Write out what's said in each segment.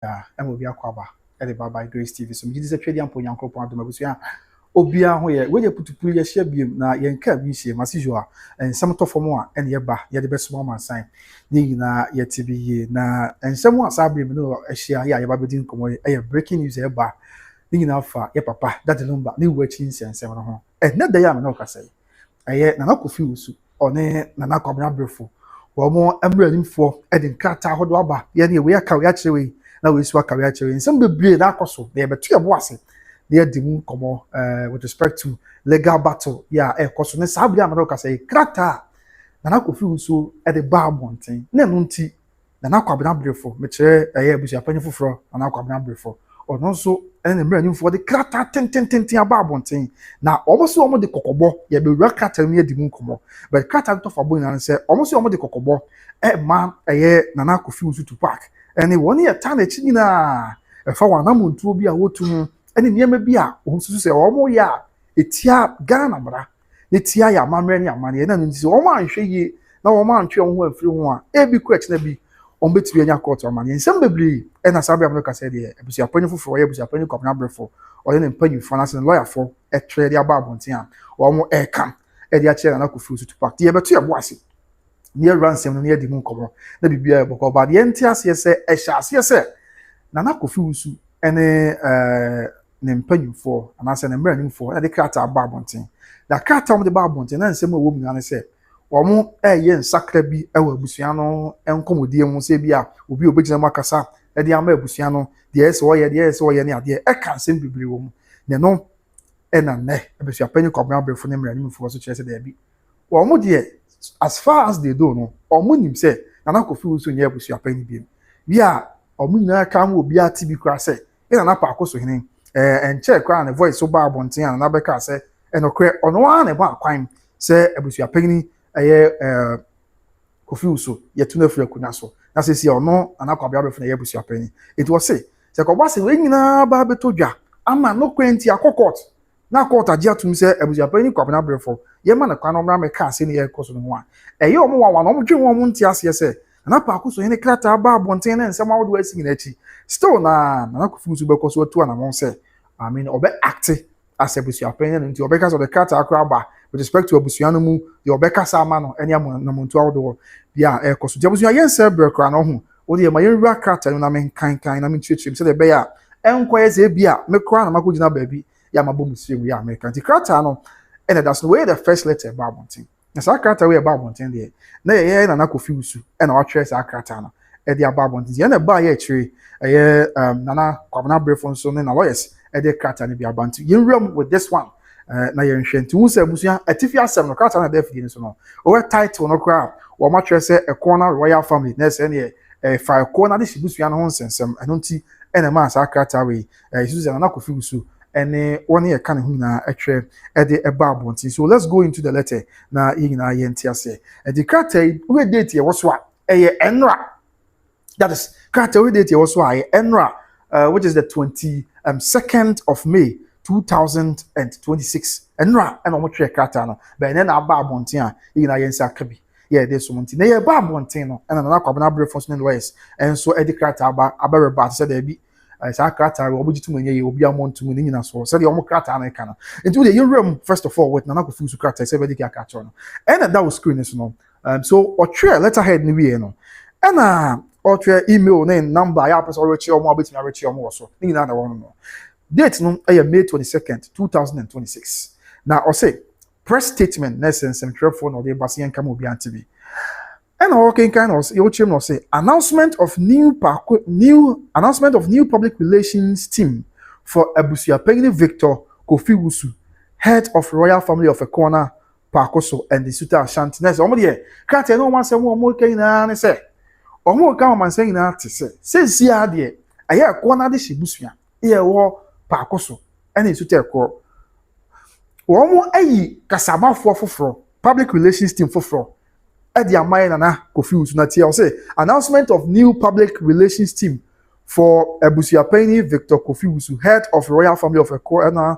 ɛma obi akwaba ɛde baba Grace TV so megyedi sɛ twɛdi ampo nyankopɔn adom abusua obia ho yɛ we putupuru yɛ hyɛ biem na yɛn ka bi hyɛ masijo a nsɛm tɔ fam a ɛne yɛba yɛde bɛsoma ma nsan ne nyinaa yɛte bi yie na nsɛm a saa biem no ahyia yɛ a yɛba bɛdi nkɔmmɔ ɛyɛ breaking news ɛba ne nyinaa fa yɛ papa dade Lumba ne wo akyi nsɛnsɛm no ho ɛnɛ da yɛ a me na ɔkasa yi ɛyɛ Nana Kofi Wusu ɔne Nana Kwabena Brɛfo wɔn mmeranimfoɔ ɛde nkrataa ahodoɔ aba yɛne we aka we akyerɛ we na we su aka we akyerɛ nsɛm bebree na akɔ so na yɛbɛto yɛbo ase na yɛdi mu nkɔmmɔ with respect to legal battle yɛ a ɛkɔ so ne saa bere a me na ɔkasa yi krataa Nana Kofi Wusu ɛde ba abɔnten na ɛno nti Nana Kwabena Brɛfo mekyerɛ ɛyɛ abusuapanyin foforɔ Nana Kwabena Brɛfo ɔno nso ɛne mmeranimfoɔ de krataa tentententen aba abɔnten na ɔmo so ɔmo de kɔkɔbɔ yɛbɛwura krataa mu yɛdi mu nkɔmmɔ but krataa tɔfa bɔ nyinaa sɛ ɔmo so ɔmo de kɔkɔbɔ ɛma ɛyɛ Nana Kofi Wusu Tupac ɛne wɔn yɛ taa n'akyi nyinaa ɛfa wɔn anamontuo bi a wɔtu mu ɛne nneɛma bi a wɔn nso sɛ ɔmo yɛ a etia Ghana bra etia yɛ amammerɛ ne amanneɛ na no nti sɛ ɔmo anhwɛ yie na ɔmo antwe wɔn ho afiri ho a ebi kɔ akyina bi on betumi anya court amanneɛ nsɛm bebree ɛna saa bere a kasa deɛ abusuapanyin foforɔ yɛ abusuapanyin Kwabena Brɛfo ɔyɛ ne mpanyinfoɔ na sɛ lɔyafo ɛtwerɛ de aba abɔnten a wɔn ɛka ɛde akyerɛ Nana Kofi Wusu Tupac deɛ yɛbɛto yɛbo ase ne yɛwura nsɛm no ne yɛdi mu nkɔmmɔ na biribiara yɛbɔkɔ ba deɛ nte aseɛ sɛ ɛhyɛ aseɛ sɛ Nana Kofi Wusu ɛne ne mpanyinfoɔ anaasɛ ne mmeranimfoɔ ɛde krataa aba abɔnten na krataa wɔn de ba abɔnten na nsɛm a ɛwɔ mu nyinaa ne sɛ wɔn ɛyɛ nsakra bi ɛwɔ abusua no nkɔmmɔdie mu sɛ bi a obi obɛgyina mu akasa ɛde ama abusua no deɛ ɛsɛ wɔyɛ ne adeɛ ɛka nsɛm bebree wɔ mu na no ɛna nnɛ abusuapanyin Kwabena Brɛfo ne mmeranimfoɔ so kyerɛ sɛ daabi wɔn deɛ as far as they do no wɔn nim sɛ Nana Kofi Wusu nyɛ abusuapanyin bi bi a wɔn nyinaa ka ho obi ate bi kora sɛ Nana Akosua ɛnkyɛ kora ne voice so ba abɔnten a Nana bɛka sɛ ɛnɔkorɛ ɔno ara na ɛbɔ akwan sɛ abusuapanyin ɛyɛ Kofi Wusu yɛtu na afiri akonnwa so na sɛ si ɔno Nana Kwabena Brɛfo na ɛyɛ abusuapanyin eti wɔ se sɛ kɔba sɛ wɔn nyinaa ba abɛtɔ dwa ama no kwenti akɔ court na court agye atum sɛ abusuapanyin Kwabena Brɛfo yɛma na kwan ɔmra mɛka ase ne yɛkɔ so no ho a ɛyɛ ɔmo wawa na ɔmo dwe wɔn nte aseɛ sɛ Nana Akosua ne krataa ba abɔnten na nsɛm ahodoɔ asi nyina akyi still na Nana Kofi Wusu bɛkɔ so atu anamɔn sɛ ɔbɛ acte as abusuapanyin no nti ɔbɛka sɛ ɔde krataa akora aba with respect to abusua no mu deɛ ɔbɛka sa ama no ɛne amontu ahodoɔ bia ɛkɔ so deɛ abusua yɛn sɛ brɛ kora no ho wode yɛ ma yɛnwura krataa no na menkankan na menkyerɛkyerɛm sɛdeɛ ɛbɛyɛ a ɛnkɔyɛ sɛ bi a mekora na makɔgyina baabi yɛ amabɔ mu sire mu yɛ Amerika nti krataa no ɛna da so no wɔyɛ the first letter ɛba abɔnten na saa krataa wɔyɛ ɛba abɔnten deɛ na yɛyɛ Nana Kofi Wusu ɛna watwerɛ saa krataa no ɛde aba abɔnten yɛn na ɛba yɛ akyire ɛyɛ Nana Kwabena Brɛfo nso ne na lawyers ɛde krataa no bi aba nti yɛnwura mu with this one na yɛnhwɛ nti hu sɛ abusua atifi asɛm no krataa na ɛda afidie no so no wɔyɛ title no koraa wɔn atwerɛ sɛ ɛkɔn na royal family na ɛsɛ neɛ fa ɛkɔn na de hyɛ busua no ho nsɛnsɛm ɛno nti ɛna ɛma saa krataa wei ɛsusu sɛ Nana Kofi Wusu ɛne wɔn yɛ ka ne ho nyinaa ɛtwerɛ ɛde ɛba abɔnten so let's go into the letter na yɛn nyinaa yɛnte aseɛ ɛde krataa yi wɔyɛ date yɛwɔ so a ɛyɛ Angr that is krataa wɔyɛ date yɛwɔ so a ɛyɛ Angr which is the 22nd of May 2026 Angr ɛna wɔn twɛ krataa no bɛn ne na aba abɔnten a yɛn nyinaa yɛn nsa aka bi yɛ de so nti na yɛ ba abɔnten no ɛna Nana Kwabena Brɛfo ne lawyers ɛnso ɛde krataa aba reba sɛ daabi saa krataa wɔn bɛgye tum nyɛ yɛ obi amontum ne nyina so sɛdeɛ wɔn krataa no ka no nti wɔde yɛwura mu first of all with Nana Kofi Wusu krataa sɛ bɛde aka kyerɛ no ɛna da wɔ screen no so no so ɔtwerɛ letterhead no wie no ɛna ɔtwerɛ email ne number yɛ apɛ sɛ ɔrekyerɛ wɔn a ɔbɛtumi arekyerɛ wɔn wɔ so ne nyinaa na wɔn no date no ɛyɛ May 22nd 2026 na ɔsɛ press statement na nsɛmtwerɛfoɔ na ɔde base yɛn kama obi ante bi ɛna ɔkenkan na ɔsɛ yɛwɔkyerɛ mu na ɔsɛ announcement of new public relations team for abusuapanyin Victor Kofi Wusu head of royal family of Ekona Akosua and the Suta Ashanti na sɛ ɔmo deɛ krataa no ɔmo asɛm ɔmo ka nyinaa ne sɛ ɔmo ka ɔmo asɛm nyinaa te sɛ sia deɛ ɛyɛ Ekona de hyɛ busua ɛyɛ wɔ Akosua ɛna Suta ɛkɔ wɔn ayi kasamafoɔ foforɔ public relations team foforɔ ɛde amaya Nana Kofi Wusu na tia ɔsɛ announcement of new public relations team for abusuapanyin Victor Kofi Wusu head of royal family of Ekona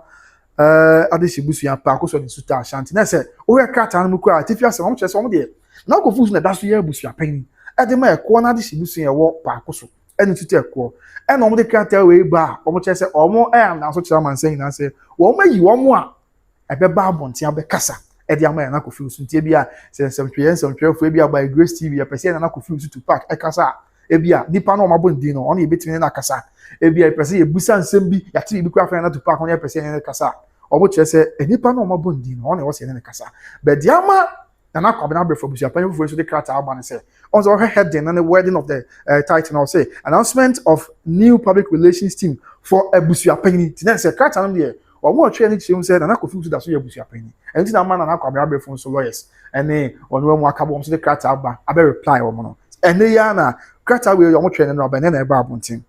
adehyɛ busua Akosua ne Suta Ashanti na sɛ ɔyɛ krataa no mu kora atifi asɛm ɔmo kyerɛ sɛ ɔmo deɛ Nana Kofi Wusu na da so yɛ abusuapanyin ɛde ma Ekona adehyɛ busua ɛwɔ Akosua ɛne tutu ɛkɔ ɛna ɔmo de krataa wei ba ɔmo kyerɛ sɛ ɔmo ɛyɛ na so kyerɛ amansan nyinaa sɛ wɔn ayi wɔn a ɛbɛba abɔnten abɛkasa ɛde ama Nana Kofi Usu ntie bi a sɛ nsɛmtwerɛfoɔ bi a by Grace TV yɛpɛ sɛ Nana Kofi Usu Tupac ɛkasa ebi a nipa no ɔmo abɔ ndin no ɔno yɛbɛtumi na akasa ebi a yɛpɛ sɛ yɛbusa nsɛm bi yɛate bi kura fɛn na Tupac ɔno yɛpɛ sɛ yɛn kasa ɔmo kyerɛ sɛ nipa no ɔmo abɔ ndin no ɔno yɛ wɔsɛ yɛn kasa bɛdi ama Nana Kwabena Abrefo Abusuapanin foforɔ nso de krataa aba ne sɛ ɔnso ɔhwɛ heading and the wording of the title now say announcement of new public relations team for Abusuapanin ti na sɛ krataa no deɛ ɔmo ɔtwe ne kyerɛ mu sɛ Nana Kofi Usu da so yɛ Abusuapanin ɛnti na ma Nana Kwabena Abrefo nso lawyers ɛne ɔno mu akabo ɔmo so de krataa aba abɛ reply ɔmo no ɛne ya na krataa wei ɔmo twɛ ne no aba ne na ɛba abɔnten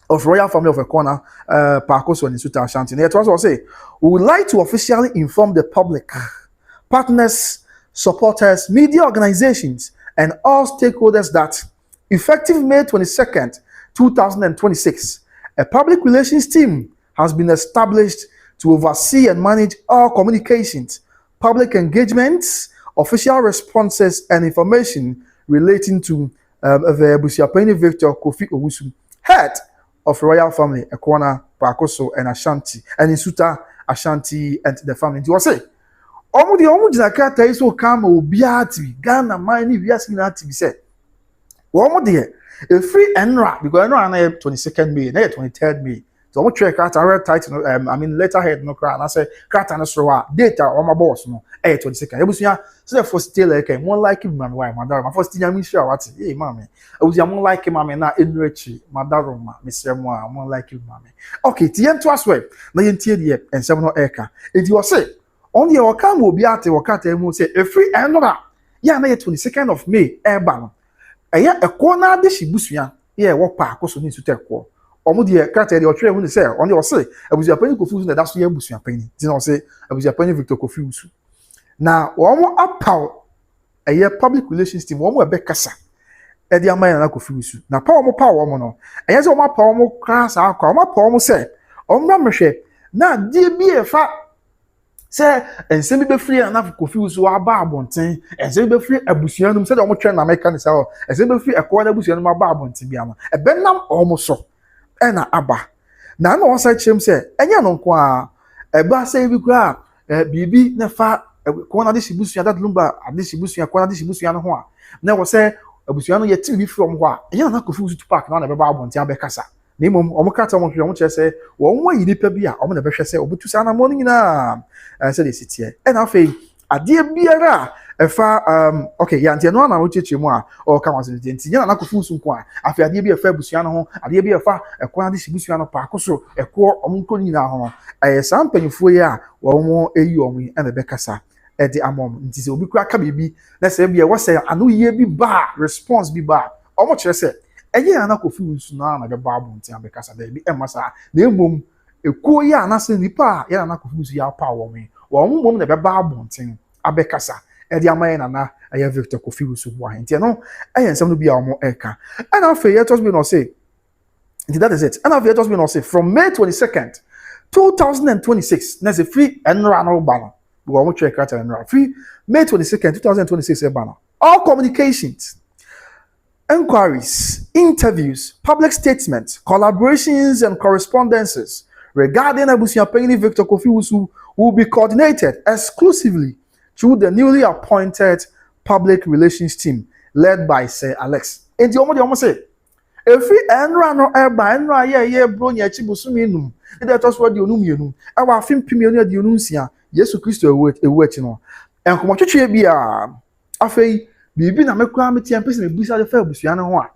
of royal family of a corner, Akosua and Asantehene. It was also say, we would like to officially inform the public, partners, supporters, media organizations, and all stakeholders that effective May 22nd, 2026, a public relations team has been established to oversee and manage all communications, public engagements, official responses, and information relating to the Abusuapanin Victor Kofi Owusu, head of royal family, Akona, Akosua, and Ashanti, and Isuta, Ashanti, and the family. It was say, Omo jina krata iso kama obiati Ghana mine we asking that to be said. Omo de a free Angr because Angr na 22nd May, na 23rd May. So omo check krata red title letterhead no krata na say krata na Serwaa data omo boss no 22nd. Ebusua so for still like one like him man why madam my first thing sure what eh mama ebusua one like him mama na enuachi madam ma mesremo a one like him mama. Okay, tie to as well. Na yentie de ensem no eka. Enti o say on the Okam will be at the Wakata will say a free Angr. Ya na 22nd of May, Airban. A ya a corner de Shibusian, yeah, what park also needs to take war. Omo de Kata or train when say on your say, I was your penny confused that's your Busian penny. Did not say I was your penny Victor Kofi. Now, one more up power a year public relations team, one more Beccasa. Eddie Nana Kofi Usu. Now, power more power, no. And as all my power more class, our power more say, on membership. Now, dear be a fat. Say ensem be free Nana Kofi Usu aba abonten ensem be free abusuanum say omo twen na meka ne say o ensem be free ekwa abusuanum aba abonten bia no e benam omo so e na aba na na won say chem say enya no nko a e ba say bi kura bibi na fa ko na de shibusuan dat Lumba ade shibusuan ko na de shibusuan no ho a na wo say abusuan no ye ti bi from ho a enya Nana Kofi Usu Tupac na be ba abonten abekasa na imom omo kata omo hwe omo kire say wo nwa yi nipa bi a omo na be hwe say obetu sa na mo nyina say the city and afei ade biara efa okay ya ntia no na wo cheche mu a o ka wanse ntia Nana Kofi Usu nko a afei ade bi efa abusuan no ho ade bi efa ekwa ade shibusuan no pa akoso ekwo omo nko nyina ho sampanyfo yi a wo mo eyi omo e na be kasa e de amom nti se obi kura ka bibi na se bia wo say anu ye bi ba response bi ba omo kire say eye Nana Kofi Usu na be ba abonten abekasa da bi emasa na emom ekuo ya anase nipa ya Nana Kofi Usu ya pa wo me wo mom na be ba abonten abekasa e de amaye Nana aya Victor Kofi Usu bo ahenti no eye nsem no bi a wo eka and after yet just be no say that is it and after just be no say from May 22nd 2026 na say free Angr no ba no wo mo check out Angr free May 22nd 2026 e ba no all communications, inquiries, interviews, public statements, collaborations, and correspondences regarding Abusuapanin Victor Kofi Usu will be coordinated exclusively through the newly appointed public relations team led by Sir Alex. And the almost say, if we Angr no eba Angr ye bro nya chibusumi num. That was what the onum yenum. Our film pioneer the onumsia. Yesu Christo ewu no. En komo twetwe bia afei bibi na mekwa metia mpese na busa de fa abusuan ho a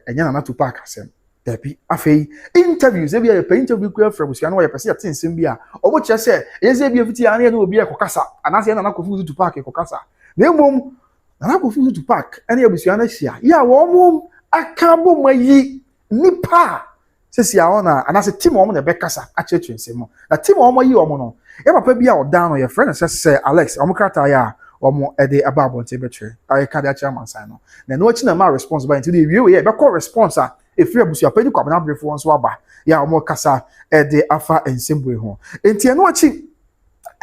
enya na Tupac asem dabi afei interviews e bia ye pe interview kwa fra abusuan ho ye pese atensem bia obo kire se yeze bia fiti ane na obi ekokasa anase na Kofi Usu Tupac ekokasa na emom na Kofi Usu Tupac ene abusuan ahia ya wo mom akabo mayi nipa sesi a ona anase team omo na bekasa acheche nsem na team omo yi omo no e papa bia odan no ye friend se Alex omo krata ya omo ede ababonte betre ay ka dia chairman sign no na no chi na ma response ba into the we be call response a efiri Abusuapanin Kwabena Abrefo nso aba ya omo kasa ede afa ensembwe ho enti no chi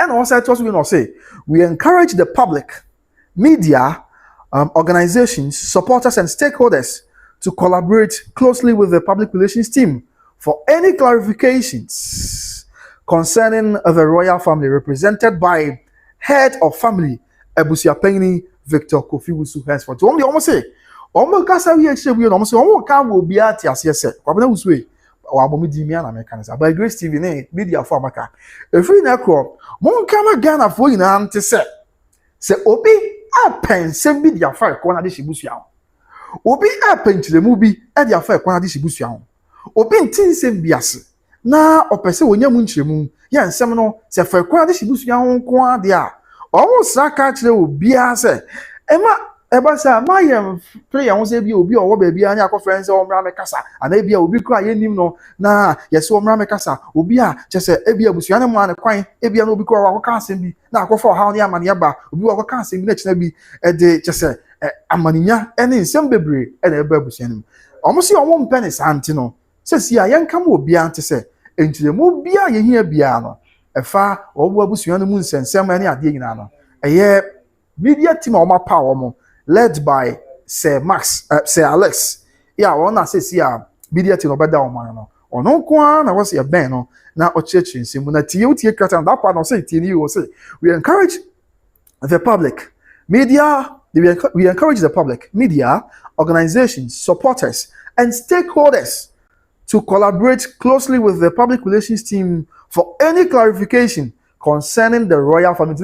and also it was we not say we encourage the public, media, organizations, supporters and stakeholders to collaborate closely with the public relations team for any clarifications concerning the royal family represented by head of family Abusuapanin Victor Kofi Wusu henceforth. One dey almost say omo kasa wi ehye wi no omo say omo ka wo bia ati ase se kwabena Wusu e wa bomi di mi ana mekanisa by Grace TV ne media for amaka efiri na kro mon kama Ghana fo yina ante se obi apensem bi dia fa ko na de shibusua obi apenchiremu bi e dia fa ko na de shibusua obi ntinsem biase na opese wonyamu nchiremu ya nsem no se fa ko na de shibusua ho ko ade a owo saka kire obi a se eba sa mayem player won se bi obi owo ba bia anya conference o mra mekasa ana bia obi kra yenim no na yesi o mra mekasa obi a chese ebia busua ne mo an kwan ebia no obi kra wa ka asem bi na akofo ha ne amane ba obi wa ka asem bi na chena bi de chese amaninya ene nsem bebre ene eba busua ne omo se omo mpene santi no se si a yenka mo obi ante se entiremu bia ye hia bia no efa obo abusua ne mu nsensem ene ade nyina no eye media team o ma pa omo led by Sir Alex. Yeah, one say see a media team over down man no. Ono kwa na was your ben no na ochechi nsimu na tie kata that part no say tie you say we encourage the public media we encourage the public media organizations supporters and stakeholders to collaborate closely with the public relations team for any clarification concerning the royal family.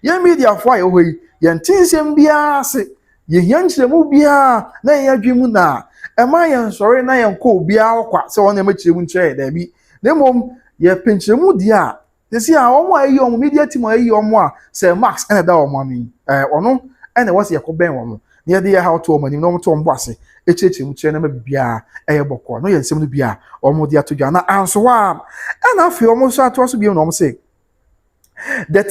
Ye media for you yen tinsem bia se ye yanchiremu bia na ye adwemu na ema yen sori na yen ko bia okwa se won na machiremu nche da bi na mom ye penchiremu dia se a omo ayi omo media team ayi omo a se Max ena da omo ani ono ena wase ye ko ben omo na ye dey how to omo ni no to ombo ase echechiremu che na ma bia eye bokọ no ye nsem no bia omo dia to dwa na anso wa ena afi omo so ato so bia no omo say the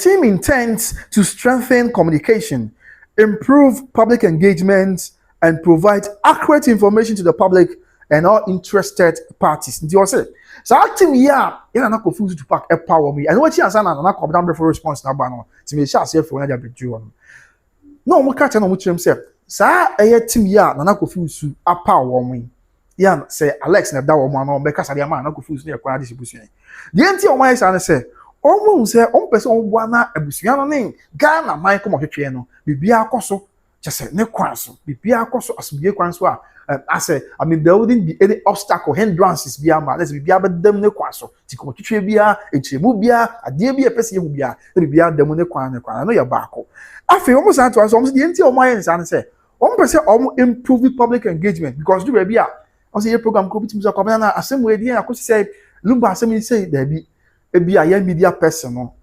team intends to strengthen communication, improve public engagement, and provide accurate information to the public and all interested parties. Do you say? So our team here, you not confused to pack a power me. And what you answer na come down for response na ba no. To me share say for na be do no. No mo catch na mo chim say. Sa team here na confused to a power me. Yeah, say Alex na da wo mo na be kasa dia ma na confused na kwa distribution. The enti o why say omo se on person on bua na abusua no ne Ghana man ko mo hwetwe no bibia akoso chese ne kwanso bibia akoso asubie kwanso a ase I mean there wouldn't be any obstacle hindrances bia ma let's bibia bedam ne kwanso ti ko hwetwe bia echemu bia ade bia pese yehu bia bibia dam ne kwan no ya baako afi omo san to aso omo de enti omo ayen san se omo pese omo improve public engagement because do bia on say program ko bitim so kwabana na asem we dia akosi say Lumba asem say da bi ebi a media person no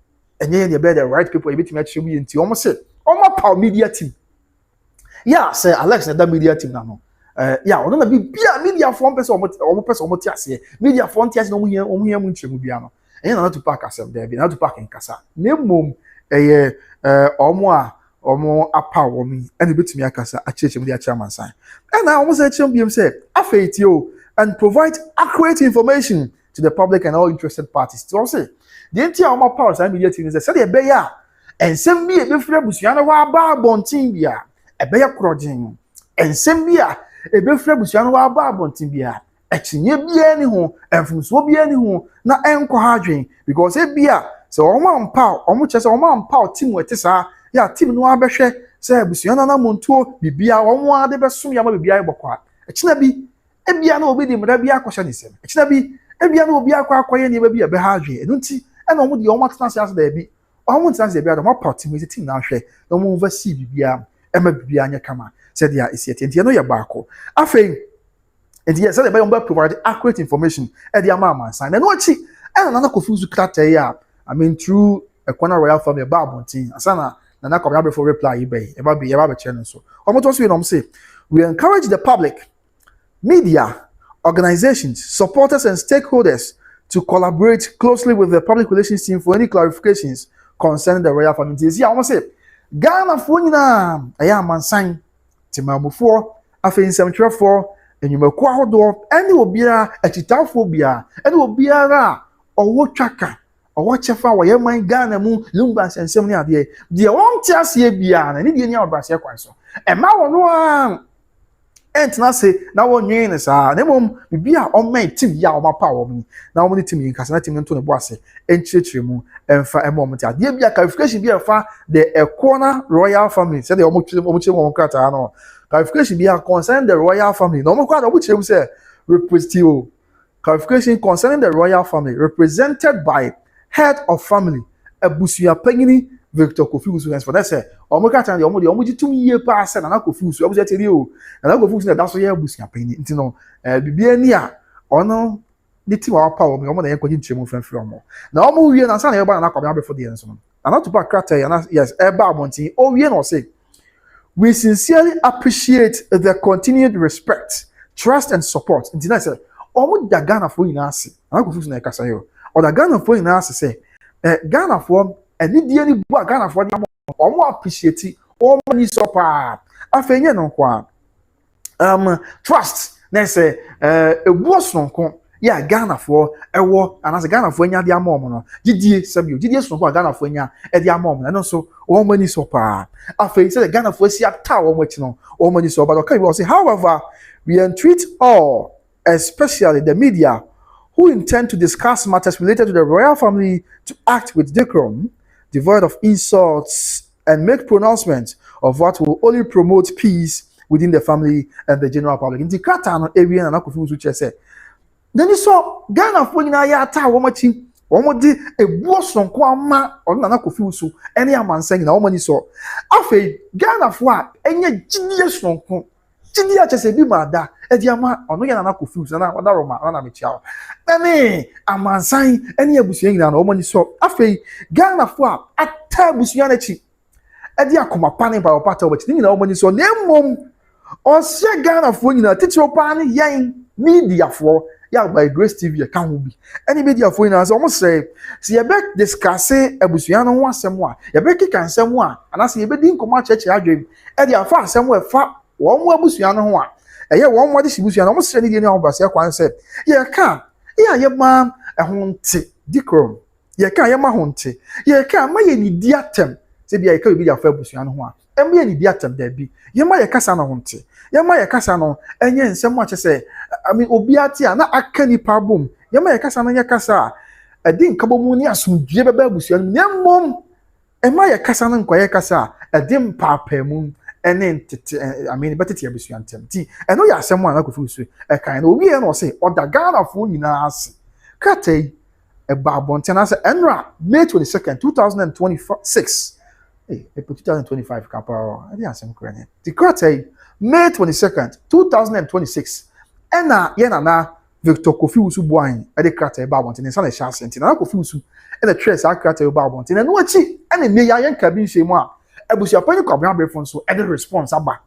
enye ye be the right people ebiti me atwe mu yenti omo se omo power media team yeah say Alex na da media team na no yeah ono na bia media form person omo ti ase media form ti ase no omo hia mu nchemu bia no enye na Tupac asem da bi na Tupac nkasa na mom omo apa omo ene betumi akasa achechemu dia chairman sign na omo se chemu biem se afeitio and provide accurate information to the public and all interested parties. So say the entire our powers and media team is said e be ya ensem bi e be frɛ busua no wa ba bontin bia e be ya krogen ensem bi a e be frɛ busua no wa ba bontin bia e chinye bia ni ho enfumso bia ni ho na enko ha dwen because e bia so omo chese omo ampa team we tesa ya team no abɛhwɛ say busua na montuo bibia omo ade be som ya ma bibia e bɔkwa e china bi e bia na obi di mra bia akɔhye ne sem e china bi ebia na obi akwaye ne be be ha adwe enu nti e na omo de omo atena ase da bi omo ntena ase bia da omo party we team na ahwe na omo over see bibia e ma bibia anya kama said dia isi enti no ye baako afei enti yes said be omo provide accurate information e dia ma amansan na no achi e na confuse krata ya I mean through a corner royal family babontin asana na come before reply be e ba be channel so omo to so we no say we encourage the public media organizations, supporters, and stakeholders to collaborate closely with the public relations team for any clarifications concerning the royal family. See, I almost say, Ghana for I am on sign Timamu after in 734, and you may call door, and it will be a chitaphobia, and it will be a or what tracker, or what chafa, where you mind Ghana moon, Lumbas, and so many ideas. The one tells you beyond, and Indian Brasia Quanso. And my one. ent na say na wonwen ne saa na mom bibia o man team ya o mapa wo mi na wo ni team yin kasa na team nto ne bo ase enchirechire mu emfa emom ti ade bia clarification bia fa the corner royal family say the omo krata no clarification bia concern the royal family no mo kwa da wo chire mu say representative clarification concerning the royal family represented by head of family Abusuapanin Victor Kofi Usu for that say omo ka tan de omo ji tum yie pa ase na Kofi Usu omo teri o na Kofi Usu na da so ye Abusuapanin nti no bibia ni a ono ni ti wa pa omo na ye kwaji nchemu fanfiri omo na omo wie na sa na ye ba na kwabia before the enso no na Tupac krata ya yes e ba abontin o wie no say we sincerely appreciate the continued respect trust and support nti na say omo da Ghana for ina ase na Kofi Usu na kasa yo o da Ghana for ina ase say Ghana for any die ni bu Ghana for omo appreciate omo ni support afenye no kwa trust na say ebu sonko ya Ghana for ewo anase Ghana for nya de amom no gidie sabio gidie sonko Ghana for nya e de amom no so omo ni support afenye say Ghana for si ata omo chi no omo ni support okay we say however we entreat all especially the media who intend to discuss matters related to the royal family to act with decorum, devoid of insults, and make pronouncements of what will only promote peace within the family and the general public. In the Katano area, na Kofi Usu say, then you saw Ghana for na ya ta womachi, womodi e buoson ko ama on na Kofi Usu, any amansan na womani so. Afe Ghana for enye gidie sonko. Chidi achese bi mada edi ama ono ya na Kofi Usu na wada roma na mechia ene amansan ene abusuan nyina na omani so afei Ghana fo a ata abusuan achi edi akoma pane ba opata obachi nyina omani so na emom osia Ghana fo nyina titiro pa ne yen media fo ya by Grace TV ka ho bi ene media fo nyina so omo say se ye be discuss abusuan no ho asem a ye be kika asem a anase ye be din koma cheche adwem edi afa asem a fa won mo abusuan no ho a eye won mo de sibusuan no mo se ne die ne obase kwan se ye ka ye ma ehonte dikrom ye ka ye ma honte ye ka ma ye ni di atem se bia ye ka obi ya fa abusuan no ho a em ye ni di atem da bi ye ma ye kasa na honte ye ma ye kasa no enye nsem a chese obi ati a na aka ni pa bom ye ma ye kasa na ye kasa edi nkabomu ni asumdue beba abusuan ni mmom e ma ye kasa na nkwa ye kasa edi mpapemu enen tete betete abusuan tem ti eno ya asem a na Kofi Usu e kan na obi e no say oda Ghana fo nyina ase katei e ba abonten na say Angr May 22nd 2026 e put 2025 kapa e asem krane ti katei May 22nd 2026 ena ye na Victor Kofi Usu boan e de katei ba abonten sa na sha senti na Kofi Usu e de trace a katei ba abonten na no achi ena me ya yen ka bi nhwemu a Abusuapanin kwabran brefon so e de response aba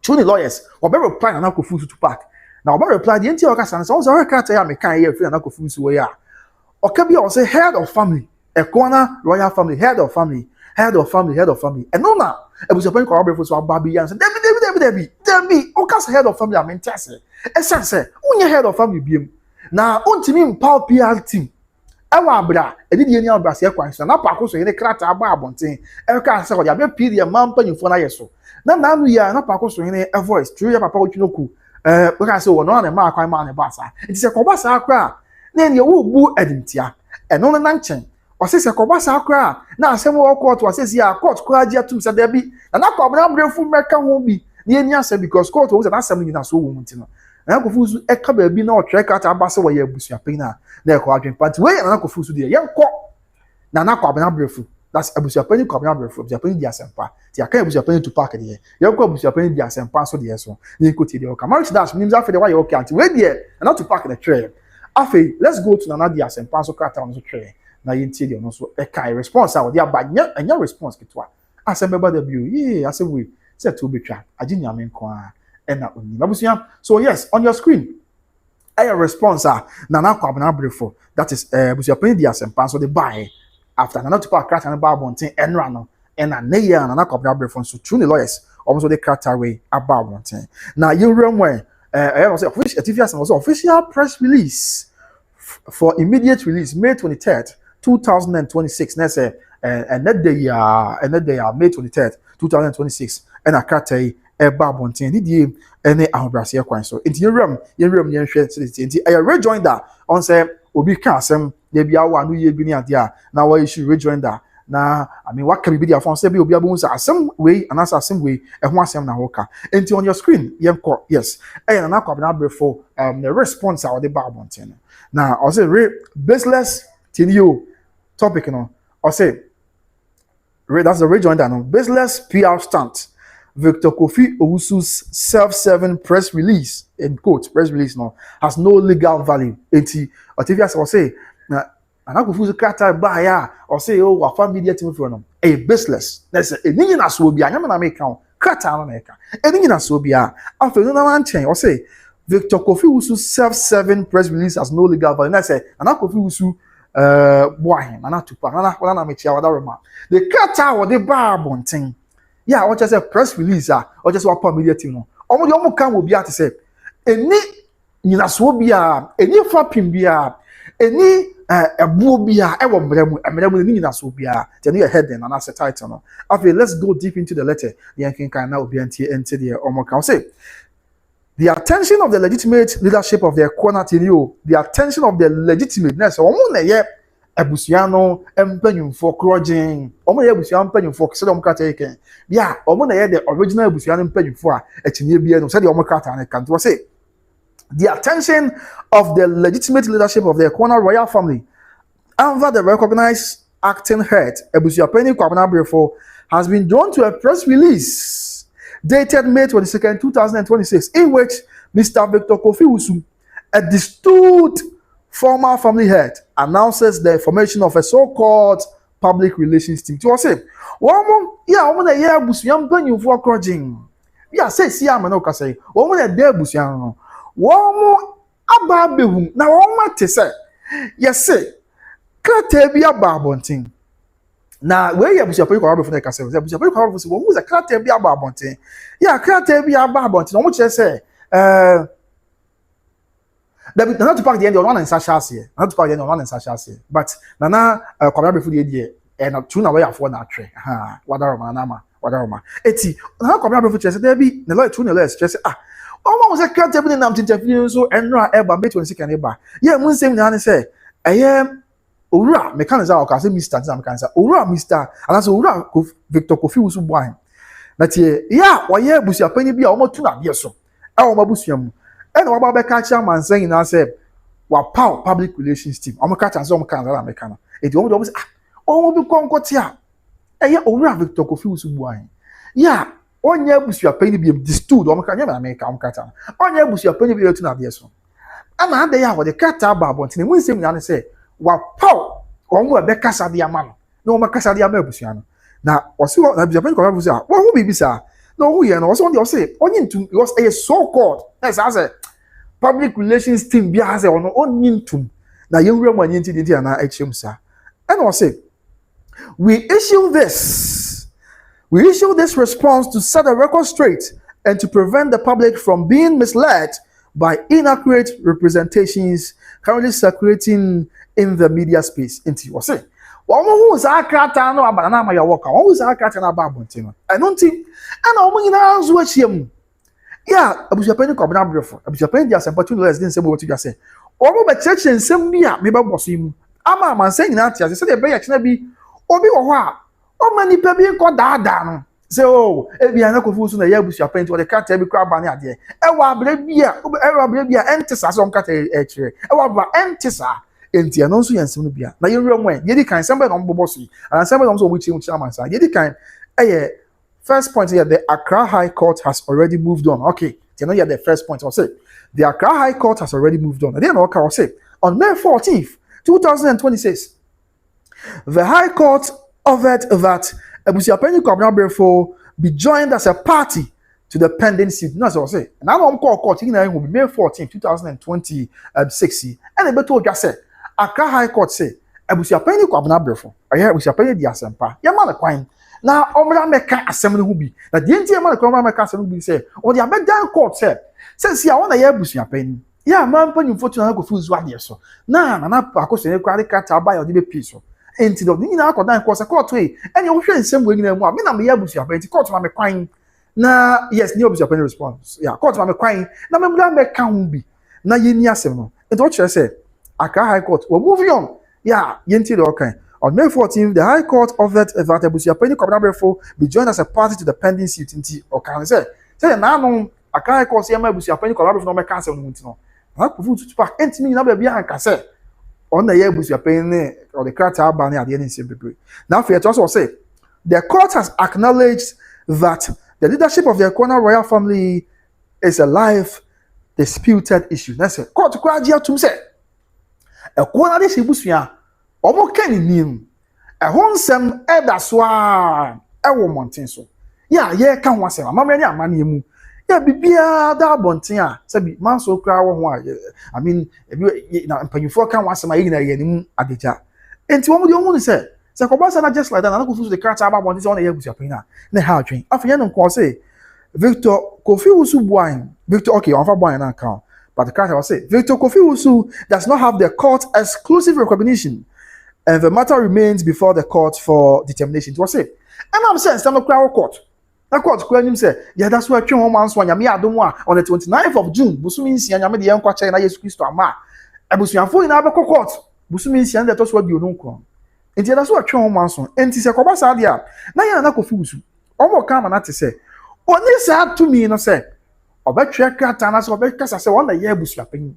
Str0ng lawyers obe reply na Kofi Usu Tupac na obe reply the entire okasa so so karata ya me kan here free na Kofi Usu we ya okabi o say head of family a corner royal family head of family and no na Abusuapanin kwabran brefon so aba bi ya say Debbie okasa head of family amentase e say unye head of family biem na ontimi mpaw PR team ewa abra edidi eni abra se kwan so na Akosua yene krata agba abonten e ka se ko ya be pd mampanyfo na yeso na anu ya na Akosua yene a voice true ya papa otwinoku we ka se wo no na ma kwan ma ne basa enti se ko basa akra na eni wo bu edintia eno na nchen o se ko basa akra na asem wo court o se ya court ko agia tum se da bi na ko abra brefu meka ho bi na eni ase because court wo se na asem nyina so wo muntino na Kofi Usu e ka ba bi na o tre krata abasa wo ya Abusuapanin na ko adwen party we na Kofi Usu de yenko na ko abena brefu that's Abusuapanin ko abena brefu Abusuapanin dia Sampa ti aka Abusuapanin Tupac de yenko Abusuapanin dia Sampa so de so ni ko ti de o ka marriage dash nim za fe de wa ye okay anti we de na Tupac de tre afi let's go to na dia Sampa so krata on so tre na yenti de no so e kai response a wo de abanya anya response kitwa asem beba de bio asem we say to betwa aginya men ko a ena oni Abusuan so yes on your screen a response na kwabena brefo that is Abusuapanin dia Sampa so the buy after na Tupac crash na ba bonten Angr no ena na ya na kwabena brefo so Str0ng lawyers almost the character way about bonten na you remember was official TV was official press release for immediate release May 23rd 2026 na say and that day May 23rd 2026 and a character eba abonten ni die ene ahobrase kwan so enti yewram yenhwe city enti rejoinder on say obi ka asem na bia wa no ye bi ni ade a na wa issue rejoinder na I mean what can be their phone say be obi abon say asem we and asem we ho asem na woka enti on your screen yenko yes na kwabena brefo the response a the ba abonten na I say baseless tinio topic no I say that's the rejoinder no baseless PR stunt Victor Kofi Owusu's self-serving press release, in quote, press release no, has no legal value. Enti, Otivia say, na anakufuzu kata ba ya, or say, oh, wa media team for no, baseless. That's a ninja na sobia, nyama na make count, kata na make. A ninja na sobia. After no one chain, or say, Victor Kofi Owusu's self-serving press release has no legal value. That's a anakufi Owusu boy, ana Tupac, ana mechia wadaroma. The kata or the bar bonting. Yeah, or just a press release, or just one media team. No, omo can will be at to say, any Ninaswobia, any flapping beer, any a boobia, I won't bring Ninaswobia, then you head then and that's a title. No, okay, let's go deep into the letter. The Yankin can now be into the Omo can say. The attention of the legitimate leadership of their corner to the attention of the legitimateness, Omo, Abusuano empenyumfo crojing omo ye abusuan empenyumfo se dem kata eken bia omo na ye the original abusuan empenyumfo a etinye bia no se de omo kata na kan to say the attention of the legitimate leadership of the Akosua royal family under the recognized acting head Abusuapanin Brefo has been drawn to a press release dated May 22nd 2026 in which Mr. Victor Kofi Owusu, a distinguished former family head, announces the formation of a so-called public relations team. To say, woman, a year busian penny for crojing. Yeah, say, see, I'm an okase. Woman, a dear busian. Woman, a baby. Now, woman, to say, yes, say, can't be a barbonting. Now, where you have your for the castle, who's a can't be a barbonting. Yeah, can't be a barbonting. How much I say, not to pack the end of one and Sasha here, not to pack the end of one and Sasha here, but Nana, come before the idea, and a tune away of one tree. Ha, whatever, whatever. Eti, now come before Chess, there be the Lord tune less, just almost a cat table in them to interview so and no ever bet when second ever. Yeah, one same Nana say, I am Ura, mechanics are Mr. Zamkansa, Ura, Mr. and as Ura Victor Kofi Owusu wine. That ye, yeah, why, yeah, Abusuapanin be almost 2 years so. Our Mabusium. And what about catch man saying I said, "Wow, power public relations team. I'm a catch and some kind of American. It won't always oh, we come got here. And yet, over Victor Kofi Owusu wine. Yeah, on your Abusuapanin be disturbed. I'm a catch American catcher. On your Abusuapanin be to have yes. And I they have the cat about and when same and say, wow, power or more Becassa dia man. No, Macassa dia Busiano. Now, or so Abusuapanin say, what will be sir? No, we are also on the say, only to was a so-called, as I said, public relations team be as on own to now you remember into the and HM sir. And I say, we issue this response to set the record straight and to prevent the public from being misled by inaccurate representations currently circulating in the media space. Into what say. Who's a crata no abana my walker? Who's a crata na babontino? I don't think, and I'm going to answer him. Yeah, Abusuapanin Brefo. Abusuapanin dia Sampa tune less than say what you just say. Omo be church and some bia me ba boss him. Ama man saying that as say the be ya bi obi wo ho a o mani pa bi ko daada no. Say oh, e bia na kofu so na ya Abusuapanin to the crata bi kra ba ne ade. E wa abra bia entisa so nkata e kire. E wa ba entisa enti ano so yansem no bia. Na ye nwem ye di kan sembe no mbobo so yi. And sembe no so wo chi chairman sa. Ye di kan first point here, the Accra High Court has already moved on. Okay, you know, the first point I'll say. The Accra High Court has already moved on. And then I'll say, on May 14th, 2026, the High Court ordered that Abusuapanin Brefo be joined as a party to the pending suit. No, as I'll say. And now I'm called court, will be May 14th, 2026. And the better just said, Accra High Court say, Abusuapanin Brefo. I hear Abusuapanin di Sampa. Yeah, man, quine. Now, Omra meka assembly who be. That the NTM man come meka assembly be say, or the abeddan court say, says ya want a year Abusuapanin. Yeah, man, when you fortune go fools what yes so. Na Akosua kwari kata buy or the piece so. Enti do ni na akodan course court way. And you share same way na mu. Me na me Abusuapanin court ma me kwan. na yes ni Abusuapanin response yeah court ma me kwan na me bra me ka ho bi na ye ni asem no it what say Accra High Court we're moving on yeah yenti the okay on May 14th the High Court ordered that Abusuapanin Kwabena be joined as a party to the pending suit nti okay say na no Accra High Court say ma Abusuapanin Kwabena no me ka asem no nti no na kufu Tupac entimi na ba bia anka say on the year Abusuapanin or the character ban at the end in people now for also say the court has acknowledged that the leadership of the Akosua royal family is a live disputed issue. That's it. Court to cry here to say Akosua this Abusua omo ken nim e honsem e da so a e wo monten so ya ye ka ho asem amamre ni amane mu ya bibia da bonten a se bi man so kra wo ho a I mean na mpanyufo ka ho asem a yina ye nim adeja enti wo mu de wo ni se Kobasa na just like that, na kufusu the character about one is on the Abusuapanin na ha twin afia no ko say Victor Kofi Wusu boy Victor okay on fa boy na account but the character was say Victor Kofi Wusu does not have the court exclusive recognition and the matter remains before the court for determination. It was say and I'm saying some court na court ko anim say yeah that's why twin one so nyame adom a on the 29th of June busumi nsia nyame de yankwa che na Yesu Kristo ama abusuafo ina be court busumi nsia na to so di onunko enti na so atwe ho manso enti se Kobasa dia na ya na Kofi Wusu omo ka ma na te se oni sa to me no se obetwe krata na se obekasa se wona ye Abusuapanin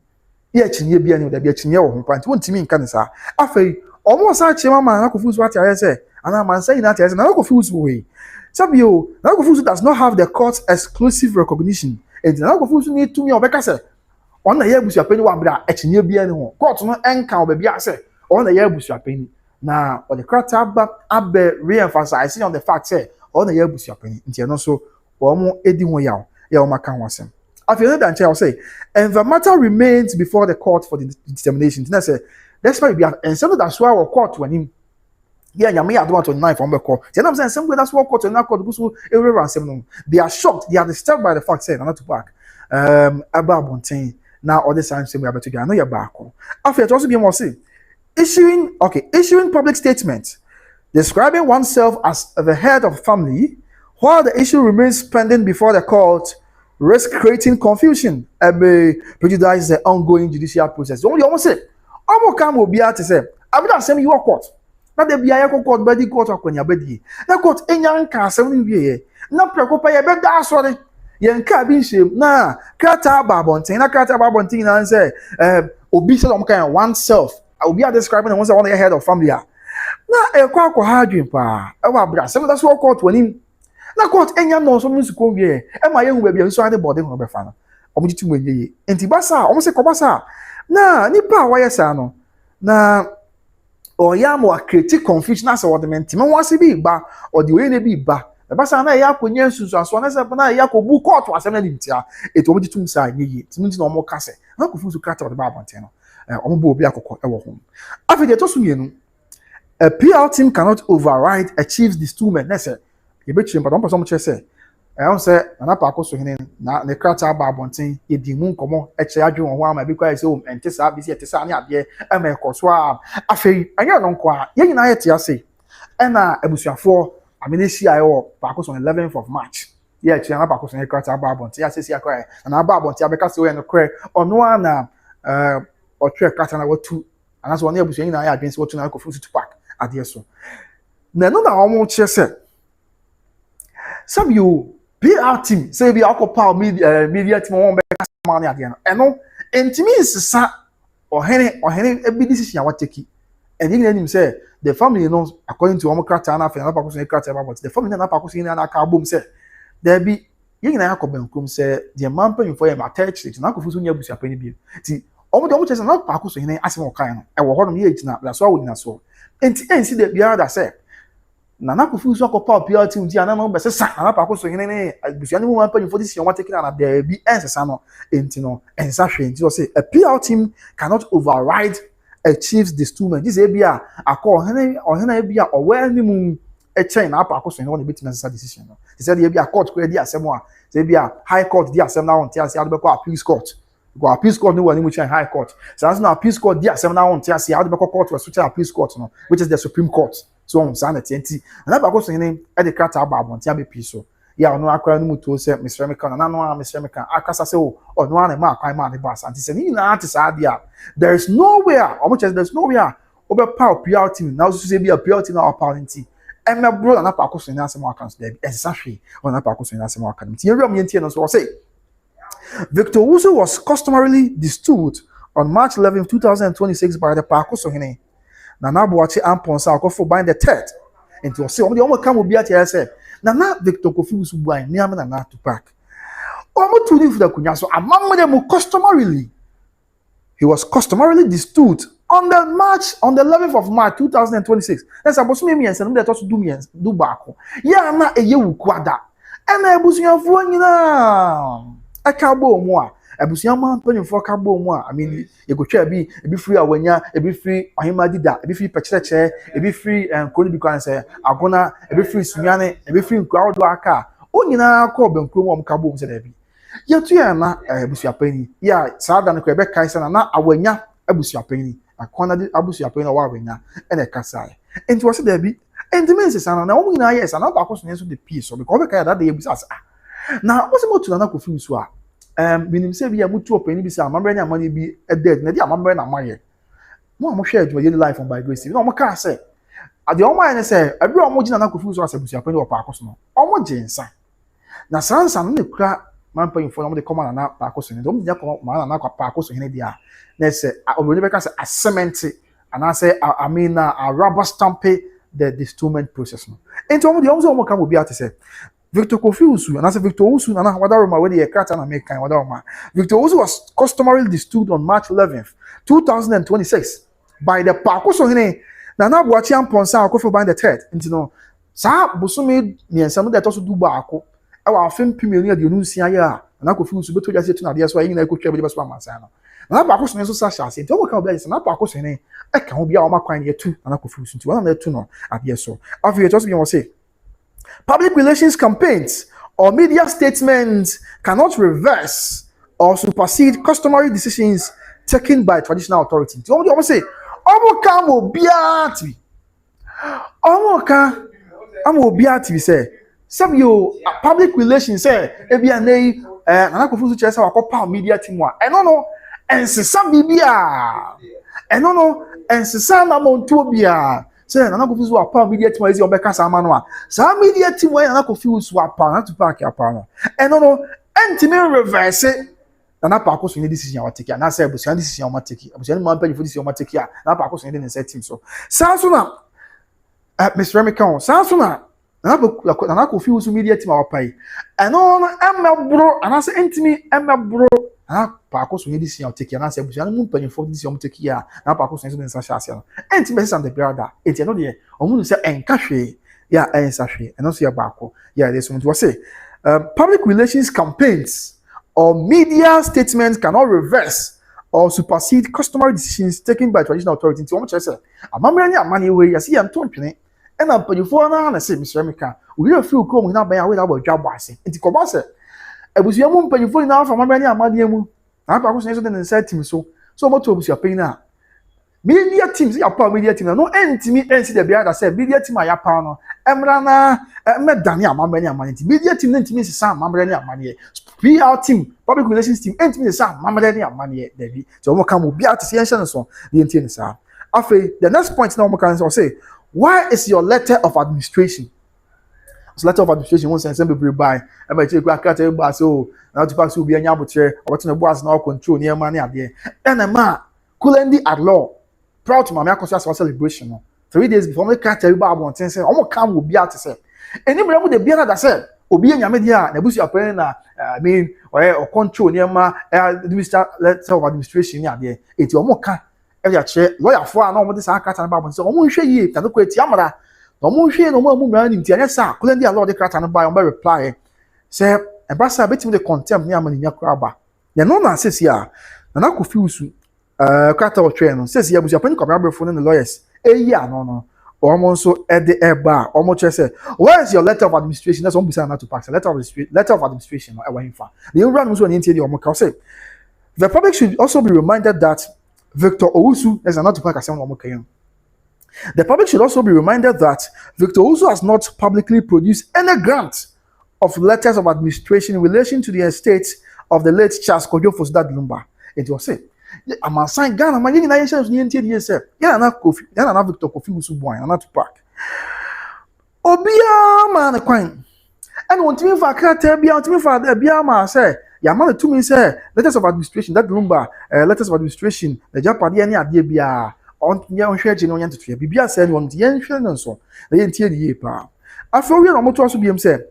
ye chinye bia ni da bia chinye wo ho panti wontimi nka ne sa afei omo sa che mama na Kofi Wusu ati aye se ana man say na ati aye se na Kofi Wusu we sabio na Kofi Wusu does not have the court exclusive recognition enti na Kofi Wusu ni to me obekasa wona ye Abusuapanin wa bra chinye bia ni ho court no enka obebia se wona ye Abusuapanin now, or the character abe re-emphasizing on the fact say all the year Abusuapanin nti no so omo edi ho yaw ya o maka ho asem after that I'll say and the matter remains before the court for the determination na say despite be and some that's why our court when him yeah nyame ya do 29 from the court then I'm saying some way that's why court na court go so everyone say no they are shocked they are disturbed by the fact say na Tupac aba bonten now all the time say we are better I know you back after it also be more say issuing public statements describing oneself as the head of family while the issue remains pending before the court risk creating confusion and may prejudice the ongoing judicial process. Only almost say, "Omo come will be out to say, I will send you a court. Not the BIA court, body court or when you're bedi. The court in young castle in the not preoccupy a bed that's sorry. Yan cabin ship na kata babontin, na kata babontin and say, obese oneself. I will be describing once I want to head of family. Na e kwa ko ha dwen pa. E wa bra sem da so court wani. Na court enya no so musu ko wie. E ma ye hu ba bia so ade body ho be fa no. Omo jitu mwenye ye. Enti basa, omo se Kobasa. Na nipa wa yesa no. Na oya mo create confusion as what menti. Me wase bi ba, o di we na bi ba. E basa na ya konye nsusu aso na se na ya ko bu court asem na limtia. Eti omo jitu msa nye ye. Timunti na omo kase. Na ko fuzu kata de ba abante no. Omo obi akoko ewo ho after the tosu mienu a PR team cannot override a chief's dismissal na say ye be chim but one person che say on say na pa Akosua na ne krata ba abonten ye di mu nkomo e che adwe ho ama bi kwa say o ente sa bi se ente sa ne ade e ma ekoso a afei anya no nko a ye nyina ye te ase e na abusuafo aminesi ayo pa Akosua on 11th of March ye che na pa Akosua ne krata ba abonten ya sesi akwa na ba abonten abeka se we no kre ono na or track cat and what two, and that's one year between I against what to Kofi Tupac at the so. Na no na almost say some you PR team say be occupy media team won be money at the end. And no, and to me is sa or any every decision what take. And him say the family knows according to Omo Krata and after Akosua Krata but the family na Akosua na ka boom say there be you na yakoben kum say the man pay for him attach it na Kofi nya Abusuapanin bi. Ti omo chese na pa Akosua asem okan no e wo ho no ye gina la so wo gina so enti ensi de bia da say na Kofi so akopa PR team dia na no be se na pa Akosua ne Abusuapanin mu man pa for this one taking na there be ensa no enti no ensa hwe enti so say a PR team cannot override a chief's dismissal this e bia akọ ohena e bia owa ni mu e chen na pa Akosua no be team decision no he said e bia court ko e di asem a say bia high court di asem na won ti ase ade be ko appeals court go appeals court no wani much high court so as now appeals court dia sem na won tia se how the court was switch appeals court which is the supreme court so on san enti na ba Akosua e de krata ba abon tia be pi so ya no akwa no mutuo se Mr. Meka na no a Mr. Meka akasa se o no a na ma akwan ma ne ba asante se ni na ate sa dia there is nowhere omo che there is nowhere obe power PR team na so se bi a PR team na power nti emme bro na pa Akosua na asem aka so there exactly on na pa Akosua na asem aka nti yewura me ntie no so say Victor Owusu was customarily destood on March 11, 2026 by the Akosua na Boachi Amponsa akofo bind the third into say omo come obi ati say na Victor Kofi Owusu buy ni am na Tupac omo tuni fu da kunya so amammo dem customarily he was customarily destood on the 11th of March 2026 that's supposed to me and say to do back ya na eyewu kwada ena ebusuafo nyina akabo mu a abusuama mpanyimfo akabo mu a I mean you go try be free awanya be free ahima dida be free pecheche be free koni bi kan say agona be free sunyane be free nkwawodo aka onyina akọ benkro mu kabo mu say da bi yetu ya na abusuapani ya saada no ko ebe kai say na awanya abusuapani akona de abusuapani wa awanya ene kasai enti wo say da bi enti men say sana na wo nyina yes na ba Akosua so the peace so because be kai that dey abusas na wo say mo tuna na ko film so a binim say bia mutu opani bi say amambre ni amani bi dead na di amambre na maye mo share adwuma yeli life on by grace no mo ka say ade o maye ne say abi o mo gina na ko film so asabusuapani wo pa Akosua no o mo jinsa na sansa no ne kura man pay for no de come na pa Akosua ne dom nya ko ma na pa Akosua ne dia na say Odobroni be ka say a cement and I say I mean a rubber stamp the destoolment process no enti o mo ka mo bi ate say Victor Kofi Owusu and I say Victor Owusu na wada Roma wey dey krata na make kan wada Roma Victor Owusu was customarily destooled on March 11th 2026 by the Akosua na Boachi Amponsa akofo bind the third enti no sa bosome miensa no dey to so du baako e wa afem pimenu ya de onu nsia ya na Kofi Owusu beto ja se tu na de so ayi na ekotwa be be so amansa no na Akosua so sa shase enti o mo ka obi na Akosua e ka ho bia o makwan ye tu na Kofi Owusu enti wana na tu no ade so afi just be won say public relations campaigns or media statements cannot reverse or supersede customary decisions taken by traditional authorities. So what say? Omo biati say. Some you public relations say ebia nei na Kofi Owusu chese wakopa media team wa. No ensesa bibia. No ensesa na montuo bia. Say na Kofi Owusu apa media team ezi obeka sama no a sa media team we na Kofi Owusu apa na Tupac apa no no entime reverse na pa Akosua decision wa take na say abusuan decision wa take abusuan man pay for decision wa take na pa Akosua dey set team so sanso na Mr. Meka sanso na Kofi Owusu media team wa pai no emebro na say entime emebro na pa Akosua decision wa take na say abusuan man pay for decision wa take na pa Akosua dey set shase no entime say am the brother enti no dey omu say enka hwe ya ensa hwe eno so ya baako ya dey so to say public relations campaigns or media statements cannot reverse or supersede customary decisions taken by traditional authorities. Nti omo say amamra ni amane we yasi ya ntontwene e na mpanyifo na say Mr. Meka we are feel krom na ban ya we da bodwa boase nti ko ba say abusua mu mpanyifo ni na fa amamra ni amane mu na pa Akosua so den set team so omo to abusua pay na media teams ya pa media team no entimi ensi de bia da say media team ya pa no emra na medani amamra ni amane nti media team entimi sisa amamra ni amane PR team, public relations team, entimi the same, mama dey amani David. So we come be at the so the entire sir. After the next point now we can say, why is your letter of administration? So letter of administration won't send people buy. I might take back at everybody so now to pass will be a nyabutre or what in the boss now control near money at there. And a man couldn't at law. Proud to my Akosua celebration. 3 days before me catch everybody want to say, "Oh, come will be at to say." And then we the be that said. Obi nyame dia na Abusuapanin na I mean or control niema letter of administration ni ade eti omo ka e ya che lawyer fo na omo de sa krata na ba so omo hwe yi ta no ko eti amara na omo hwe no omo mra ni ntia sa kula ndi law de krata no ba omo reply say e ba sa betim de contempt ni amani nya kra ba ya no na sesi a na Kofi Owusu krata o twe no sesi Abusuapanin ko bra fo no lawyers ya no almost at the eba almost say where is your letter of administration that's one beside not to pass letter of administration no e fa the run so an the omo say the public should also be reminded that Victor Owusu is not to pass asem omo kan the public should also be reminded that Victor Owusu has not publicly produced any grant of letters of administration in relation to the estate of the late Charles Kojo Fosdad Lumba. It was said, I'm a sign Ghana, my young nations in the years, yeah, not Kofi, yeah, not Victor Kofi Usuboy, and not Tupac. Obia man, a coin. And want me for a character, be out to me for the Biama, say, Yamana to me, say, letters of administration, that Lumba, letters of administration, the Japadiani at Debia, on young church in Oriental Tree, Bibia said, one the young children, so they didn't hear the year. After we are to be said,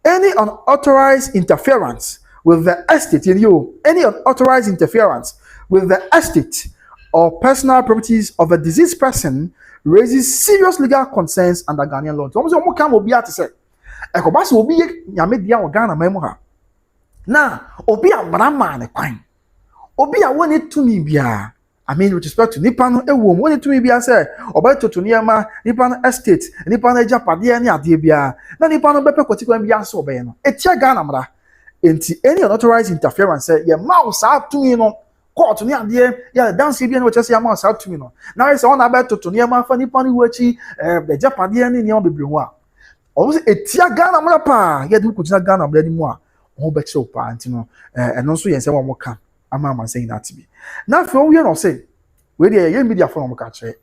any unauthorized interference with the estate in you, any unauthorized interference with the estate or personal properties of a deceased person raises serious legal concerns under Ghanaian law. So, almost come will be at to say, Ekobas will be Yamedia or Ghana Memoha. Now, Obia Brahma a quine. Obia won it to me, Bia. I mean, with respect to Nippon, a woman wanted to me, Bia, say, or by to Niama, Nippon estate, Nippon Japadia, Debia, Nippon Beppe Cotico Bia Sobeno, a Tia Ganamra. Into any unauthorized interference, say, your mouse out to me, court near the yeah, dance again, which is your mouse out to me. Now it's on about to Niama, Fanny Pony Wachi, the Japadian in your Biblua. Almost a Tia Ganamra pa, yet who could not Ghana anymore. Oh, but so, Pantino, and also, yes, I won't come. I'm saying that to me. Now, for we are saying, where the media from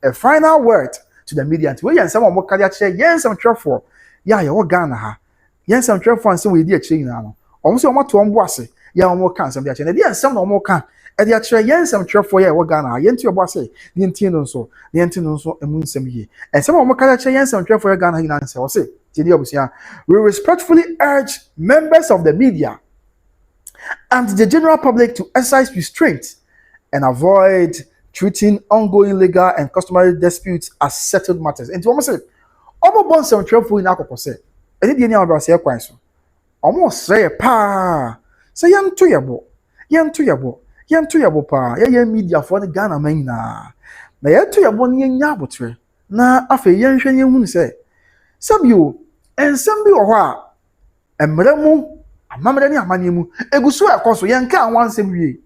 a final word to the media, and we and some more cardiac say, yes, I'm for. Yeah, you're Ghana. Yes, I'm for, and so we did change now. Also, I'm to unbossy. Yeah, more can some of the some more can. And the actual yes, I'm for ya, what Ghana, yen to your bossy, the intendon so, a moon some ye. And some more cardiac yes, I'm for your Ghana in answer, or say, we respectfully urge members of the media and the general public to exercise restraint and avoid treating ongoing legal and customary disputes as settled matters. And to almost say, almost some trouble in alcohol say, and it didn't ever say a question. Almost say, pa, say, young to your pa, yeah, media for the Ghana maina. Na yet to your one young yabotre. Na after young shen say, some you and some be or and Mremu. Mamma Manimu, Agosua, Akosua, Yanka, once in we.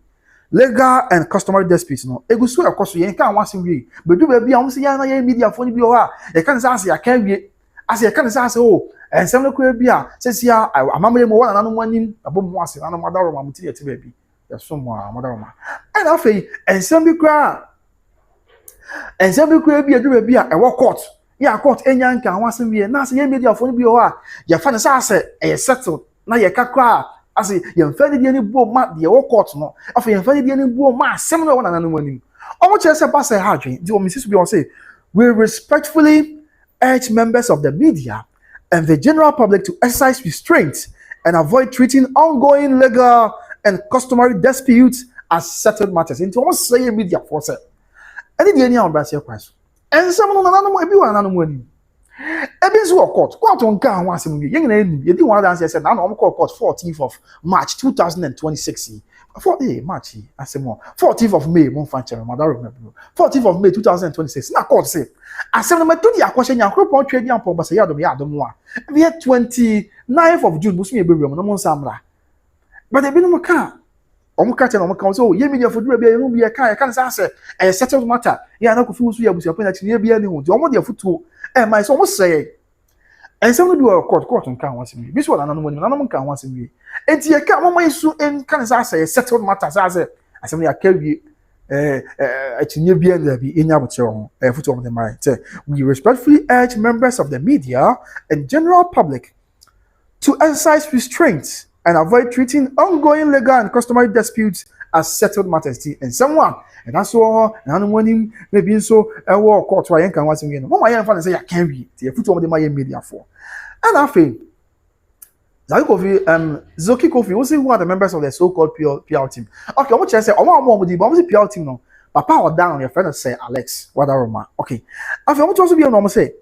Legal and customary disputes, no. Agosua, Akosua, Yanka, once in we. But do be almost Yana media for you. They can't say, I can't be as I can't say, oh, and some of the beer says, yeah, I'm a more than one in a bomb once, and I'm a mother of my material to baby. There's someone, mother. And I say, and some be cry. And some be be a beer, a walk court. Yeah, court, and Yanka, once in we, and now say, media for you. Your fan is settled. Na ye kakra ase ye mfani de ni bo ma de wo court no afa ye mfani de ni bo ma asem no na nanu anim omo chere se pass ha adwen di o mrs bi on say we respectfully urge members of the media and the general public to exercise restraint and avoid treating ongoing legal and customary disputes as settled matters into almost say media for say any de any ambrase kwaso ensem no na nanu ebi wa nanu anim Ebin's court on Gan once in you didn't want to answer said now I'm called court 14th of March 2026. For March, I say more 14th of May, one fancher, mother remember 14th of May 2026. Now court say I said my to the question and crop on trading upon Basayado Yadamwa. We had 29th of June, Muslim Burial, no more Samra. But they've been no car. Omukate na omaka so ye media for be no be ka can say a settled matter ya na kofu so ya Abusuapanin na bia ni hu de omo de futu my so almost say and some do a court nka wanse me bi so na nanu na nanu nka wanse me enti ye ka mama isu en can say settled matter say asem ya ka wi atinye bia na bi enya boche ho futu omo de mai we respectfully urge members of the media and general public to exercise restraint and avoid treating ongoing legal and customary disputes as settled matters. And someone, and that's all, and I'm winning, maybe so, a war court, why I can watch again. What my father say, I can't be, the foot of the Maya media for. And I think, Zoki Kofi, we'll see who are the members of the so called PR team. Okay, what I say, I want more with the PR team no. Papa or down, your friend say, Alex, what are you? Okay. I feel what also be a normal say.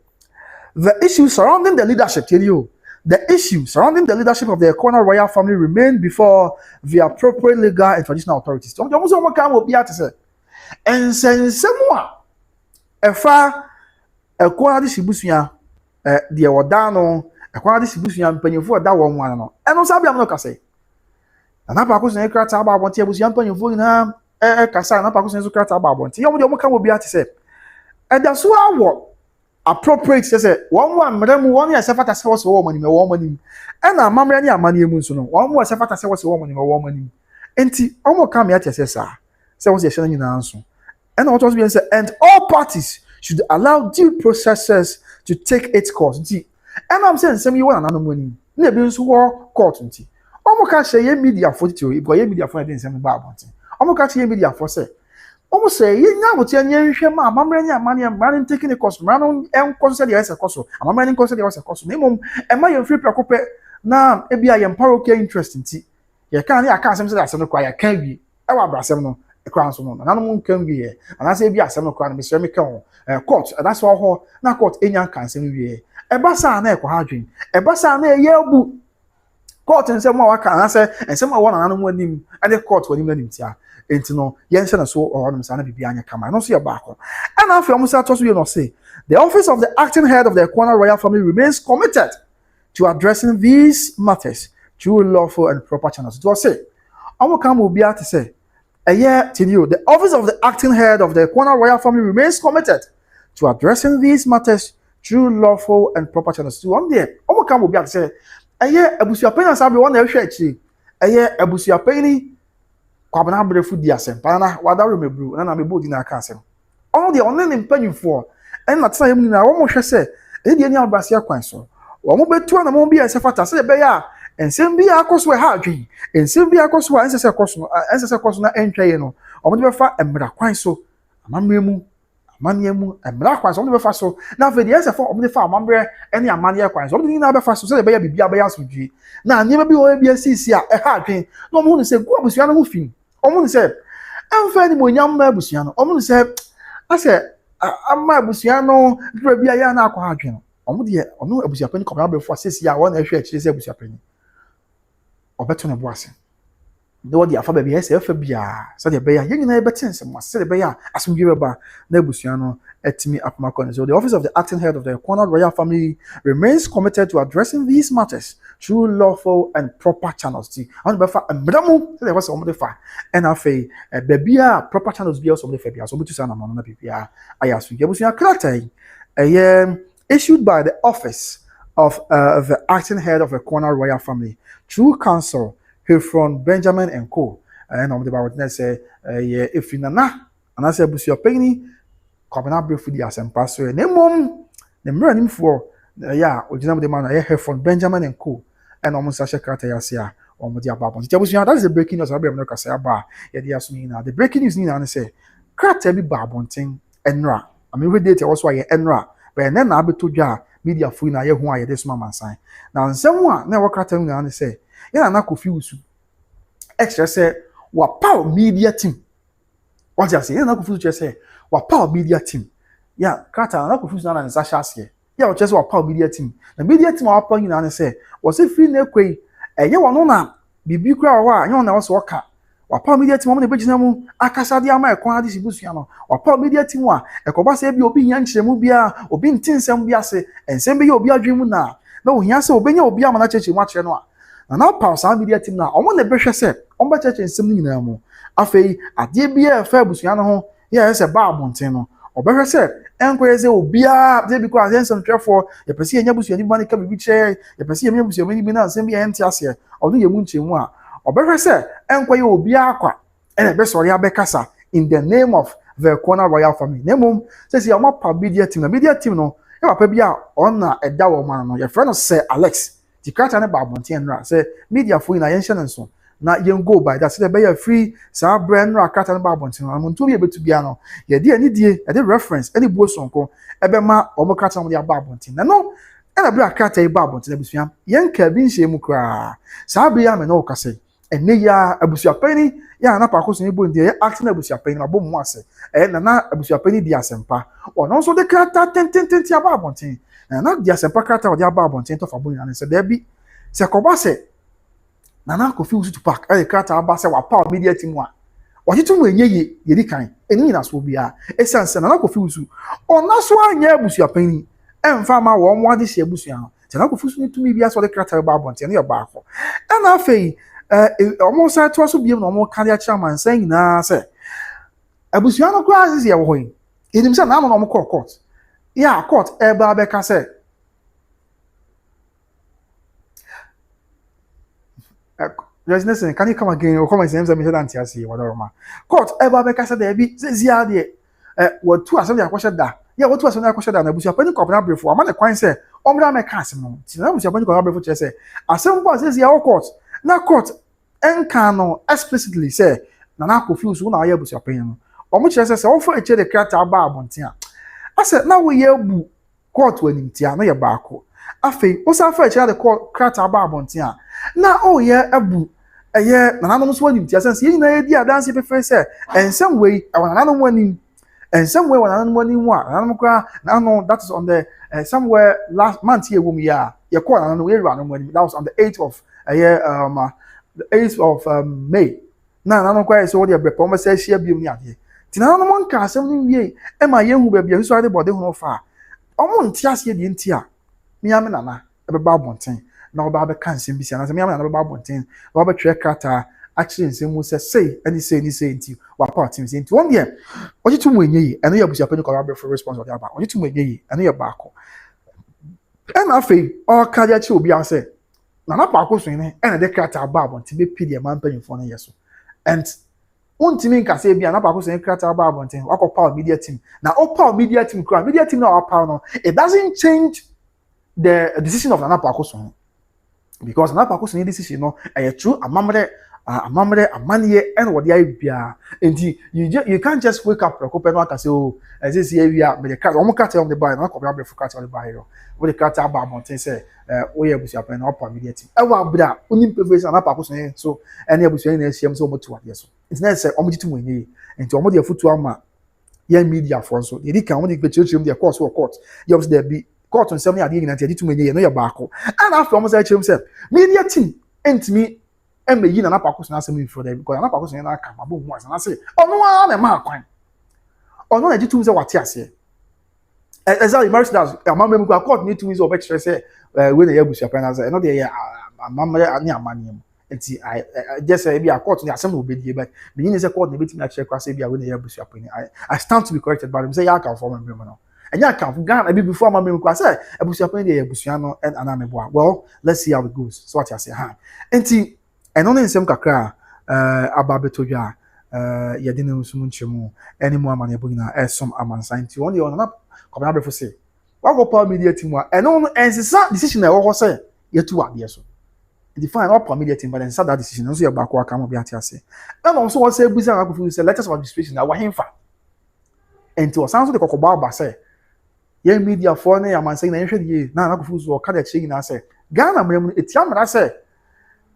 The issues surrounding the leadership, tell you. The issue surrounding the leadership of the Akosua royal family remain before the appropriate legal and traditional authorities. So, someone can be to say, and send someone a far Akosua distribution, the Odano, Akosua distribution, penny for that one. And also, I'm not going to say, and I'm not going to say, about what you was young penny for him, Kasa, and I'm not going to say, about what you can be to say. And that's what appropriate say one one madam one ya sefata se was wo mani me wo mani e na amamre ne amane mu nso no one more sefata se was wo mani me wo mani enti omo kam ya tese sa se was ye hye nyina nso and what was being said and all parties should allow due processes to take its course nti and I'm saying some you want anano money na be nso wo court nti omo ka hye ye media for tito because ye media for dey nsem ba abonti omo ka hye ye media for say omo say ye nya bote anya nhwe ma amamre nya amane taking the course man en consider yes course amamre consider yes course na mom e ma ye free prekope na e bia ye mparoke interest nti ye kan ya kan asem say asem no kwa ya kan wi e wa brasem no e kwa nso no na no kan wi e ana say bia asem no kwa na me sure me kan court that's why ho na court enya kan asem wi e ba sa na e kwa hadwen e ba sa na e ye bu court nsem wa kan na say nsem wa na no mu anim ade court wa anim anim tia enti no yense na so ohonom sa na bibia anya kama no so ye baako and after omo sa toso ye no say the office of the acting head of the Akosua royal family remains committed to addressing these matters through lawful and proper channels. To say omo kam obi ate say the office of the acting head of the Akosua royal family remains committed to addressing these matters through lawful and proper channels. To on there omo kam obi ate say abusuapanin asabe won na ehwe achi abusuapanin kwabana brefu di asempa na wadaru mebru na mebo di na aka asem all the only mpanyimfo en na tsaya mu na wo mo hwe se e di ani abrase akwan so wo mo betu na mo bi asefata se be ya ensem bi akoso ha adwen ensem bi akoso ensese koso na entwaye no wo mo be fa emra kwan so amamremu emra kwan so wo mo be fa so na fe di esefo wo mo be fa amamre ene amane kwan so wo mo ni na be fa so se be ya bibia be ya so dwi na nyema bi wo bi asisi a ha adwen no mo hu se gu abusua no ho fi omun say amfa ni monyam ma abusua no omun say ase amma abusua no dra bia ya na akwa adwen no omun de onu abusua pani kobra be fo asesi ya wona ehwe akire se abusua pani obeto ne bo ase de wodi afa ba bia se afa bia se de be ya yenyina e betense mo se de be ya asumdwe be ba na abusua no etimi apmakon. So the office of the acting head of the Akosua royal family remains committed to addressing these matters through lawful and proper channels. See, I want to be mbramu. Say what's somebody fa. And after bebia proper channels be also somebody fa bia. So mutu sana mama na bibia. Ayasu. Yabusuya kratai. Issued by the office of the acting head of the Akosua royal family through counsel from Benjamin and Co. And I'm about to say, if you na, and I say Abusuapanin kwabana brefu di asempa so na mom na mranim for original the man here from Benjamin and Co. And almost a shekata yasia or Modia Babon. That is the breaking news. I'll be able to say about the breaking news. Nina say, Crata be Babonting Enra. I mean, we did also a Enra, but then I'll be to ja media free na who I this mama sign. Now, someone never cut him and say, yeah, na confuse extra say, what power media team? What you say? Yeah, na confuse say, what power media team? Yeah, Crata, na confuse na and Sasha say. Yeah, just what power media team. The media team are upon you and say, was it free nekwe? You want na bibi kura wa, you na was worker. What power media team on the business mu akasa dia ma ekwan distribution no. What power media team wa ekoba se bi obi nya nkyeremu bia, obi ntinsem bia se, ensem bi obi adwemu na. Na ohia se obenya obi ama na cheche mu akere no a. Na power sa media team na, omo na behwe se, omo ba cheche ensem ni nyina mu. Afei ade bia fa abusuan no ho, ye se ba abonten no. Obehwe se enkweze obia de bi ko asense ntwefo ye pese ye nyabusu ani bani ka bibi che ye pese ye nyabusu ani bi na nsem bi ente ase odu ye mu nchemu a obehwe se enkwaye obia akwa ene be sori abekasa in the name of the Akosua royal family nemum se se o pa media team no e papa bia on na eda wo man no ye friend no say Alex tikata ne ba abonten nra se media fo ina ye nhye nso na yen go by that say be ya free sa brand no akata no ba abonten no muntu bi ebetu bia no ye de ani die e de reference any bo sonko ebe ma omo kata mo de ba abonten na no e na bra akata e ba abonten abusua yen ka bi nhye mu kra sa bia me no kase enne ya Abusuapanin ya na pa Akoso ni bo ndie acting Abusuapanin abo mu ase na Abusuapanin di asempa ono so de kata ten aba abonten na di asempa kata o de aba abonten to fa bo ni na se de bi se koba se Nana confuse Tupac. I can't abase wa power media team wa. What you enye ye di kan. Eni na so bia. Essence nana confuse. Ona so anya Abusuapanin. Emfa ma wo mo ade se abusua. Nana confuse ni tumi bia so de krata ba abonte na ba akọ. E na afei omo sa to so biem na omo kan ya chairman san nyina se. Abusua no kwa asese ye wo hoyin. Enim se na mo no mo court. yeah court eba beka say there's nothing. Can you come again or come and say something that I see whatever ma court eba beka say there be say zia de what two asem ya kwhye da yeah what two asem ya kwhye da na Abusuapanin kọpna brefo ama ne kwan say omra me ka asem no ti na Abusuapanin kọpna brefo che say asem bo say zia court na court enka no explicitly say na na confuse wo na ya Abusuapanin no omo che say wo fa eche de krata ba abonten a ase na wo ye bu court wani ti a no ye baako afei wo sa fa eche de court krata ba abonten a na o ye abu eye na nanom so wani ti a sense ye nyina ye di adanse prefer say en some way awon nanom wani and somewhere when I'm money one, no, that is on the somewhere last month here when we are your call and we run when that was on the 8th of the 8th of May. Now I don't quite so the promise says she be near here. Tina no one can something ye and my young baby so the body no far. Omon tias ye the intia. Me am nana a babontin. Now Baba can't seem be seen as me am another babontin. Robert Trekata actually in same say any say into what part into 1 year. What you two when ye and you Abusuapanin collaborate for response of the about. What you two when ye and you back. And I feel all cardia will be say. Nana Paco swing and the cat are bab on to be pity man paying for years. And one team can say be an Paco saying cat are bab on what power media team. Now all power media team crowd media team now power no. It doesn't change the decision of Nana Paco swing. Because Nana Paco swing decision no a true a money and what the idea. And you can't just wake up and say, oh, as this here we are, but the cat almost cat on the buy, not copy for cat on the buy. What the cat about mountain say, we have to open up media team. I want bra, only profession up so any Abusuapanin so much to yes. It's necessary almost to win and to almost your foot to ama media for so. They can only be church their course or court. You have there be court on 7 years and 32 million, no your back. And after almost I himself, media team and me. And me na Paco na asem for them because na Paco na aka mabo hu asa na say ono na ma kwan ono na jitu say wate ase exactly marriage that amamem go court need to use of extra say when the Abusuapanin say no dey amamre ani amanem enti I just say be a court na asem obedie but me ni say court na betimi a check say be a when the Abusuapanin I stand to be corrected but him say ya can form am no enya can Ghana be before amamem go say Abusuapanin dey abusua no and anamebo well let's see how it goes so what you say enti and only in some kakra ababetodwa yadine nsumunchemu any more man ebugina some amansan ti only on up come na brefo say wa go power media team and on ensisa decision e wo say yetu ade so define all power media team but ensisa that decision so ye back wa kam obi ate ase and also what say business akofo say letters of administration na wa hemfa enti osanso de kokoba ba say ye media for na amansan na hwede ye na akofo so ka de chegi na say Ghana mrem etiamra say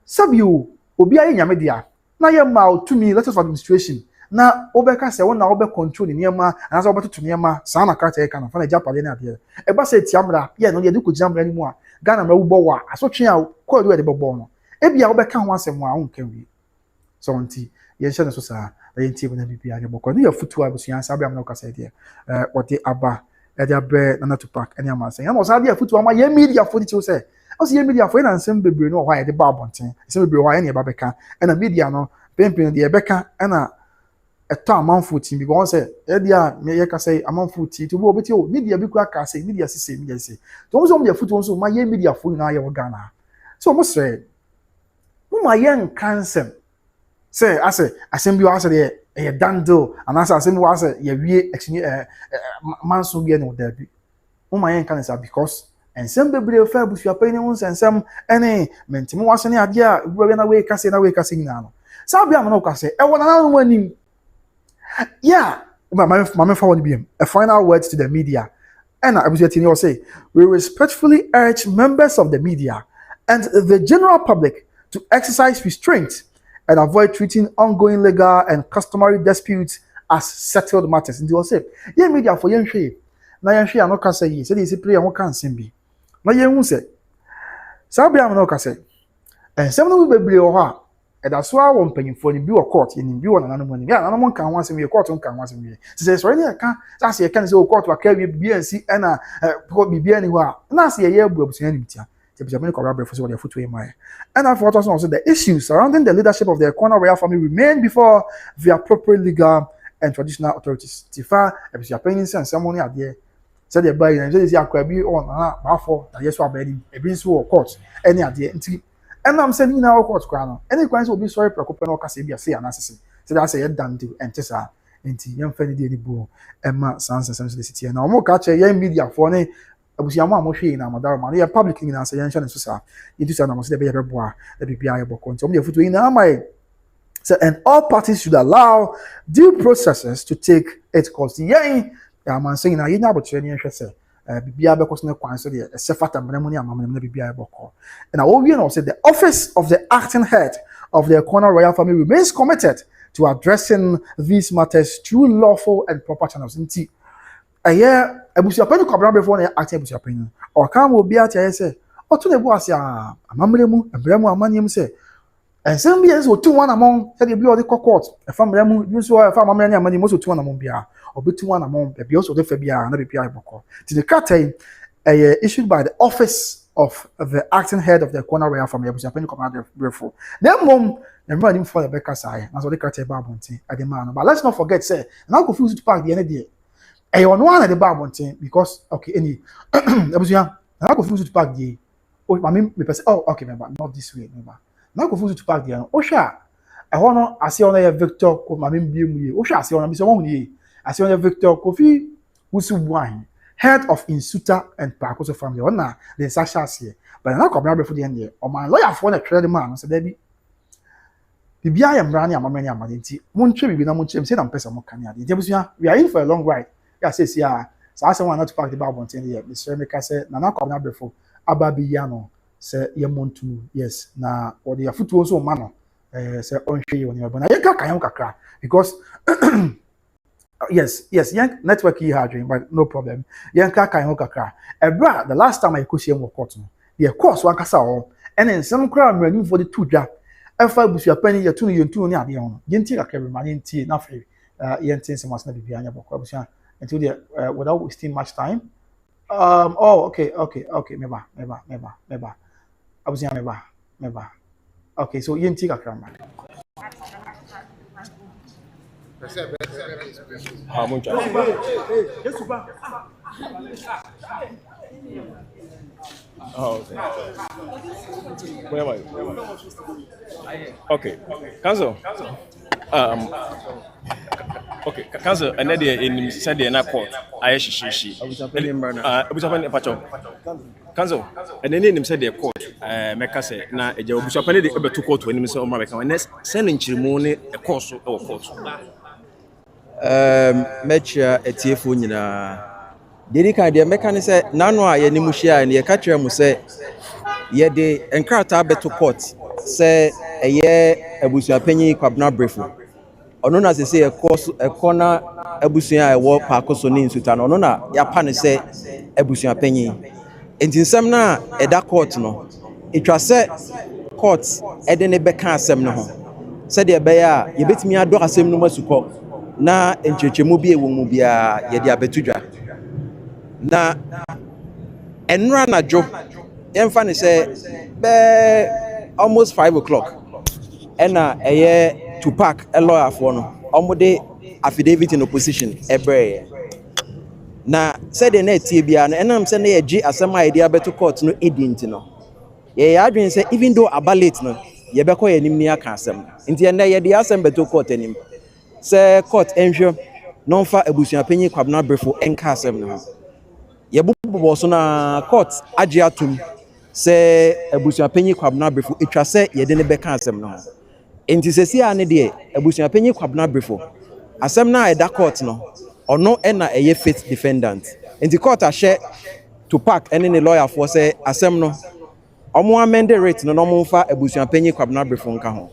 Sabio, Obia Yame dia, na ye ma to me letters of administration. Na Obeka say one na Obe control in Yama, and as over to Yama, Sana Carter can find a Japanese here. Eba say Tiamra, yeah, no, you do jam anymore. Ghana Bowa, I saw Chia, call you at the Bobono. Ebia Obeka once and one can be. So, auntie, yes, so sir, the NT when be a book. Your foot to Abusuapanin, Sabiam no Cassadia, what the Abba, Edia Bread, and Tupac, and Yama saying, I was idea foot to my media for it, say. I see media for and some baby no why the babontin. Some baby why any babeka and a media no pimping the beka and a time man footing because say edia me yeka say among footy to go beti media be kwa say media say media say. Don't some their foot also my media for na ya Ghana. So almost say my young cancer say I say assembly was there a dando and as assembly was ye wie actually man so be no there be. My young cancer because and some baby fair Abusuapanin and some any mentimo was any idea we na we kase na Sabia no kase e wona na wani yeah my phone be a final words to the media and Abusuapanin will say we respectfully urge members of the media and the general public to exercise restraint and avoid treating ongoing legal and customary disputes as settled matters. And they will say yeah media for yen hwe na yen hwe no kase yi say dey play won kan sem bi na yen hu say Sabia no kase and some no bebre o ha e da so a won panyimfo ni bi o court ni bi won nanom ni ya nanom kan wan sem ye court kan wan sem ye say so any kan say kan say o court wa ka bi BNC na bi ani ho a na say ye abu abusua ni mtia Abusuapanin collaborate for their footwear mine. And I thought also the issues surrounding the leadership of the Corner royal family remain before the appropriate legal and traditional authorities. Tifa Abusuapanin and ceremony are there. said the buy and just akwabi on for na yes wa bani e bi so court any ade nti I'm saying now court kwa no any kwans will be sorry prekope no kasa bia say anasese say that say ye dan do ente sa nti yem fa ni de ni bu emma sansa sense the city na omo ka che ye media for ne abusiamo amohwe na madara ma ye public ni na say ye ncha ne so sa yitu sa na mo say be ye beboa e bibia ye boko nti omo de futu ina mai. So, and all parties should allow due processes to take its course. Yeah, I'm saying now, you know about training, Bibia because no kwan so the sefata mnemoni amamne bibia boko. And I will know say the office of the acting head of the Akosua royal family remains committed to addressing these matters through lawful and proper channels. Nti Abusuapanin kwabra before na acting Abusuapanin. Or can will be at say oto na bu ase amamre mu amanyem say and some years or 2 1 among said be all the court a family you so a family and money most 2 1 among bia or be 2 1 among be also the fabia and be boko to the cartel issued by the office of the acting head of the Akosua royal family Abusuapanin commander before then mom and running for the Becca side as the cartel babonti at the man but let's not forget say and I confuse to park the end day on one at the babonti because okay any Abusuapanin and I confuse to park the oh I mean me person oh okay remember not this way remember na go fuzu to park there o hwa e ho no ase ono ye Victor ko ma membie mu ye o hwa ase ono bi so won ye ase ono Victor Kofi Wusubuahin head of Insuta and Akosua family ona the Sasha ase but na ko bra before the end o man lawyer for na twere man so da bi bibia ya mra ne amamani amade nti montwe bibi na montwe say na mpesa mo kan ya de busua we are in for a long ride ya say sia so ase one not to park the Bible until here the Serwaa&Vows say na ko bra before ababi ya no say yemontu yes na or the afutu so ma no say onhwe ye woni but na ye ka kan kakra because yes yan network here hard but no problem yan ka kan kakra ebra the last time I kosie mo court no the course wan kasa o and then some crowd many for the two dwa efa Abusuapanin ye tunu ye tunu ni ade ho yenti kakra be ma yenti na fe yenti se mas na bibia anya bokwa Abusua until the without wasting much time oh okay meba Abusua meba okay so yenti kakra ma Oh, okay. Where am I? Okay. Council. Okay. Council, another in Sunday na court. I shishi. Abusuapanin pacho. Council, and then him said the court. Meka say na Abusuapanin dey to court when him say o ma meka. Next sending ceremony a course or court. Mecha etiefo nyina Deni kan de meka ne se nano a ye ni muhia ne ye ka kire mu se ye de enkrata beto court se eye Abusuapanin kwabna brefo ono na se ye ekona abusua e wo Akosua ne Insuta no ono na ya pa ne se Abusuapanin entinsem na eda court no etwa se court ede ne beka asem ne ho se de be ya ye betimi ado asem no masukọ na enchechemu bi ewo mu bia ye de abetudwa na enra na jo emfa ne say be almost 5 o'clock ena eye Tupac a lawyer for no omode affidavit in opposition ebre na said the net bia na enam say na ye gi asema idea beto court no edint no ye adwen say even though abalate no ye be ko ye nim ni aka asem nti ena ye de asem beto court enim say court enhwe no fa Abusuapanin kwabna brefo enka asem no yebubo so na court age atum se Abusuapanin kwabna brefo etwa se ye de ne beka asem no enti sesi a ne de Abusuapanin kwabna brefo asem na eda court no ono na eye faith defendant enti court ahye Tupac ene ne lawyer for say asem no omo amend rate no mo mfa Abusuapanin kwabna brefo nka ho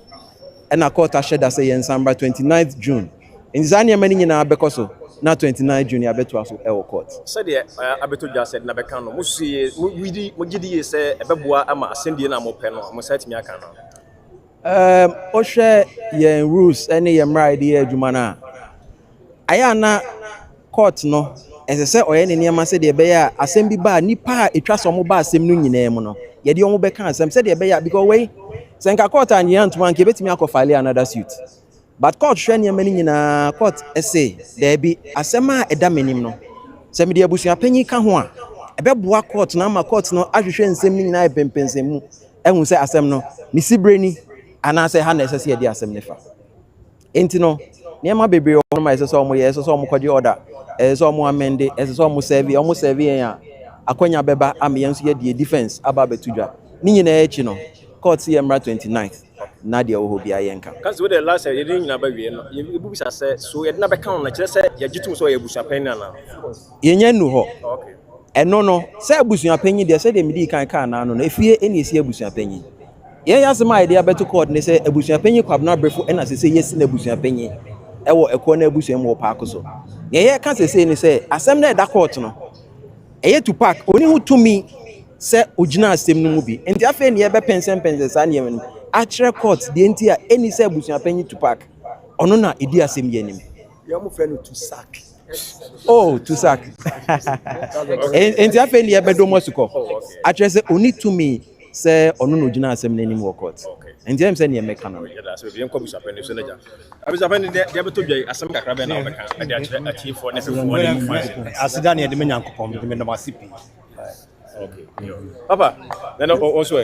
ena court ahye da say Sampa 29th June enti zania mani nyina bekoso na 29 June abeto aso e court Said the abeto just said na beka no musie mo gidi say ebeboa ama asendie na mo pe no mo site mi aka no o hwe ye rules ene ye mride ye adwuma na aya na court no ese oye ne niam se de be ya asem bi ba nipa a etwa so mo ba asem no nyina mu no ye de omo beka asem se de be ya because we senka court an ye antuma nke betimi akofile another suit but court hwe niam ni nyina court ese there be asem a eda menim no sɛ mede abusuapanyin ka ho a ɛbɛboa court na ama court no ahwehwɛ nsɛm no nyinaa pempensɛmu ɛhu sɛ asɛm no ne sibreni anaasɛ ha na ɛsɛ sɛ yɛde asɛm ne fa enti no nneɛma bebree wɔ no ma ɛsɛ sɛ ɔmo yɛ ɛsɛ sɛ ɔmo kɔgye order ɛsɛ sɛ ɔmo amende ɛsɛ sɛ ɔmo serve yɛn a akwanya bɛba ama yɛn nso yɛde defense aba abɛto dwa ne nyinaa akyi no court yɛ mmara 29th na deɛ wɔ hɔ biara yɛnka kanso de last year yɛde nyina ba wie no yɛbu bisa sɛ so yɛde na bɛka no na kyerɛ sɛ yɛgye tum sɛ ɔyɛ abusuapanyin ana yɛnyɛ nu hɔ okay ɛno no sɛ abusuapanyin deɛ sɛ deɛ medi kan kaa na no efie ɛna esi abusuapanyin yɛn yasɛm a yɛde abɛto court ne sɛ abusuapanyin kwabena brɛfo ɛna sɛ sɛ yɛsi na abusuapanyin ɛwɔ ɛkɔ na abusua mu wɔ paako so nea yɛka sɛ ne sɛ asɛm na ɛda court no ɛyɛ Tupac oni ho tumi sɛ ogyina asɛm no mu bi nti afei ne yɛbɛpɛnsɛmpɛnsɛ saa nneɛma no akyerɛ court deɛ nti a ɛni sɛ abusuapanyin Tupac ɔno na ɛdi asɛm yɛ anim yɛn fɛ no Tupac oh Tupac nti afei ne yɛbɛdɔ mu asukɔ akyerɛ sɛ oni tumi sɛ ɔno na ogyina asɛm no anim wɔ court nti ɛm sɛ ne yɛmɛka no yɛnkɔ abusuapanyin so no gya abusuapanyin deɛ yɛbɛtɔ dwa asɛm kakra bɛ na wɔbɛka ɛde akyerɛ atiefoɔ ne sɛfoɔ ne mfa aseda ne yɛde me nyankopɔn de me nam ase pii okay papa then also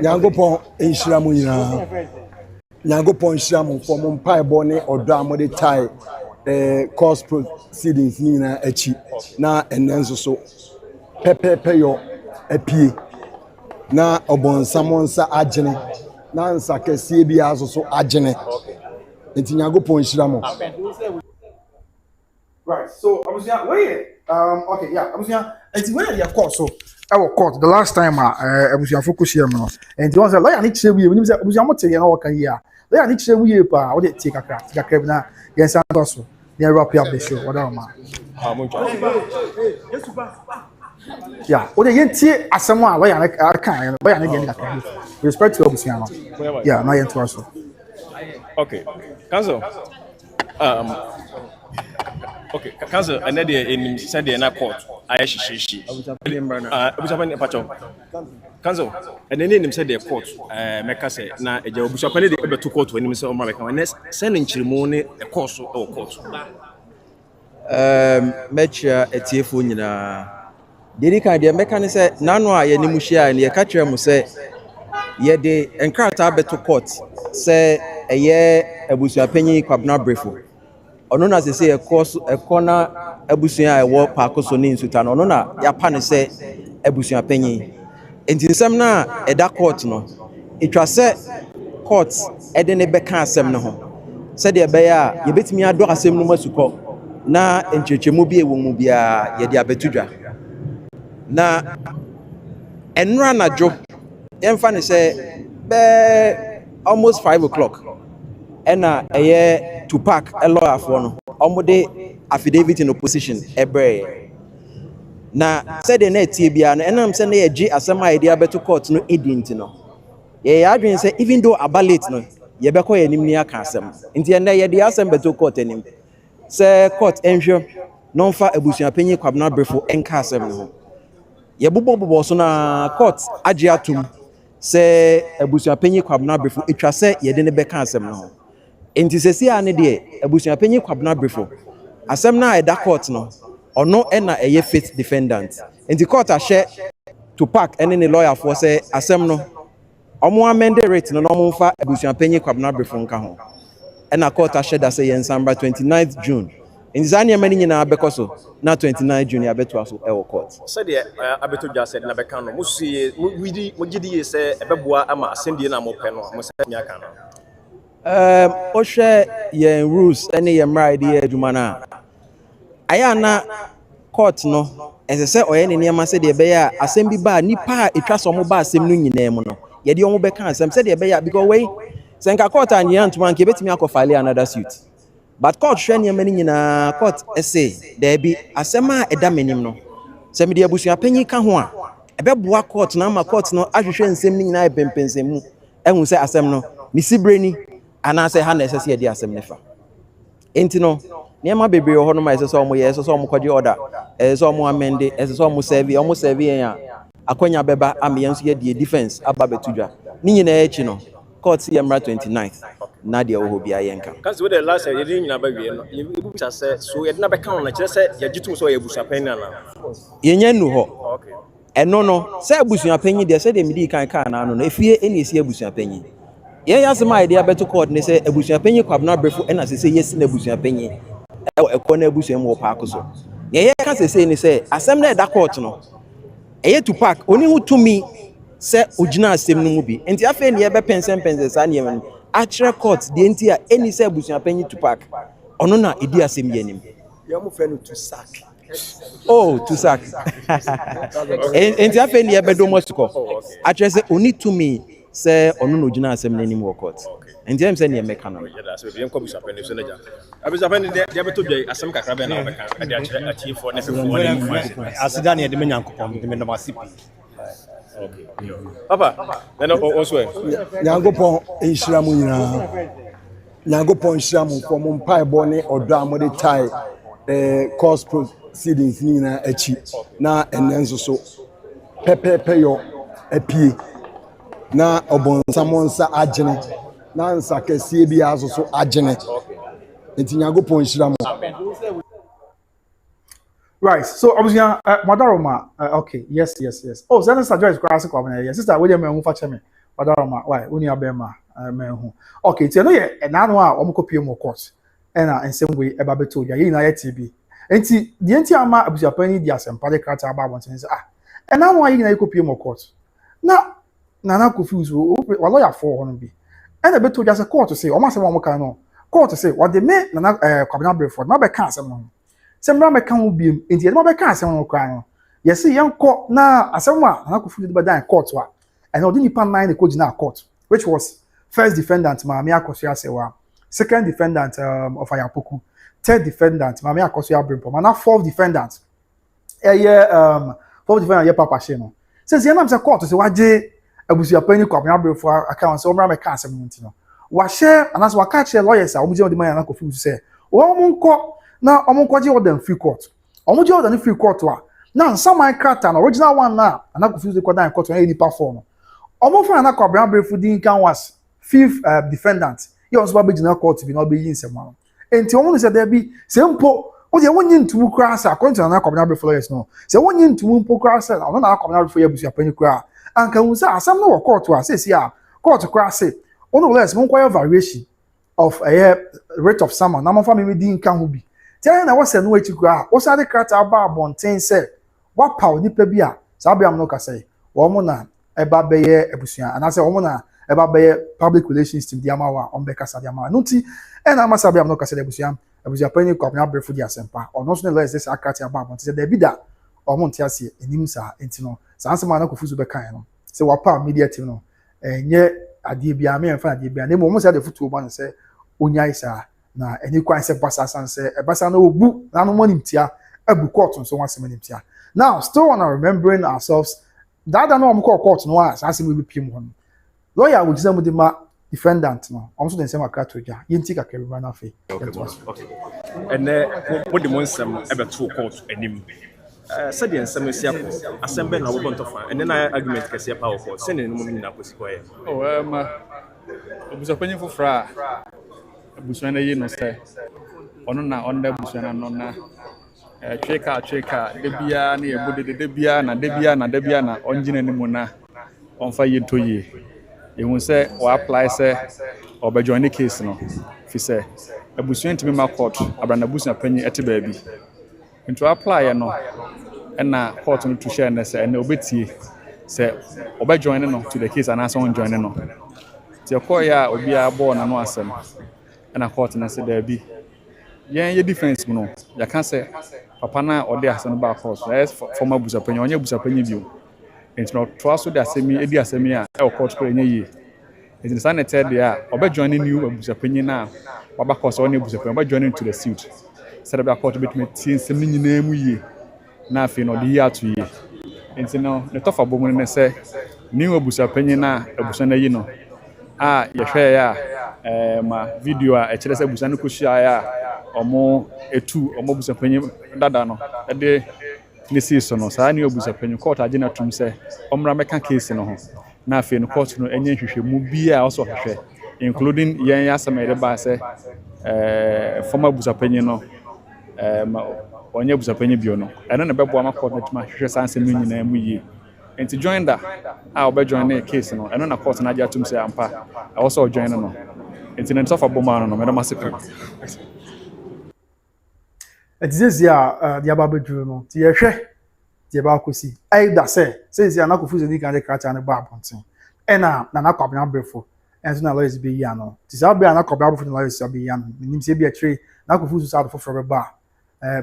nyankopɔn nhyira mo nyinaa nyankopɔn nhyira mo for mo mpaebɔ ne ɔdɔ a mode tae court proceedings ni nyinaa akyi na ɛnɛ nso so pɛpɛɛpɛ yɔ apie na ɔbɔnsam nsa agyene na nsa kɛseɛ bi aso so agyene nti nyankopɔn nhyira mo right so abusua wait okay yeah abusua enti when they court so our court the last time abusua focus here no and the one say lawyer ni kyerɛ wie nim sɛ abusua mo te yɛn wɔka yi a lawyer ni kyerɛ wie pa wo de tie kakra bi na yɛn san to so na wrap up the show whatever ma yeah wo de yɛn tie asɛm a lawyer ni aka lawyer ni yɛn kakra bi respect to abusua no yeah na yɛn to so okay council okay council and then in said the na court ayeshishi abusuapanyin pacho council and then him said the court meka say na eja abusuapanyin de beto court when him say omra meka na send nchirimo ne e court so e court mecha etiefo nyina deri kan de meka ne say nano a ye nimu hia ne ye ka kire mu say ye de enkrata beto court say eye abusuapanyin kwabena brefo ono na sese ɛkɔ na abusua a ɛwɔ paako so ne nsuta no ono na yapa ne sɛ abusua panyin enti nsɛm na ɛda court no etwa sɛ court ɛde ne bɛka asɛm no ho sɛ de ɛbɛyɛ a yɛbɛtumi adɔ asɛm no mu asukɔ na nkyerɛkyerɛmu bi ɛwɔ mu bia yɛde abɛto dwa na ɛnura anadwo yɛmfa ne sɛ bɛɛ almost 5 o'clock ɛna ɛyɛ Tupac a lawyer for no omude affidavit in opposition ebre na said the net bia no enam se na ye gi asem a ide abeto court no edint no ye adwen say even though abalate no ye beko ye nim ni aka asem nti ene ye de asem beto court enim se court enhwe no mfa abusuan panyin kwabena brefo enka asem no ye bobo so na court agi atum se abusuan panyin kwabena brefo etwa se ye de ne beka asem no enti sesi a ne de abusua panyin kwabena brefo asem na eda court no ono na eye faith defendant enti court ahye Tupac ene ne lawyer for say asem no omo amend rate no omo mfa abusua panyin kwabena brefo nka ho na court ahye da say yen Sampa 29th June enti za ne mani nyina bekoso na 29th June ya beto aso e wo court said the abeto dwa said na beka no musuye mo gidi say ebeboa ama asem die na mo pe no mo say nya kan no ohwe yen rules ene ye mride ye adwuma na aya na court no ese oye ne niam se de be ya asem bi ba nipa etwa so mo ba asem no nyina mu no ye de omo be kan asem se de be ya because we senka court an ye antuma nke betimi akofile another suit but court hwe niam ni nyina court ese there be asem a eda manim no se me de abusua panyin ka ho a ebeboa court na ma court no ahwehwe nsem ni nyina epempensemu ehun se asem no ni sibreni anaasɛ ha na ɛsɛ sɛ yɛde asɛm ne fa enti no nneɛma bebree wɔ hɔ no ma ɛsɛ sɛ ɔmo yɛ ɛsɛ sɛ ɔmo kɔgye order ɛsɛ sɛ ɔmo amende ɛsɛ sɛ ɔmo serve yɛn a akwanya bɛba ama yɛn nso yɛde defense aba bɛto dwa ne nyinaa akyi no court yɛmmra 29th na deɛ wɔ hɔ bia yɛnka Because with the last year, you didn't have a you just said so. You never count. I just said you do so. You Abusuapanin. yɛnyɛ nu hɔ Okay. ɛno no sɛ abusuapanyin deɛ sɛ deɛ medi kan na no efie ɛna esi abusuapanyin yɛn yasɛm a yɛde abɛto court ne sɛ abusuapanyin kwabena brɛfo ɛna sɛ sɛ yɛsi na abusuapanyin ɛwɔ ɛkɔ na abusua mu wɔ paako so yɛn yɛka sɛ ne sɛ asɛm na ɛda court no ɛyɛ Tupac oni ho tumi sɛ ogyina asɛm no mu bi nti afei ne yɛbɛpɛnsɛmpɛnsɛ saa nneɛma no akyerɛ court deɛ nti a ɛni sɛ abusuapanyin Tupac ɔno na ɛdi asɛm yɛ anim yɛn fɛ no to sack. Oh, to sack. And I find the bedroom was to call. I just say, only to me, say, or no, Juna, some anymore court. And James and your mechanic. That's what you come to Abusuapanin. Abusuapanin, they have to be a some caravan and they achieve for necessary. As a Daniel, the Menyanko, the Menamasipi. Okay. Papa, then also. Nyankopɔn nhyira mu nyinaa. Nyankopɔn nhyira mu kɔ mo mpaebɔ ne ɔdɔ a mode tae cause proceedings nyinaa akyi na ɛnɛ nso so pɛpɛɛpɛ yɔ apie na ɔbɔnsam nsa agyene na nsa kɛseɛ bi aso so agyene nti Nyankopɔn nhyira mu. Right. So obviously, Madaroma. Okay. Yes. Oh, Sister Joyce Krasi kwabena. Yes, sister. Where you me fa cheme. Madaroma. Why? Uni abema me hu. Okay. Ti no ye na no a omo kopie mo court. Na in same way eba beto ya yi na ye TB. Enti die enti ama Abusuapanin di asempa de krata aba abonten say na no a yi na ye kopie mo court. Na confuse wo lawyer for hono bi. Na beto ja say court say o ma say mo kan no. Court say what they me na kwabena Breford. Ma be kan asem no. Sembra meka ho biem enti ye ma beka asem no kra no yesi yenko na asem a na kofu de badan court wa and odi nipa 9 ko gina court which was first defendant Maami Akosua Serwaa, second defendant of Ayapoku, third defendant Maami Akosua Brimpo, na fourth defendant fourth defendant ye papa she no since ye na say court say waje Abusuapanin kwabena Brefo account say omra meka asem no nti no wa share anas wa catch lawyers a omuje odi man na kofu say wo monko na omonkoje order free court omonje order free court wa na nsama krata na original one na confuse the court court na nipa for no omofo na kwabena Brefo din kan was fifth defendant he was ba original court bi na be yin sema enti omo say there be say mpo o je wonyi ntumu kra asa according na kwabena Brefo lawyers no say wonyi ntumu mpo kra asa no na kwabena Brefo ya Abusuapanin kra anka hu say asam no court wa say a court kra say ono lawyers mo kwaya variation of rate of summon na mo fa me din kan hu bi tell na what's no echi kura wo sa de krata aba abonten se wa paw nipa bi a sa bia no ka say wo mo na eba beye abusua ana say wo mo na eba beye public relations team di amawa on be kasa di amawa no ti na ma sa bia no ka say Abusuapanin kwabena Brefo di asempa ono so ne lawyers say krata aba abonten se da bi da o mo ntia se enim sa enti no sa ansema na kofuzu be kan no se wa paw media team no enye ade bia me enfa ade bia na mo say de futu ba no say onya isa na any kwan se basa say basa na obu na no money tia abu court so wan se money tia now still wanna remembering ourselves that no am court no as we be pim ho lawyer wo gisa mu de ma defendant no am so den se maka toja yenti ka keriba na fe Okay. And what the monsam ever to court anim. Said the nsɛm si akɔ asɛm bɛ na wo bɔntɔ fa and then I argument kɛse pa wo court send no mu na kosi kɔ yɛ. Abusuapanin fofra abusua na yi no sɛ ɔno na ɔnda abusua na no na tweka de bia na yɛ bode de bia na ɔngina ne mu na ɔmfa yɛ to yie ehu sɛ wa apply sɛ ɔbɛjoin the case no fi sɛ abusua ntimi ma court abrana abusuapanyin ɛte baabi nto apply yɛ no ɛna court no to share ne sɛ ɛna obetie sɛ ɔbɛjoin no to the case anaasɛ ɔnjoin no ti ɛkɔyɛ a obi a bɔɔ na no asɛm ɛna court na sɛ daabi yɛn yɛ defense mu no yɛka sɛ papa na ɔde asɛm no ba court so ɛyɛ former Abusuapanin ɔnyɛ Abusuapanin bio nti no toa so de asɛm yi edi asɛm yi a ɛwɔ court kora nyɛ yie nti ne saa ne tɛ deɛ a ɔbɛjoin ne new Abusuapanin na waba court sɛ ɔne Abusuapanin ɔbɛjoin into the suit sɛ dɛbɛ court bɛtumi tie nsɛm no nyinaa mu yie na afei na ɔde yie ato yie nti no ne tɔfa bɔ mu ne sɛ new Abusuapanin na abusua no yi no a yɛhwɛ ya ma video a ɛkyerɛ sɛ abusua no kɔhyia ya ɔmo etu ɔmo Abusuapanin dada no ɛde ne si so no saa ne Abusuapanin court agye na tum sɛ ɔmra mɛka case no ho na afei no court no enye hwehwemu bi a also hwehwe including yen asem ede ba say former Abusuapanin no onye Abusuapanin bio no eno na bebo ama court na tuma hwehwe sanse no nyina mu yie enti join da a obe join na case no eno na court na ajatum say ampa also join no enti na ntofa boma no me na masepe etizia dia ba bedru no ti ye hwe dia ba akosi either say na kofu zeni kan de kracha ne ba abonten ena na kwabena brefo enso na lawyers be ya no ti sa be na kwabena brefo na lawyers be ya no nim say be a tree na kofu so out for ba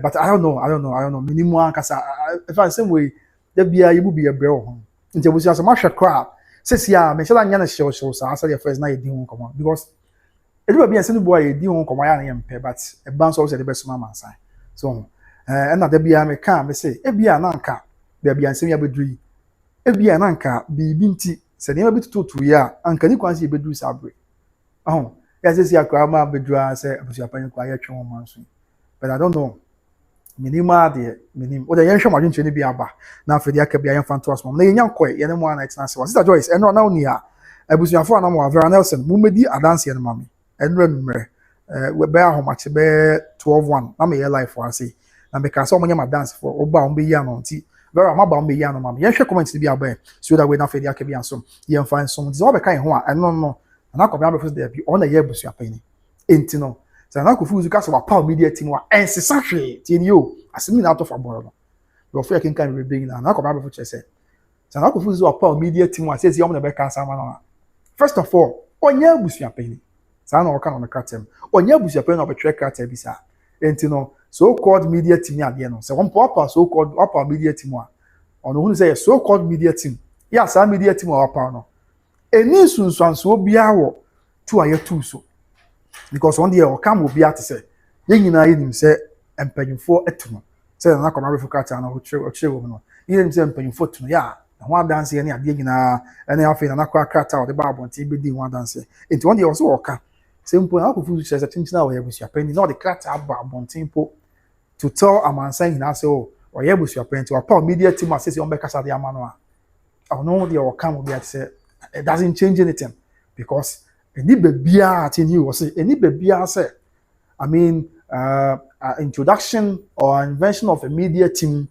but I don't know minimum ankasa if I same way there be a you be a bre ho nti obusia so ma hwe kra sesia me shela nya na show sa asa the first na ye di ho komo because edu be ase no boy ye di ho komo ya na ye mpe but e ban so say the best man san so na there be a me kan me say e bia na nka be ansem ya bedru e bia na nka bibi nti se ne ma bitutu ya anka ni kwanse ye bedru sabre ya sesia kra ma bedru a say Abusuapanin kwa ye twe ho manso but I don't know minima de minim o de yen hwe madwen chene bi aba na afedi aka bia yen fantos mom na yenyan koy yen mo ana itina se Sister Joyce eno na oni a abusuafo na mo Vera Nelson mumedi adanse yen mami eno numre we be ahomache be 12-1 na me ye life for say na me ka so mo nyama dance for oba on be ya no nti Vera ma ba on be ya no mami yen hwe comment bi aba so that we na afedi aka bia so yen fan so nti so be kan ho a eno no na akobia be first there bi on na ye Abusuapanin enti no na kofu ka so wa media team wa ensesa hwe tie ni yo asemi na to fa boro no do fe ken kan rebeng na ko ba be che se na kofu so wa media team wa say yom na be ka sama na first of all onye Abusuapanin sa na o ka no kratem onye Abusuapanin na be twe kratem bi sa enti no so called media team ya de no se won pa so called media team wa ono hu say so called media team ya sa media team wa pa no eni sunsuanso obia wo tu aye tu so because one day o kam obi ate say ye nyina ye nim say empanyimfo etuno say na koma refu kata na o chire wo no ye nim say empanyimfo tuno ya na ho dance ye ne ade nyina ene afi na nakwa kata o de ba abonti be di ho dance enti one day o so o ka say mpo na kofu chire say tinchina o ye Abusuapanin no de kata aba abonti mpo to tell amansan hina say o ye Abusuapanin to pa media team assess on be kasa de amano a no de o kam obi ate say it doesn't change anything because any baby say any baby say I mean introduction or invention of a media team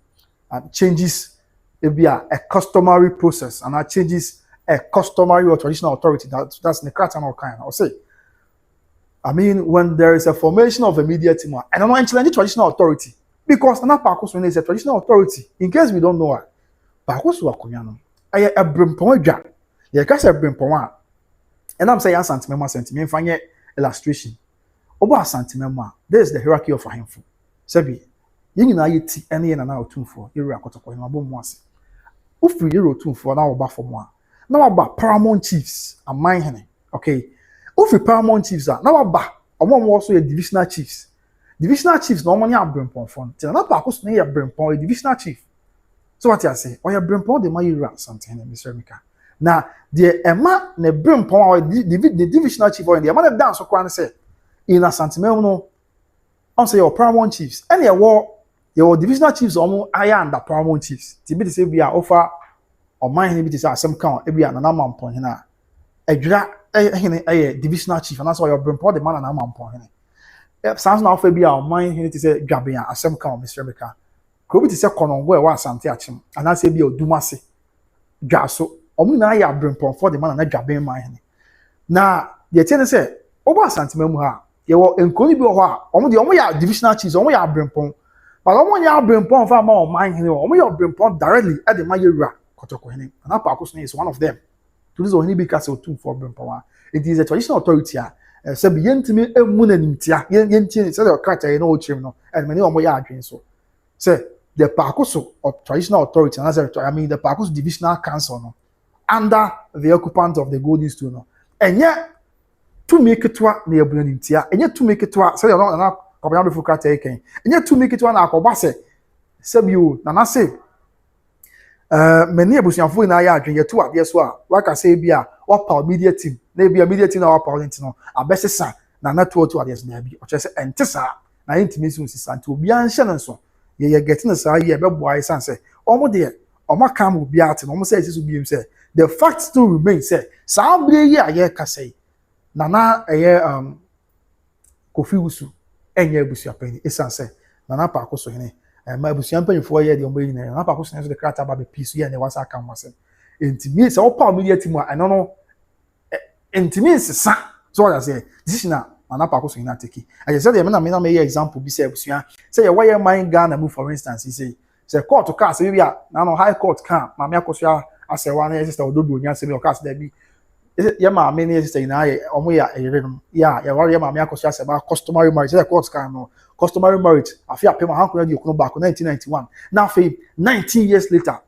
changes a customary process and that changes a customary or traditional authority that's the kind or say I mean when there is a formation of a media team and I'm not any traditional authority because Akosua is a traditional authority in case we don't know Akosua kunyano aya abrempon dwa ye ka say abrempon and I'm saying Asantehene fanye illustration. Obo Asantehene there is the hierarchy of ahemfo. Sebi, ye nyina yeti ene ye na na otumfo, ye ru akotoko no abom ase. Ofiri ye ru otumfo na oba fom a. Na waba paramount chiefs Amantehene. Okay. Ofiri paramount chiefs na waba omo also ye divisional chiefs. Divisional chiefs no mo nya abrempon fon. Ti na pa Akosua ye abrempon divisional chief. So what you say? O ye abrempon de ma ye ru Asantehene Mr. Mika. Now, the Emma ne brimpon or the divisional chief or the Emma ne dance or say in Asantehene no on say your paramount chiefs and your divisional chiefs almost higher than the paramount chiefs. To be the same be offer or mine be to some count every another man point here. A divisional chief and that's why your brimpon the man and a man point here. Sounds now for be our mind here to say grabbing a some count Mr. Rebecca. Could be to say Konon where was Asantehene and that's a be Dumasi Gaso. Omu na ya brimpon for the man na dwaben man na the ten say obo Asantehene mu ha ye wo enkoni bi ho a omu ya divisional chiefs omu ya brimpon but omu ya brimpon for ma man hene omu ya brimpon directly at the mayewura kotoko hene na pa Akosua is one of them to this ohini bi ka say otum for brimpon it is a traditional authority say bi yentimi emu na nimtia yentimi say the character you know chim no and many omu ya adwen so say the Akosua of traditional authority and I mean the Akosua divisional council no under the occupant of the golden stone no enye to make it wa na ebunu ntia enye to make it wa say no na kobanya be fuka take ken enye to make it wa na akoba se sebio na say many abusuafo na ya adwen ye to ade so a waka say bia wapa media team na bia media team na wapa nt no abesesa na to ade so na bi o chese entesa na intimacy sisa nti obi an hye nso ye get na sa ye be boy san say omo de omo kam obi ate no omo say sisu bi em say the fact still remains say somebody here aye ka say nana Kofi Wusu enye Abusuapanin esan say nana pa Akosohene ma Abusuapanifo ye de omba nyina nana pa Akosohene so de krata ba be peace ye ne wasa aka mwase ntimi say opa media team a eno no ntimi nsesa so what I say decision nana pa Akosohene take I just said me na me example bi say Abusua say ye why mind Ghana move for instance he say court ka say bia na no high court ka ma me Akosua asewa na sister Odobroni asemi o ka say da bi ya ma me ne sister ina ye omo ya eyerenom ya wari ya ma me Akosua asema customary marriage say court ka no customary marriage afia pema han kuna di okuno back 1991 now for 19 years later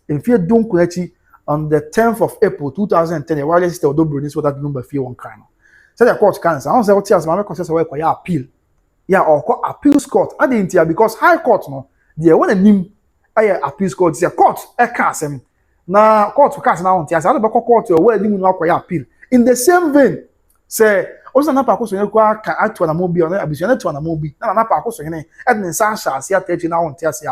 in fear don kunachi on the 10th of April 2010 ya wari sister Odobroni so that Lumba fear one crime say the court can say I say what else ma me Akosua say we ya appeal ya or appeals court adintia because high court no they want a nim aye appeals court say court e ka asem na court ka na won tia say be court o we nim no akoya appeal in the same vein say ozo na pa Akosohene kwa ka atu na mobi ona Abusua na tu na mobi na pa Akosohene e den sa sha ase atachi na won tia say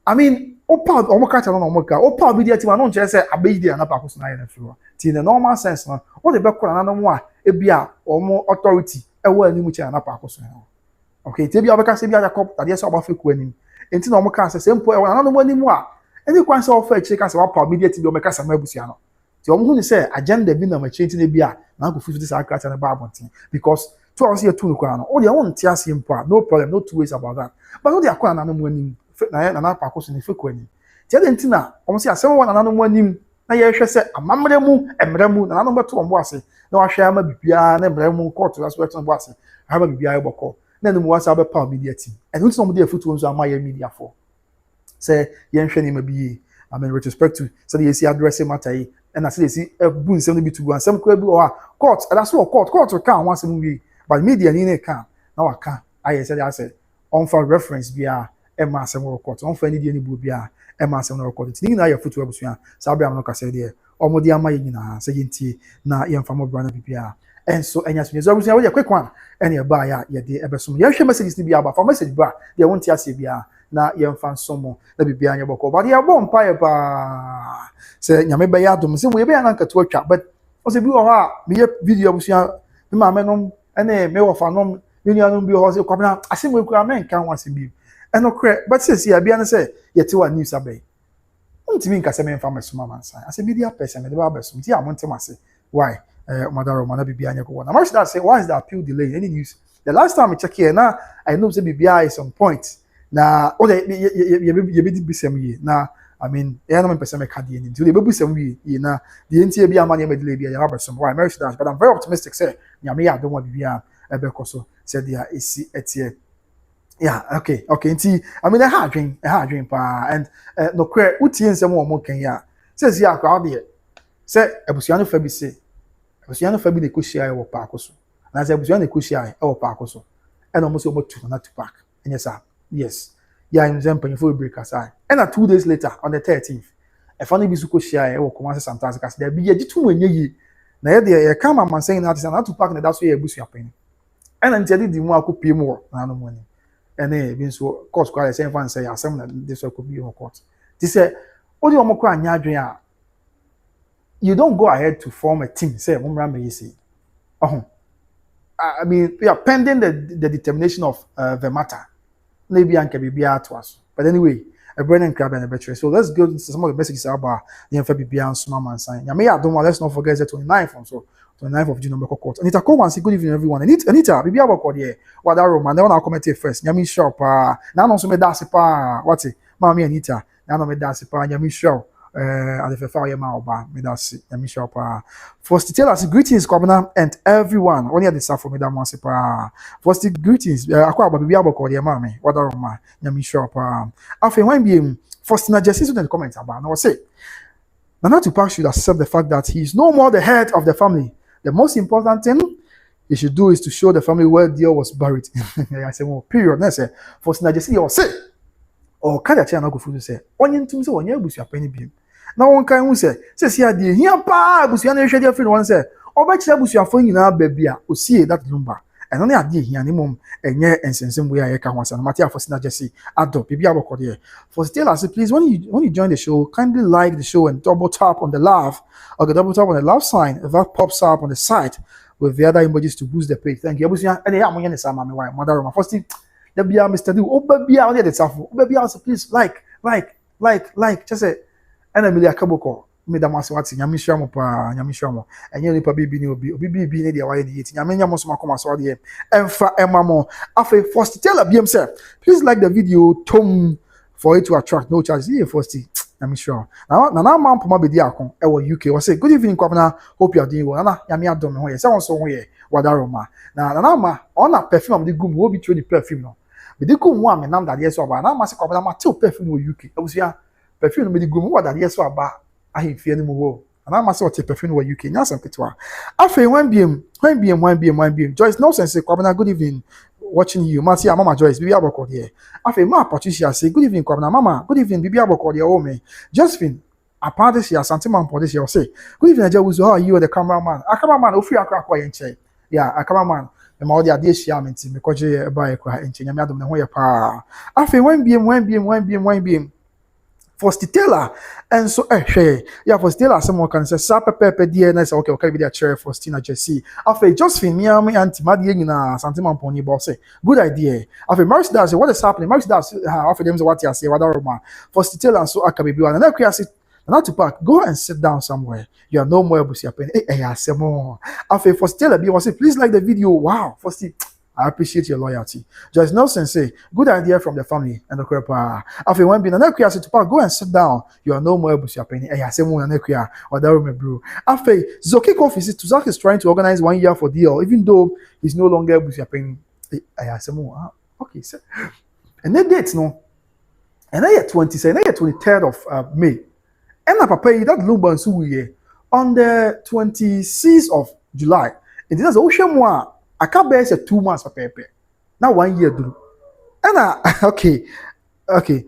I mean opa omo ka no omo ka opa bi dia ti ma no nche say abeyi dia na pa Akosohene na firo ti in the normal sense no what the be kora na no mo a e bia omo authority e wa animu cha na pa Akosohene okay ti bia obeka say bia Jacob tade say oba feku anim enti na omo ka say sempo e wa na no animu a any kwan say ofa echi ka say wa pa media ti bi omeka say ma Abusua no ti omo hu ni say agenda bi na ma change na bia na go fit say akrata na ba abontin because two hours here two no kwa no o de won tia sempo no problem no two ways about that but no de akwa na no mo anim na pa Akosohene feku anim ti enti na omo say asem wa na no mo anim na ye hwe say amamre mu emre mu na no beto ombo ase na wa hwe ama bibia na emre mu court as well to ombo ase ama bibia e boko na no mu wasa be pa media team and which no mo dey foot nso ama ye media for say ye hwe ni ma bi I mean retrospect to say the see address matter yi and I say see bu nsem no bi to go nsem kwa bi o ha court that's what court can once wi but media ni ne can na wa can I say on for reference bia e ma asem court on for any dia ni bu bia e ma asem no court ni na ye foot Abusua say abia no ka say there omo dia ma ye nyina say yenti na ye mfa mo bra na bibia and so enya so Abusua we quick one and ye ba ya ye de ebesom ye hwe messages ni bia ba for message bra they won't ase bia na ye mfa nsomo na bibia anya boko but ye bom pa pa say nyame be ya dom say we be na nkato atwa but o say bi o ha me ye video Abusua me ma me nom ene me wo fa nom me nuanom bi o say kwabena asem we kura me nkan wase bi eno kre but say ya bia na say ye te wa news abai untimi nka say me mfa mesoma mansan ase media person me de ba besom ti amontem ase why madaro mana bibia anya ko na much that say why is the appeal delay any news the last time I check here na I know say bibia is on point na o de ye be di bisem yi na I mean e na me person me ka di ni ti o de be bisem yi na the ntie bia ma na me delay bia ya ba besom why much that but I'm very optimistic say nyame ya don wa bibia e be koso say dia esi etie yeah okay nti I mean a hard dream pa and no kre utie nsem wo mo kan ya say si akwa de say Abusua no fa bi say Abusua no fa bi de ko shia e wo pa akoso na say Abusua no ko shia e wo pa akoso e no mo say o mo tu na Tupac enye sa yes yeah in example for break aside and 2 days later on the 13th e fa no bi su ko shia e wo ko say sometimes ka say da bi ye jitu mo enye yi na ye de ye kama man saying that na Tupac na da so ye Abusuapanin and until di mu akopie mo na no mo ni ene bi so court kwa say fan say asem na this could be your court this say odi omo kwa anya adwen a you don't go ahead to form a team say mumra me say I mean we are pending the determination of the matter maybe anke bibia to us but anyway a Wärning crab and a better so let's go to some of the messages about the enfa bibia and small man sign ya me ya don't let's not forget the 29th on so 29th of June number court Anita call and say good evening everyone Anita bibia bako there what that room and then I comment first nyami shop na no so me dance pa what mama Anita na no me dance pa nyami shop and if I am oba me dance nyami shop first tell us greetings Kwabena and everyone only at the staff for me that once pa first greetings akwa bibia bako there mama what that room nyami shop afi when be first na just in the comments about no say Nana Tupac should accept the fact that he is no more the head of the family. The most important thing he should do is to show the family where Dio was buried. I say, well, period. I say, for Sinajesi, or say, or Kada Chia go food say, Onion Tim so on your Abusuapanin beam. Now one kind who say, says here, here, pa, Abusuan, shady of one say, or bet Abusuapanin in our baby, or see that Lumba. ɛno ne ade hia ne mom enye ensensem we a yɛka ho asa no Matia for sina Jesse ado bibia bokode for Stella say please when you join the show kindly like the show and double tap on the love sign that pops up on the side with the other emojis to boost the page. Thank you. Abusia ene ya monye ne sama me why mother Roma first the bia Mr. Do oba bia on the safo oba bia please like just say ena Emilia Kaboko me da maso wati nyame hwa mo pa nyame hwa mo enye nipa bibi ne obi bibi ne dia waye ne yeti nyame nya mo so makoma so de emfa emamo afa first tell abiem say please like the video tom for it to attract no charge here first nyame hwa na man poma be di akon e wo UK wo say good evening kwabna hope you are doing well na nyame adom ho ye say won so ho ye wadaroma na ma ona perfume de gum wo bi tro di perfume no be di gum wo am nam da de so ba na ma se kwabna ma till perfume wo UK abusia perfume no be di gum wo da de so aba I fear no more. And I'm also a perfume where you can answer Petwa. After one BM. Joyce Nelson say, Kwabena, good evening. Watching you. Matia, Mama Joyce, Bibi Aboko here. After Ma Patricia say, good evening, Kwabena, Mama. Good evening, Bibi Aboko here, me. Josephine, a part this year, Santiman for this year, say, good evening, Abusuapanin, how are you, the cameraman? A cameraman, Ofi Akra Kwayenche. Yeah, a cameraman. The more the idea she am into because you buy a car and change. I'm not the way pa. After one BM. For Stella and so yeah for Stella someone can say Sampa pepe DNA say okay be there chair for Stina Jesse after Josephine me auntie madi nyina santima mponi boss good idea after March that say what is happening March that after them say what you say what Roma for Stella and so akabe bi na kwia say na Tupac go and sit down somewhere you are no more Abusuapanin asemo after for Stella bi say please like the video wow for Stella I appreciate your loyalty. Joyce Nelson say, good idea from the family and the crepa. After one being an equia to Tupac, go and sit down. You are no more Abusuapanin. I say more an equia or that room bro. After Zoki Coffee Tupac is trying to organize 1 year for deal, even though he's no longer Abusuapanin. I say more. Okay, sir. And then dates no. And I 23rd of May. And I papa that Lumba and Suye on the 26th of July. And there's ocean one. I can't bear 2 months for paper. Now 1 year do. And okay. Zoki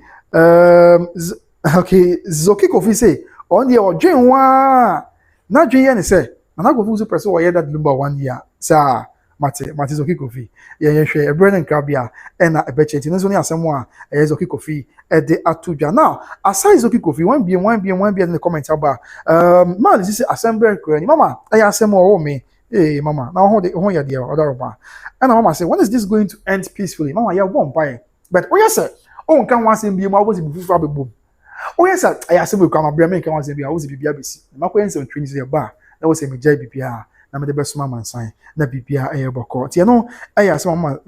Kofi say on the Jane wa. Na Jane say. Na go fuzu person why that Lumba 1 year. Sir, Mate Zoki Kofi. Yeah, share Wärning Krabia and a betchet. No only asemo a Zoki Kofi at the Atuja. Now, aside Zoki Kofi, 1 BM in the comments about man this is assembly mama. I asemo me. Hey mama, now hold your dear Odobroni. And mama say, when is this going to end peacefully? Mama, you won't buy. But oh yes, sir. Oh, can one say be my was before boom. Oh yes, sir. I asked him to come and bring can one say be I was be BBC. My questions on twins here bar. That was a major BPR. Na me the best mama sign. Na BPR air boko. You know, I asked mama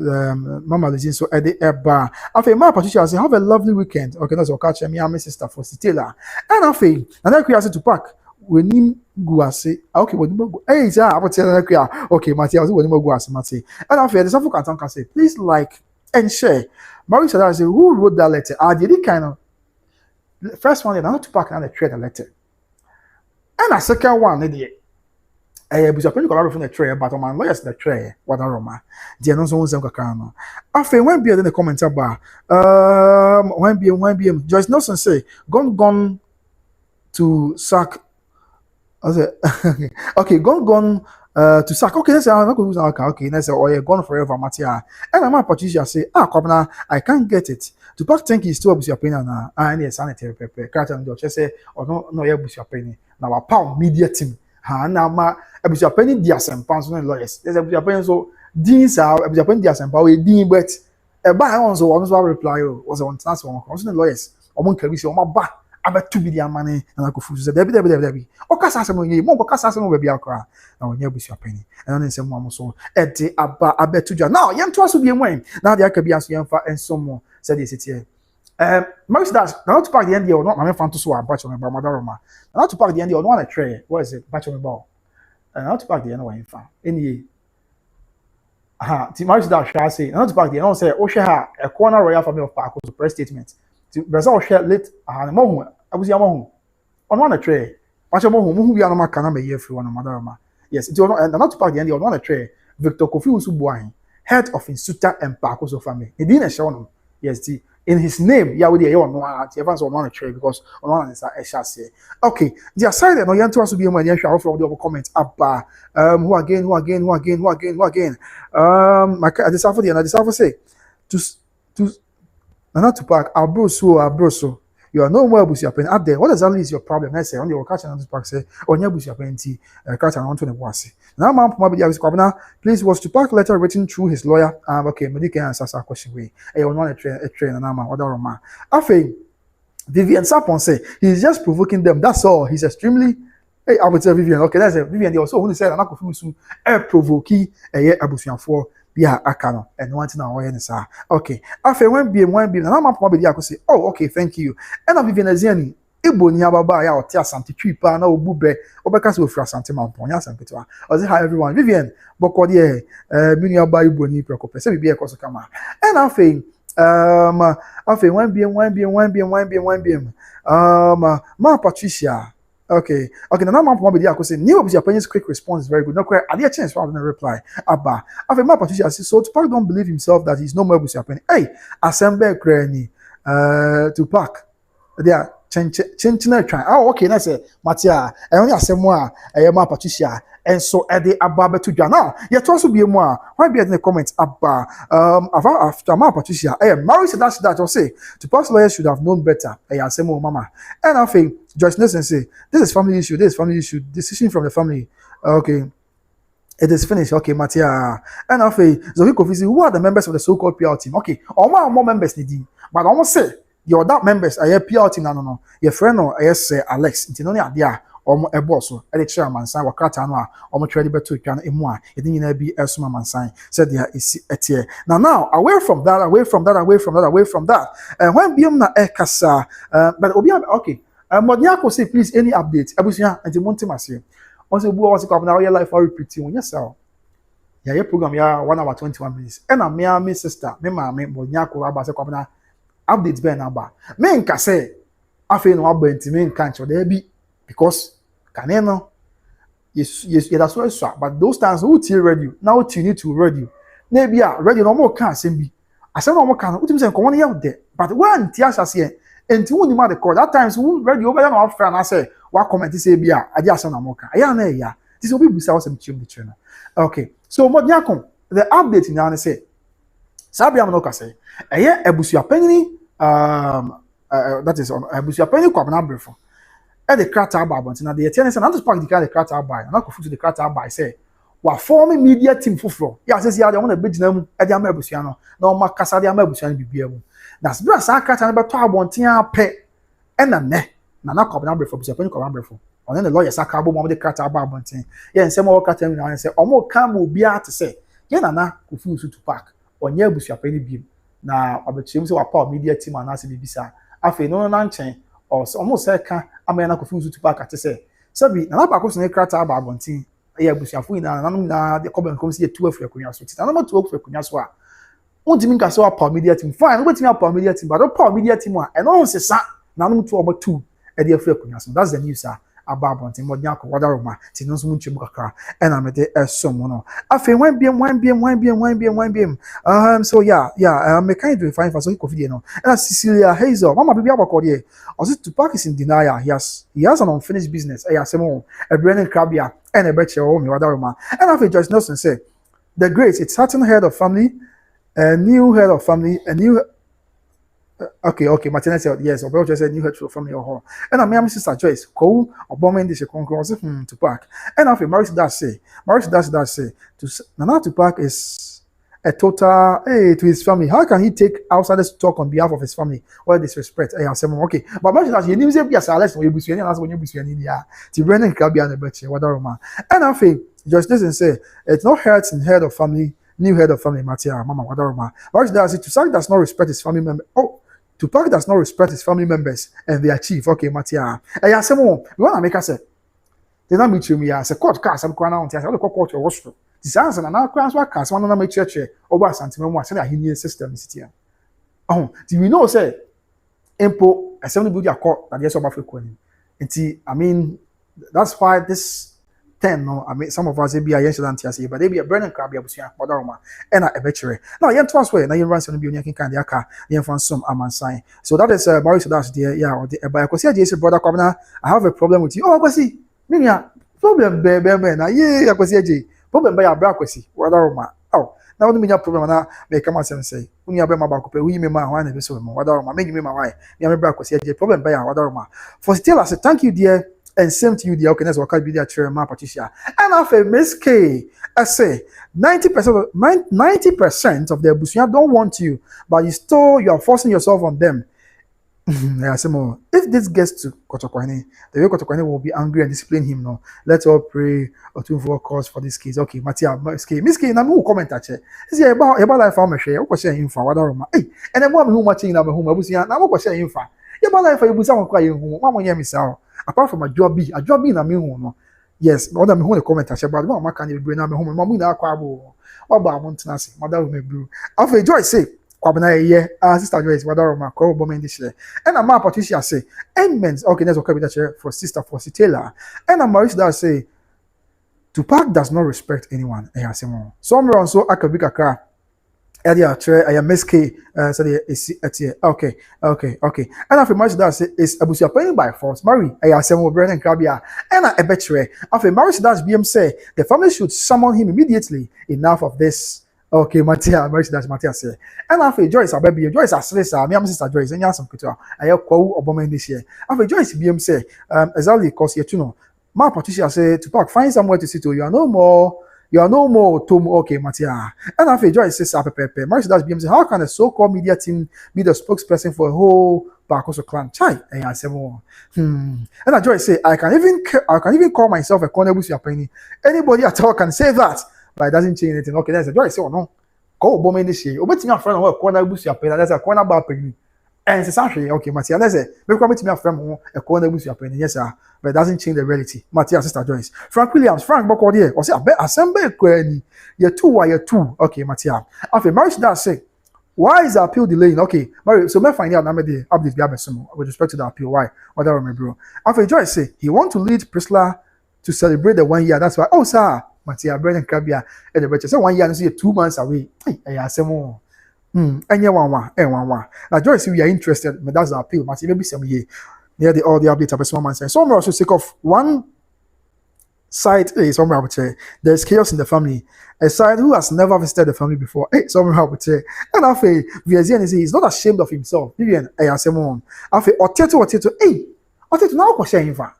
listen so at the air bar. After my Patricia say have a lovely weekend. Okay, that's what catch me and my sister for Stella. And after and then we asked to pack. When him go ase okay when him go hey sir okay Matia when him go ase Mati and after the Sampa can say please like and share Mary said I say who wrote that letter did it kind of first one now to pack and the trade the letter and a second one the Abusuapanin collaborate from the tray but on my lawyers the tray what Roma the no so some kakano after when be in the comment bar when BM Joyce Nelson say gone to sack okay, gone to sack. Okay, let's say I'm not going to use okay, let's say oh yeah, gone forever, Matia. And I'm Patricia say, Kwabena, I can't get it. Tupac think he's still Abusuapanin na any sanitary paper. Carton do just say no yeah Abusuapanin. Now a pound media team. Na ma Abusuapanin dia Sampa so lawyers. There's Abusuapanin so these are Abusuapanin dia Sampa we din but by also reply was on transfer on lawyers. Omon kabi say ba about 2 billion money and I go full Debbie. O kasa asem onye mo kasa asem we bia kra na onye Abusuapanin and then say mo so e de aba abetuja now yem to aso bi enwen na de aka bi aso yem fa enso mo say dey sit here most that now to pack the end there not my fan to so batch on my mother Roma now to pack the end there on a tray what is it batch on the ball and now to pack the end one fa any ti most that shall say now to pack the end say o share ha a corner royal family of Akosua press statement ti Brazil share late mo hu abusia mo hu on a tray batch mo hu bi anoma kana me year free one mother Roma yes it and not to pack the end there on a tray Victor Kofi Usubuahin head of Insuta and Akosua family e din e show no yes ti in his name, yeah, we don't know everyone's on one trade because on one is a chassis. Okay, the aside no yan to us be my yan share from the comment up who again. My this after the this say to Nana Tupac Abusuapanin. You are no more Abusuapanin up there. What exactly is your problem? I say on the catch and Tupac say on your Abusuapanin catch and on to the wasi. Now man please was Tupac letter written through his lawyer. Okay, me can answer that question way. I want a train and I'm other man. After Vivian Sapon say he's just provoking them. That's all. He's extremely I would say Vivian. Okay, that's it. Vivian. They also only said I'm not confused. Provoking Abusuapanin. Yeah, Akano and one thing I okay. After one beam, and I'm probably I could say, oh, okay, thank you. And I'm even Ziani. Ibo ni ababa ya otia santi tripa na obube obekase ofra santi mampon ya sanpeto ozi hi everyone Vivian boko de mini aba ibo ni prekope se bibia ekoso kama and afei one beam ma Patricia. Okay. Now I'm probably there. I could say new Abusuapanin's quick response is very good. No quite. I did a chance for having a reply. Abba. After my Patricia says, so Tupac don't believe himself that he's no more Abusuapanin. Hey, Assemble Kreni, Tupac. They are chinchina trying. Oh, okay. That's it. Matia. I only Asemwa. My Patricia. And so at the Abba to Jana. Yet also be more. Why be in the comments Abba? After my Patricia. Hey, Mary said that I'll say Tupac's lawyers should have known better. Hey, Asemo Mama. And I think Joyce Nelson say this is family issue. Decision from the family. Okay. It is finished. Okay, Matia. And I think Zoe Kofi, who are the members of the so-called PR team? Okay, all more members need. But I almost say your that members are PR team. No. Your friend or yes, Alex. It's only idea. A boss, a chairman, sign what Catanoa, or much ready to can emoa. It didn't be a summer man sign. Said there is a tear. Now, away from that. And when Biomna Ekasa, but Obia, okay. Modiako say, please, any update? Abusia and the Montemasi. Also, who was a now your life for repeating yes, sir. Yeah, your program, yeah, 1 hour 21 minutes. And I'm my sister, me, Modiako, Abasa Comna updates Ben Abba. Men can say, I feel no abent, men can't, there be because. Caneno, yes, that's what it's but those times who tell radio, now you need to radio. Maybe radio no more can't be. I said no more can, what you say, come on out there. But one Tiasha say, and two the call that times who radio over our friend, I say, what comment to say, be I just on a mocha. I am ya. This will be without some chim the channel. Okay, so what Yakon, the update now say, Sabia Monoka say, a year Abusuapanin, that is on Abusuapanin Quabana for. At the crater bar, but now the tenants and others park the car the crater bar, and I could to the crater bar. Say, what forming media team for floor? Yeah, says, yeah, they want a big name at the Amebusiano, no Macassa, the Amebusian be able. That's brass, I cut about 12 pay and a ne. Nana cop number for Busapan Coramber for. And then the lawyer Sakabo of the crater bar bunting. Yeah, and some more cut and say, or more come will be out to say, yeah, Nana, who feels to pack, or near Busapan beam. Now, I bet James or power media team and answer the visa. I feel no nonchain. Or almost second, I may not confuse to back at to say. Sabi, and I was in a crater about Bontin. I have Bushafuna, and I'm the comment comes here 2 of your Kunyas. I'm not 2 for Kunyaswa. Won't you mean I saw a power media team? Fine, what's me a power media team, but a power media team one, and also say, now 2 over 2 at the affair Kunyas. That's the news, sir. About Bontin, Modiaco, whatever, Tinos Munchimaka, and I'm at the someone. I feel 1 BM. So yeah, I'm a kind of fine for so coffee, no. And Cecilia Hazel, Mama Baby Abacordier. Also, Tupac is in denial. He has an unfinished business. I have some a Brennan Crabia and a betcha home, Wadaruma. And after Joyce Nelson said, the great, it's certain head of family, a new head of family, a new. Okay, Martinez said, yes, or just said new head of family or home. And I'm my sister Joyce, Cole, or bombing this concurrence, Tupac. And after Maurice Dash say, to Nana Tupac is a total to his family. How can he take outsiders to talk on behalf of his family? Well, disrespect. Okay, but Maurice Dash, you need to be a silence when you be seen, and when you be seen in the to Brennan Crabby and the betcha, whatever man. And after Joyce doesn't say, it's not hurts in head of family, new head of family, Matia, Mama, whatever man. Maurice Dash, Tupac does not respect his family member. Oh, Tupac does not respect his family members and their chief. Okay, Matia. I ask him, you want to make us say, they don't meet you, me as a court cast, I'm crying out, I don't court your washroom. This answer, and now class what cast one of my church over Asantehene was a Indian system is here. Oh, do we know, say, Empo, assembly build your court, that yes, of Africa. And see, I mean, that's why this 10 no I mean some of us be a yes than tia but they be a burning crab abusua wadaroma and a betchere now yen twas way na yen ransom no be onyakin kan de aka yen fan some amansan so that is Maurice that's there yeah or the by Akosua JC brother Kwabena I have a problem with you oh Akwasi minia problem be na yeah Akosua J problem by abra Akwasi wadaroma oh now no minya problem na me come and say unia be ma ba ko pe wi me ma wan na be so mo wadaroma me me ma why me bra Akosua J problem by wadaroma for still I say thank you dear. And same to you, the okay, that's what can be there, Chairman Patricia. And after Miss K, I say 90% of the Abusuapan don't want you, but you are forcing yourself on them. I say more. If this gets to Kotokwani, the way Kotokwani will be angry and discipline him. No, let's all pray or to invoke cause for this case. Okay, Matia, Miss K, na me who comment at you. Is it about life? I'm share. What question you for? What are hey? And then one who matching na me who Abusuapan. Now what question you for? You about life? You Abusuapan kwa you who? One year miss out. Apart from a job be na me who no. Yes, other me who the comment at you. But one can you bring na me who? Mamu na kwabo. What about Montanasi? Mother me blue. After Joy say. Kwabena ye sister Joyce wadaroma ko bomen this year and ama Patricia say amen okay let's okay with that for sister for Taylor and Maurice that say Tupac does not respect anyone e say more somewhere on so akabika kra edia tre I am MSK so the is okay and after Maurice that say is Abusuapanin by force marry e say more Wärning krabia and a betre after Maurice that BM say the family should summon him immediately enough of this. Okay, Matia, Matia say. And after Joyce, I baby Joyce as sister, me and sister Joyce, and some kutua. I have called Odobroni this year. After Joyce BM say, exactly cause you know. Ma Patricia say Tupac, find somewhere to sit to. You are no more Tom. Okay, Matia. And after Joyce says, Pepe, Maurice BM say, how can a so-called media team be the spokesperson for a whole Akosua clan? Chai, and I say more. And I Joyce say, I can even call myself a Abusuapanin. Anybody at all can say that. But it doesn't change anything. Okay, that's a Joy say, oh no. Go Odobroni this year. Obeti me friend who corner Abusuapanin. That's a corner bar penny. And it's actually okay, Matia. That's it. Maybe come to me a friend who a corner Abusuapanin. Yes, sir. But it doesn't change the reality. Matia, sister Joyce. Frank Williams, Frank Bokodier. Or say, I bet assemble query. You're two. Okay, Matia. After marriage, that say, why is the appeal delaying? Okay, Mary, so may find out the update with respect to the appeal. Why? What I remember, bro. After Joyce say, he want to lead Priscilla to celebrate the 1 year. That's why. Oh, sir. Matia Wärning krabia and the better. So 1 year and see 2 months away. I say more. And one. Now Joyce, we are interested, but that's the appeal. Matia maybe some year near all the updates of a small man. So I'm also sick of one side. Somewhere I would say there's chaos in the family. A side who has never visited the family before. Somewhere I would say. And after Viazian is he's not ashamed of himself. Vivian, I say more. After Oteto, now question him for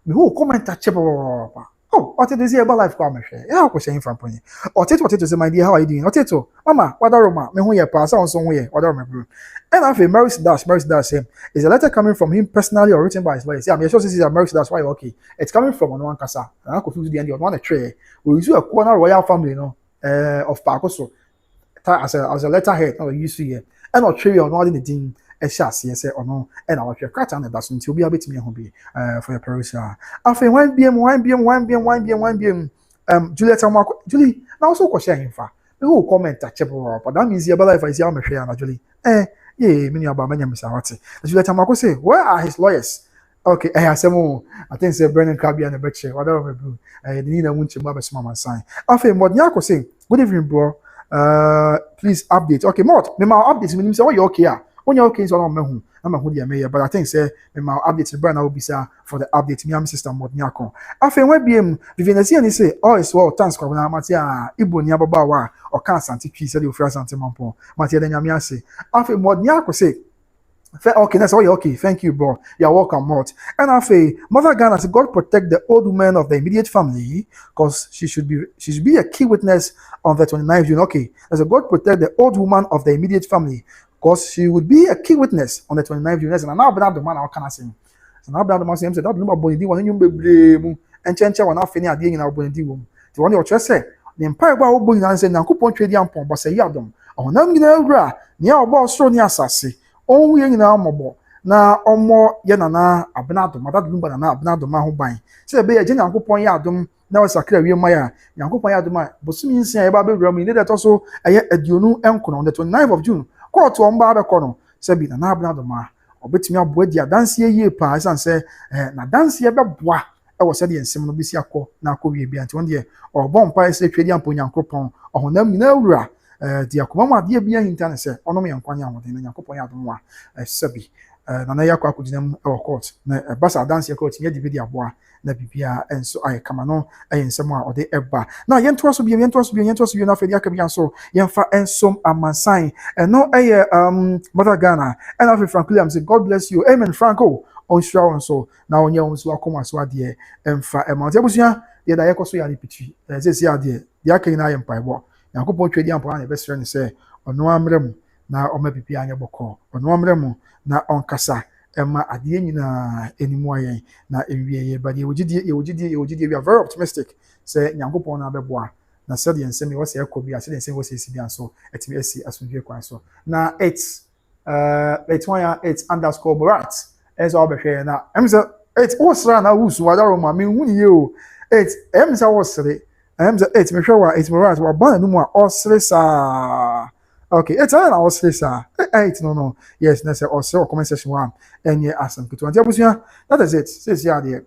me who comment at Chepa. Oh, Oteto is about life come share. Yeah, question from Pony. Oteto say, my dear, how are you doing? Oteto, Mama, wadaroma, me who you pass on somewhere, wadaroma bro. And after Maurice Dash him. Is a letter coming from him personally or written by his lawyers? Yeah, I'm sure this is a Maurice Dash. Why okay? It's coming from one casa. I confuse the end of one tray. We use a corner royal family, of Akosua as a letterhead. No, you see here. And not tray or not in the thing. Yes or no, and our crack and that's until we are bit me hobby for your perusal. After 1 BM, Julie, now also question him for who comment at Chapel, but that means your life is your machine, Julie. Many about many Miss Awati. Juliet Tamako say, where are his lawyers? Okay, I have some more. I think say Wärning krabia and the betche, whatever blue. I need a winch mother small sign. After Modniako say, good evening, bro. Please update. Okay, Mort, me my updates when you say, oh, you okay? When you're okay, so I'm who the mayor, but I think say my updates the brand will be for the update. Me and Sister Modniako. After when BM Vivian and say, oh, it's well, thanks for Matia, Ibu Niabawa, or Asantehene, said you for Asantehene, Matia then Yamiase. After Modniako say, okay, that's all you're okay. Thank you, bro. You're welcome, Mort. And after Mother Ghana said, God protect the old woman of the immediate family, because she should be a key witness on the 29th June. Okay, as a God protect the old woman of the immediate family. Because she would be a key witness on the 29th June. And now, but the man, I can't say. So now, but the man said, that number Bonidi, one you be blame, and Chencha, one after any idea in our Bonidi room. The one your chest said, the empire about Bonnie and said, now, coupon trading upon, but say, Yadom, or Nam Gra, near about Str0ng Assassi, only in our mobile. Now, or more Yanana, Abnado, Madame Lumba, and Abnado Mahu buying. Say, be a general coupon Yadom. Now it's a clear Maya, Yanko Yadoma, but soon say about Grammy, that also a Dionu Enkon on the 29th of June. Call to Umba Kono, Sabi, and Abnadoma, or bet me up with your dance ye pass and say, na dance ye bois, ɛwɔ sɛ deɛ nsɛm no bɛsi akɔ na akɔ wie bia nti wɔn deɛ ɔbɔ mpa sɛ twɛdi ampo nyankopɔn ɔhonam nyinaa wura di akoma mu adeɛ bia hinta ne sɛ ɔnom yɛ nkwa ne ahoɔden na nyankopɔn yɛ adom a sɛbi nana yɛ akɔ akɔgyina mu ɛwɔ court na ɛba sɛ adanseɛ court nyɛ de bi de aboa na bibia ɛnso ayɛ kama no ɛyɛ nsɛm a ɔde ɛba na yɛntoa so bio na afei de aka bia nso yɛmfa ɛnsom amansan ɛno ɛyɛ mother Ghana ɛna afei Frank Williams say God bless you amen Franco ɔnhyira wɔn so na ɔnyɛ wɔn so akɔma so adeɛ ɛmfa ɛma ɔte abusua deɛ da yɛkɔ so yɛ ade pitwi sɛsi adeɛ deɛ aka nyinaa yɛ mpaebɔ nyankopɔn twɛdi ampo na yɛbɛsrɛ no sɛ ɔno amrɛ mu na ɔma bibia anyɛ bɔkɔ ɔno amrɛ mu na ɔnkasa ɛma adeɛ nyinaa animu ayɛn na ewie yɛ ba deɛ yɛwɔgyidie we are very optimistic sɛ nyankopɔn na abɛboa na sɛdeɛ nsɛm yɛ wɔsɛ ɛkɔ bia sɛdeɛ nsɛm wɔsɛ esi bia nso ɛtumi asi asomdwe kwan so na it's underscore borat ɛsɛ ɔbɛhwɛ na ɛm sɛ it's wɔsra na wusu wadaro ma me hu ne yɛ o it's ɛm sɛ wɔsre ɛm sɛ it's mehwɛ wa it's borat wa ba no mu a ɔsre saa okay it's na ɔsre saa it's no yes na sɛ ɔsre or comment section one ɛnyɛ asɛm ketewa nti abusua that is it sɛ si adeɛ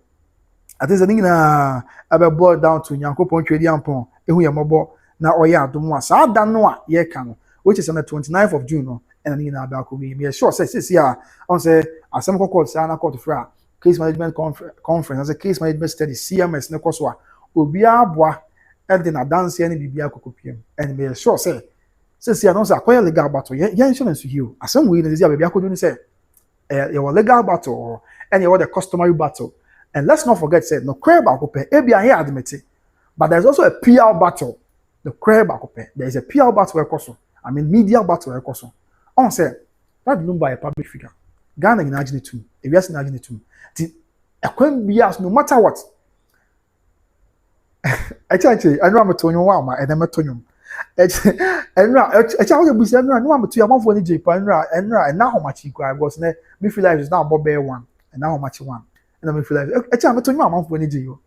ate sɛ ne nyinaa abɛbɔ down to nyankopɔn twɛdi ampɔn ehu yɛ mmɔbɔ na ɔyɛ adom a saa da no a yɛka no which is on the 29th of June no ɛna ne nyinaa bɛakɔ wie me sure sɛ sisi a ɔn sɛ asɛm kɔkɔɔ saa na kɔɔto fra case management conference as a case management study CMS ne kɔ so a obiara aboa ɛde na danseɛ ne biribiara kɔkɔ piem ɛna me sure sɛ sisi a no sɛ akɔyɛ legal battle yɛn insurance hio asɛm wei na sisi a baabi akɔdo ne sɛ yɛwɔ legal battle and yɛwɔ the customary battle and let's not forget say no crab akɔpɛ ebi a yɛ admit but there's also a PR battle the crab akɔpɛ there is a PR battle ɛkɔ so I mean media battle ɛkɔ so ɔn sɛ that Lumba a public figure Ghana nyinaa agye ne tum ewiase nyinaa agye ne tum ti ɛkwan biara no matter what ɛkyɛ ɛnura mɛto nwom wa ama ɛnɛ mɛto nwom ɛnura wɔyɛ busi ɛnura no ameto amanfoɔ ne gye pa ɛnura ɛna ahomakye kura because ne me feel like is now abɔ bɛyɛ one ɛna ahomakye one ɛna me feel like ɛkyɛ ameto nwom amanfoɔ ne gye yo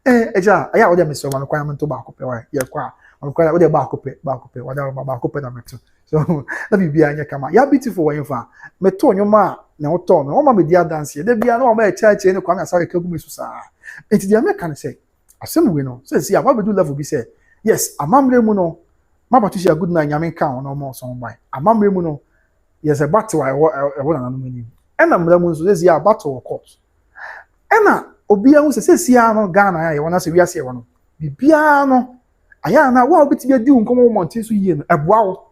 ɛkyɛ ɛyɛ a wɔde mesɛ wɔn kwan mɛto baako pɛ wa yɛ kɔ a wɔn kwan wɔde baako pɛ wɔde baako pɛ na mɛto so na bibia nyɛ kama ya beautiful wɔn fa mɛto nwom a na wɔtɔ no wɔn ma me di adanse de bia na wɔn ma ɛkyɛ ne kwan asare kagu me so saa eti deɛ mɛka ne sɛ asɛm we no sɛ si a wɔbɛdu level bi sɛ yes amamre mu no mabatu share good na nyame ka ho no mo so mban amamre mu no yes a battle ɛwɔ na nanom anim ɛna mra mu nso sɛ si a battle court ɛna obia hu sɛ si a no Ghana ya wɔn asɛ wiase ɛwɔ no bibia no aya na wa obiti bi di nkomo monte so yie no ɛboa wo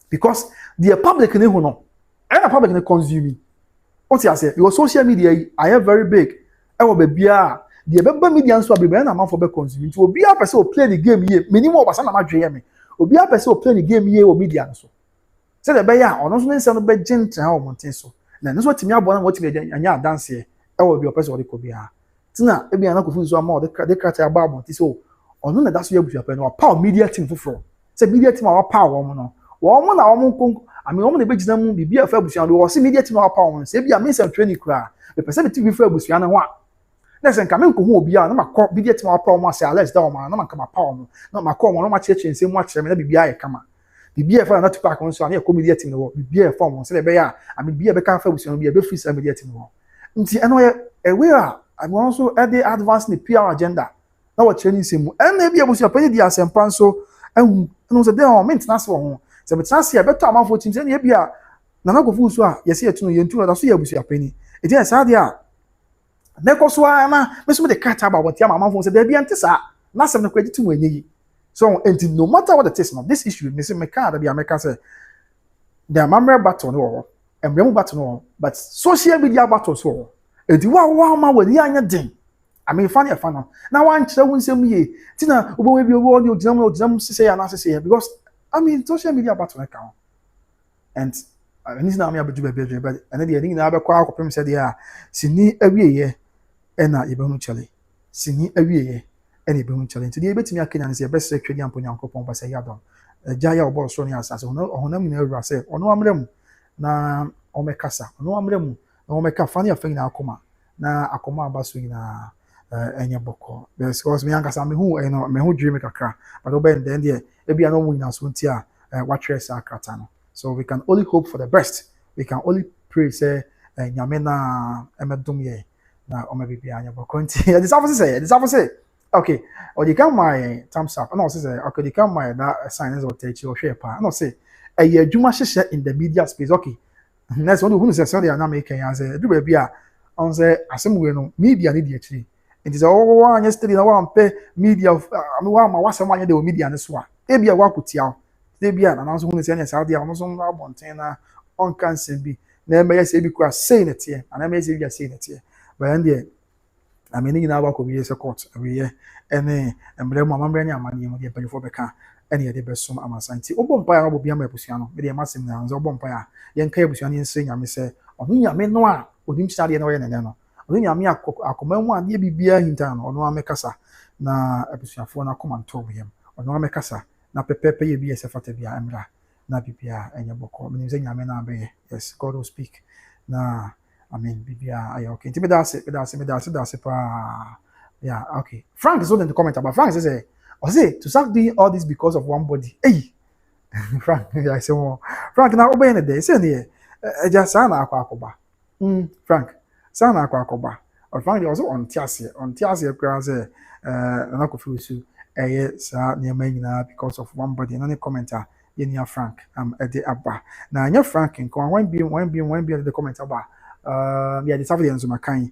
because the public ne hu no ɛna public ne consuming what you say your social media are very big ɛwɔ bebia the beba media nso abebe na manfo be consume nti obi a pese o play the game ye minimum obasa na madwe ye me obi a pese o play the game ye o media nso se de be ya ono so nse no be gentle ha o monten so na nso timi abo na wotimi anya dance e wo bi o pese o de ko bia tina e bia na kofu nso ama o de krata aba monten so ono na da so ya Abusuapanin no pa media team foforo se media team a wa pa wo mo no wo na wo mo ami wo mo na be gina mu bibia fa Abusuapanin wo se media team a wa pa wo se bia me sem training kra be pese be team fa Abusuapanin ho a listen ka men ko hu obi a na makọ media team a wa pa wo se Alex da wo ma na man ka ma pa wo na makọ wo na ma cheche nsem mu akere me na bibia ye kama bibia fa na Tupac nso na ye ko media team no bibia fa wo se le be ya ami bibia be ka fa Abusuapanin bibia be free sa media team no nti eno ye we a ami also e dey advance the PR agenda na wo chere nsem mu na bia Abusuapanin di asempa nso ehu no se dey on maintenance wo ho se maintenance e beto amanfo team se na bia na na kofu so a ye se etu no ye ntu na so ye Abusuapanin e dey sa dey a Nekoswa na meso de cat about what yama manfo say there be antisa na sem no kwagiti mu enyi so enti no matter what it is no this issue me say me ka da be America say the amamre battle no emremu battle no but social media battle so enti wa ma wadi anya den I mean funny no na wan kire wo nsem ye ti na obo bi obo ni oginam say ya na say because I mean social media battle na ka and anything na me abeju be but and the thing na be kwa akopem say there sini awieye ena yebehunu chale sini awieye ena yebehunu chale nti de betimi akenya ne se yebese twedi ampo nyankopon ba se yadon agya ya obo so ne asase honam na awura se ono amrem na omekasa ono amrem na omeka fani afeng na akoma na akoma abaso nyina enye boko because me ankasa me hu eno me hu dream kakra but oben then there e bia no mu nyina so nti a watchre sa krata no so we can only hope for the best we can only pray say nyame na emedum ye na o ma bibia anya boko nti e disafo say okay o di come my thumbs up no say okay di come my that sign is o techi o hwe pa no say eye adwuma hyehye in the media space okay next one who say say na make yan say do ba bia on say asem we no media ni di akiri nti say o wa anya steady na wa mpe media me wa ma wasem anya de media ne so a e bia wa kutia e bia na so hu say na say dia no so abonten na on kan se bi na e me say bi kwa say na tie ana me say bi say na tie but and there I mean nyina ba ko bi say court we ye ene embre mo amambre ni amani mo de panifo beka ene ye de besom amasanti obo mpa ya obo bia ma abusua no me de masem na nzo obo mpa ya ye nka abusua ni nse nyame se onu nyame no a odim sade na we ne no onu nyame akoma mu ade bibia hinta no onu amekasa na abusuafo na koma nto biem onu amekasa na pepepe ye bi esefata bia emra na bibia enye boko me nze nyame na be yes God will speak na I mean, bibia ayo okay. Inti me that's pa. Yeah, okay. Frank is holding the comment about Frank says, "Oh, say to start doing all this because of one body." Hey, Frank, I say, "Oh, Frank now obey the day." Say there, just sana akwa. Frank, sana akwa. Or Frank also on tiase kra say, na ko feel so. Sa near na because of one body. And any commenter, yenya Frank, ede abba. Na nya Frank in when be the comment about. Yeah, the Saturday and Zumakai.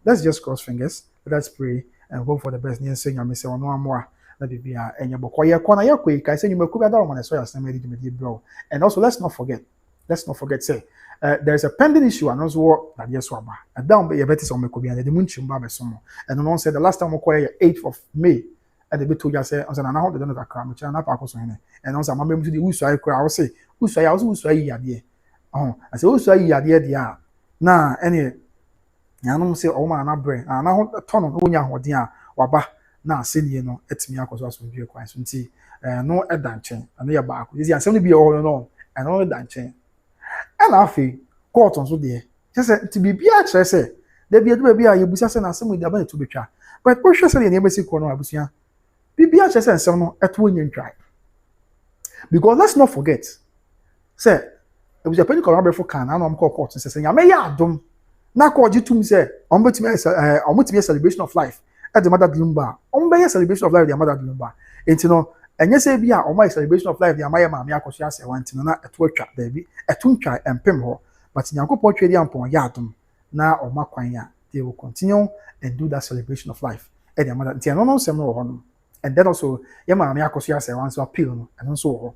Let's just cross fingers. Let's pray and hope for the best. Near saying, I say, no more. Let it be a boy. Corner, you're quick. I say, you may cook a dog when I saw your bro. And also, let's not forget, say, there's a pending issue and also what that yes, Waba. A down by a betis on Mekobi and the Munchim Baba Somo. And no one said the last time we acquired 8th of May. At the bit to just say, I said, I know they don't have crime, which I'm not Akosua. And also, I'm going to the Usai crowd. I will say, Usai, also Usai, yeah. Oh, I say also yi ade dia na ene yanom say o ma na bre na ho tono no nya hoden a waba na asenie no etimi akoso asomdwe kwan so nti no eda nchen ana ye ba akọ ezi asem no bi o no no eda nchen ana afi court on so de say nti bibia kire say da bi edu bia ye busa say na asem di aba etu betwa but ko hwe say ne emesi ko no abusua bibia kire say nsem no eto onye ntwa because let's not forget say Abusuapanin correct can na am call court say nyame ya adom na court gitum say omutimi celebration of life at the mother Lumba be celebration of life the mother Lumba enti no enye say bia o celebration of life the amaye maame Akosua say wanti no na eto atwa da bi eto ntwa empem ho but nyankopon twedi ampon ya adom na o makwan ya they will continue and do that celebration of life at the mother enti no sem no ho no and then also ye maame Akosua say wanti appeal no and so ho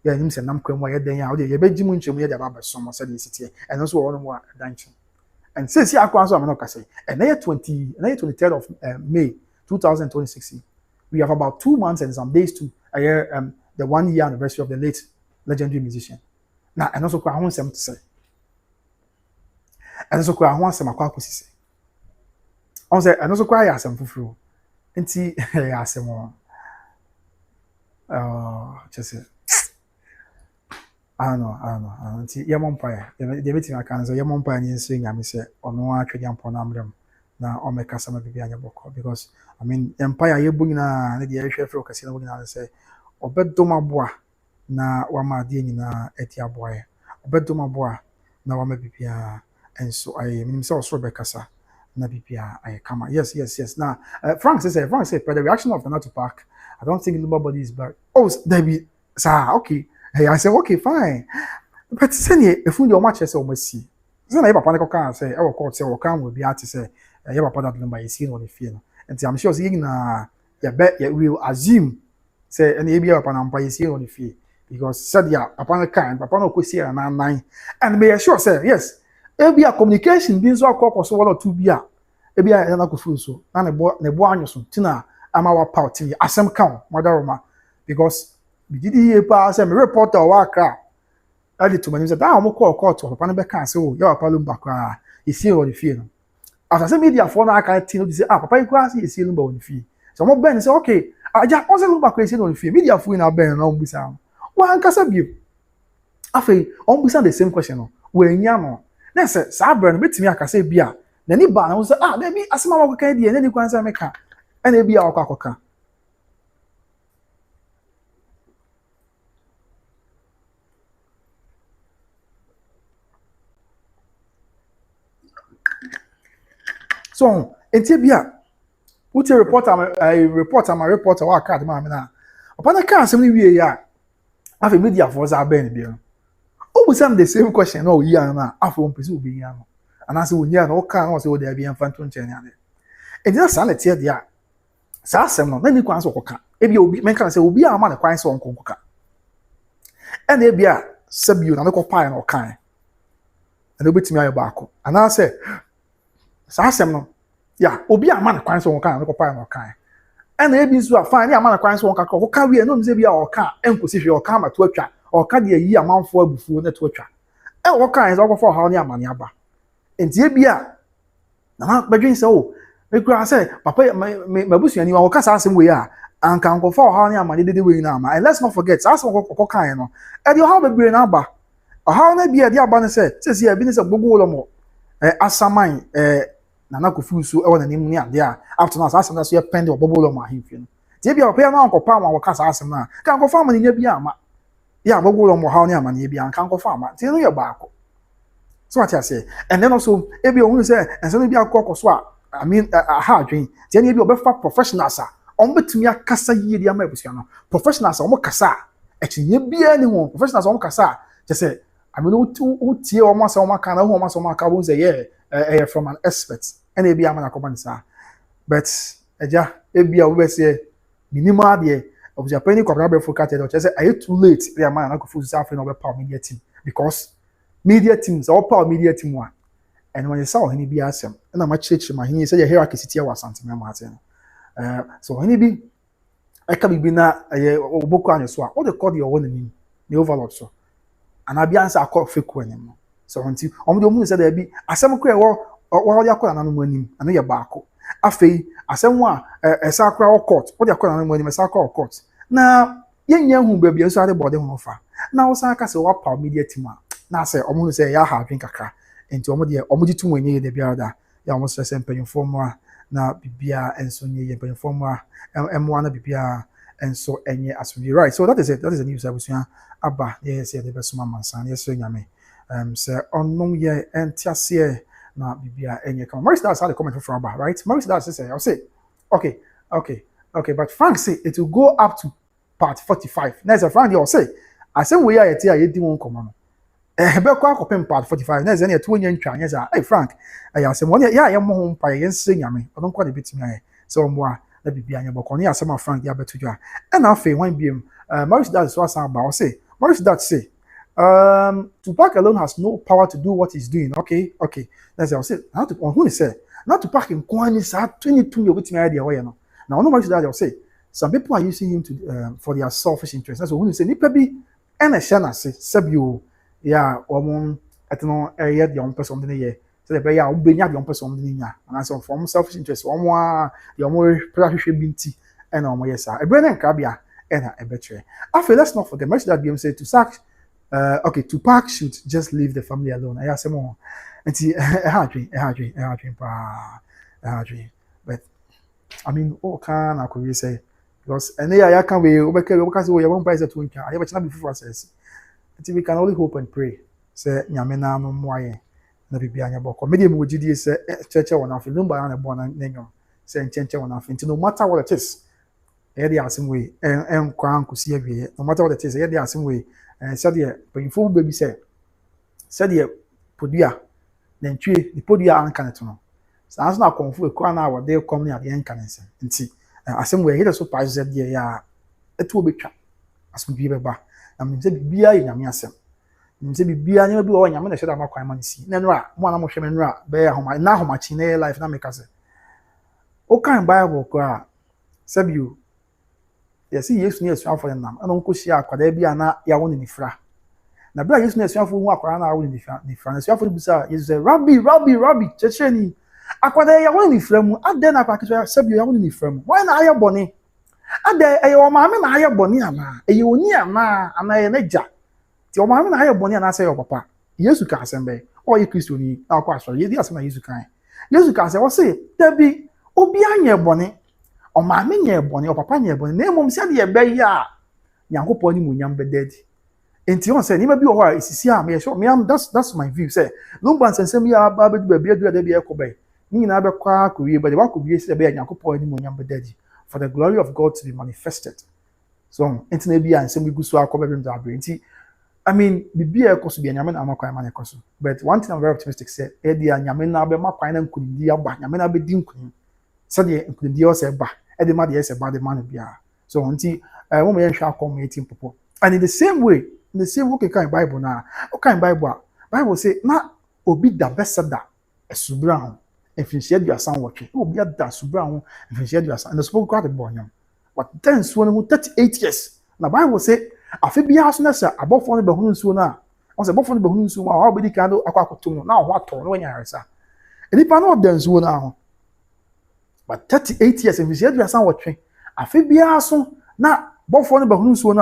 ya nim se nam kwam wa den ya o de ye beji mu nchemu ye de baba somo se de sitie eno so wo no mo danchi and say si akwa so am no kase and na 23rd of May 2026 we have about 2 months and some days to the 1 year anniversary of the late legendary musician na eno so kwa ho nsem to say eno so kwa ho asem akwa akosisi on say eno so kwa ya asem fufuru nti ya asem just I don't know. Nti ye mompire. Ye beti na kan so ye mompire ni nso nyame se ono atwedi ampon na amrem na o meka sama bibia anya boko because I mean empire ye bu nyina na de ye hwe fro kase na bu nyina se obedom aboa na wama de nyina eti aboa ye. Obedom aboa na wama bibia enso I mean se osoro bekasa na bibia I kama. Yes. Now Frank says per the reaction of the Tupac, I don't think Lumba body is back. Oh, there be sir, okay. Hey, I said, okay, fine. But send ye if you match as almost see. So I papa can say, our court say, or can will be out to say, you papa that number is seen on the field. And I'm sure seeing ya bet you will assume say any area upon umpire is here on the field. Because said ya upon a kind, papa no could see a 9 and be sure say, yes, there be a communication being so called so 1 or 2 beer. Ebi a na ko fu so na ne bo anyo so tina ama wa pauti asem kan mother because we did here pass me reporter wa kra adi to many say that am call court papa no be kan say o ya papa Lumba kra e see on the field after say media for na aka tin no say papa kra say e see Lumba on the field so mo ben say okay aja on say Lumba kra e see on the field media for na ben na on bisa wa anka say bio afei on bisa the same question no we nya no na say sa bre no betimi aka say bia na ni ba na say na bi asema wa kan die na ni kwan say meka na bia wa kwakoka So enti bia wuti report wa card ma me na opa na ka asem ni wie ya afi media for za ben bi no o bu the same question no yi na afi won pese obi ya no anase won ya no ka no se wo da bi amfa nto nchen ya de enti na sale tie dia sa asem no na ni kwan so koka e bi obi men kan se obi ama na kwan so nkoka and e bia sabio na ko pa na okan and obetimi ayo baako anase sa asem no ya obi ama na kwan so nkoka na ko pa na okan and e bi so afan ya ama na kwan so nkoka ko ka wie no mze bia oka enkosi hwe oka ma to atwa oka de yi amanfo abufuo na to atwa e oka en so ko fo ha ne amane aba enti e bia na badwin se o me kura se papa mabusuani wa oka sa asem we ya anka nko fo ha ne amane dede we na ama and let's not forget sa asem ko kan no e de ha bebre na aba ha na bia de aba ne se ya bi ne se gbogbo lo mo asaman na kofu so e wona nim ni ade a after na sa asem na so ye pende obobo lo mo ahimfi no tie bia papa na nko pa ma wo ka sa asem na ka nko fa ma nya bia ama ya gbogbo lo mo ha ne amane bia anka nko fa ma tie no ye baako so what I say and then also e bia ohun se enso no bia kokoso a I mean aha adwen tie ne bia obefa professionals a on betumi akasa yie dia ma ebusua no professionals on kasa etinye bia ni ho professionals on kasa je say I mean utie o ma sa o ma kana ho ma sa o ma ka bo say yeah from an expert and e bia ma na ko ban sa but eja e bia wo be say minimal de Abusuapanin kwabra be focus je say are too late dia ma na ko fu sa no be power media team because media teams all power media team one and when you saw him be asem na ma church ma hin say hierarchy city wa Asantehene ma ate so him be aka bibi na oboku anyo so a all the call your one ni the overlord so and abi answer akọ fake one no so until omo de say there be asem kra wo ya kọ na no anim anu ye baako afei asem wa esa kra wo court wo de kọ na no anim esa kra court na yenya hu ba bia so ade body ho fa na wo san aka say wa power media team a na say omo say ya ha adwen kakra enti omo di tu wenye de bia da ya omo say mpanyimfo mo a na bibia enso nye mpanyimfo mo a M1 na bibia enso enye asuri right so that is it, that is the news abusua aba yes the best man san yes so nyame say onnom ye entiase na bibia enye come Maurice that's how the comment from aba right Maurice that's say I'll say okay but Frank say it will go up to part 45 next Frank you say I say we are here ye di won komo no be kwa akopem part 45 next any to onye ntwa anya say hey Frank I say one ya ye mo ho mpa ye nse nyame odon kwa de bitimi aye so mo a na bibia anya bokọ ne asema Frank ya betudwa and afi wan biem Maurice that is what say about say Maurice that say Tupac alone has no power to do what he's doing okay that's I say now to who say not Tupac in kwani sa 22 you betimi idea way no now no Maurice that I say some people are using him to for their selfish interests that's who say nipa bi ena shana say sabio ya omon etno ye de on person de ye so the ya obenya de on person de nya and so from selfish interest omo a de omo prahwehwe binti ena omo yesa ebrene nka bia ena ebetre after let's not forget much that BM said to sack Tupac should just leave the family alone I say more enti but I mean all can I could say because and ya can we obeka say we won price to nka I be chana before process enti we can only hope and pray say nyame na no moaye na bibia anya boko me dey mo gidi say cheche wona afi Lumba na born na nyom say ncheche wona afi no matter what it is e dey asem we enkwa ankosi awie no matter what it is e dey asem we say dey panyimfo baby say dey podua na ntwe di podua anka neto no saa so na konfo ekwa na wo dey come na dey anka nense nti asem we here so price dey ya etu obetwa asem bi beba na me say bibia ye nyame asem nse bibia nya bi wo nyame na hye da makwan man si na no a mo na mo hwe me no a be ya homa na homa chi na life na make say o kan bible ko a sabio yes yesu ne esu afọ nam ana nko hia akwada bia na ya wo ne nifra na bia yesu ne esu afọ hu akwada na wo ne nifra na esu afọ busa yesu say rabbi checheni akwada ya wo ne nifra mu ade na akwakeso sabio ya wo ne nifra mu why na aye boni ade o maame na aye boni ama oni ama ye naja ti o maame na aye boni ana say o papa yesu ka asembe o ye kristo ni na akwa asori ye di asema yesu kan yesu ka say o say tabi obi anye boni o maame nye boni o papa nye boni na emom se de ye be ya Nyankopon ni munyam be dead enti on say ni ma bi o ho isisi a me sure me am that's my view say Lumba nsensem ya ba be du ba bi adu da bi ekobai Ni na be kwa kuwie but the work kuwie say be Nyankopɔn ni monyam bedadi for the glory of God to be manifested. So enti na bia nsem gu so akɔ bebem da abre. Enti I mean, bibia ekoso bia nyame na amakwan ma ekoso. But one thing I'm very optimistic say e dia nyame na be makwan na nkunidi aba, nyame na be di nkunim. Say de nkunidi o say ba, e de ma de say ba de man bia. So enti wo me hwa akɔ me etim popo. And in the same way kind Bible na, o kind Bible say na obi da beseda esubra ho. Efishia du asan wotwe. Obi ada subra ho, efishia du asan. And the spoke got the boy nyam. But then so no 38 years. Na Bible say afi bia so na say abofo no behunu nsuo na o say abofo no behunu nsuo ma o bedi kan do akwakotom no na ho ato no wanya haresa enipa no da nsuo na ho but 38 years if you do san wotwe afi bia so na abofo no behunu nsuo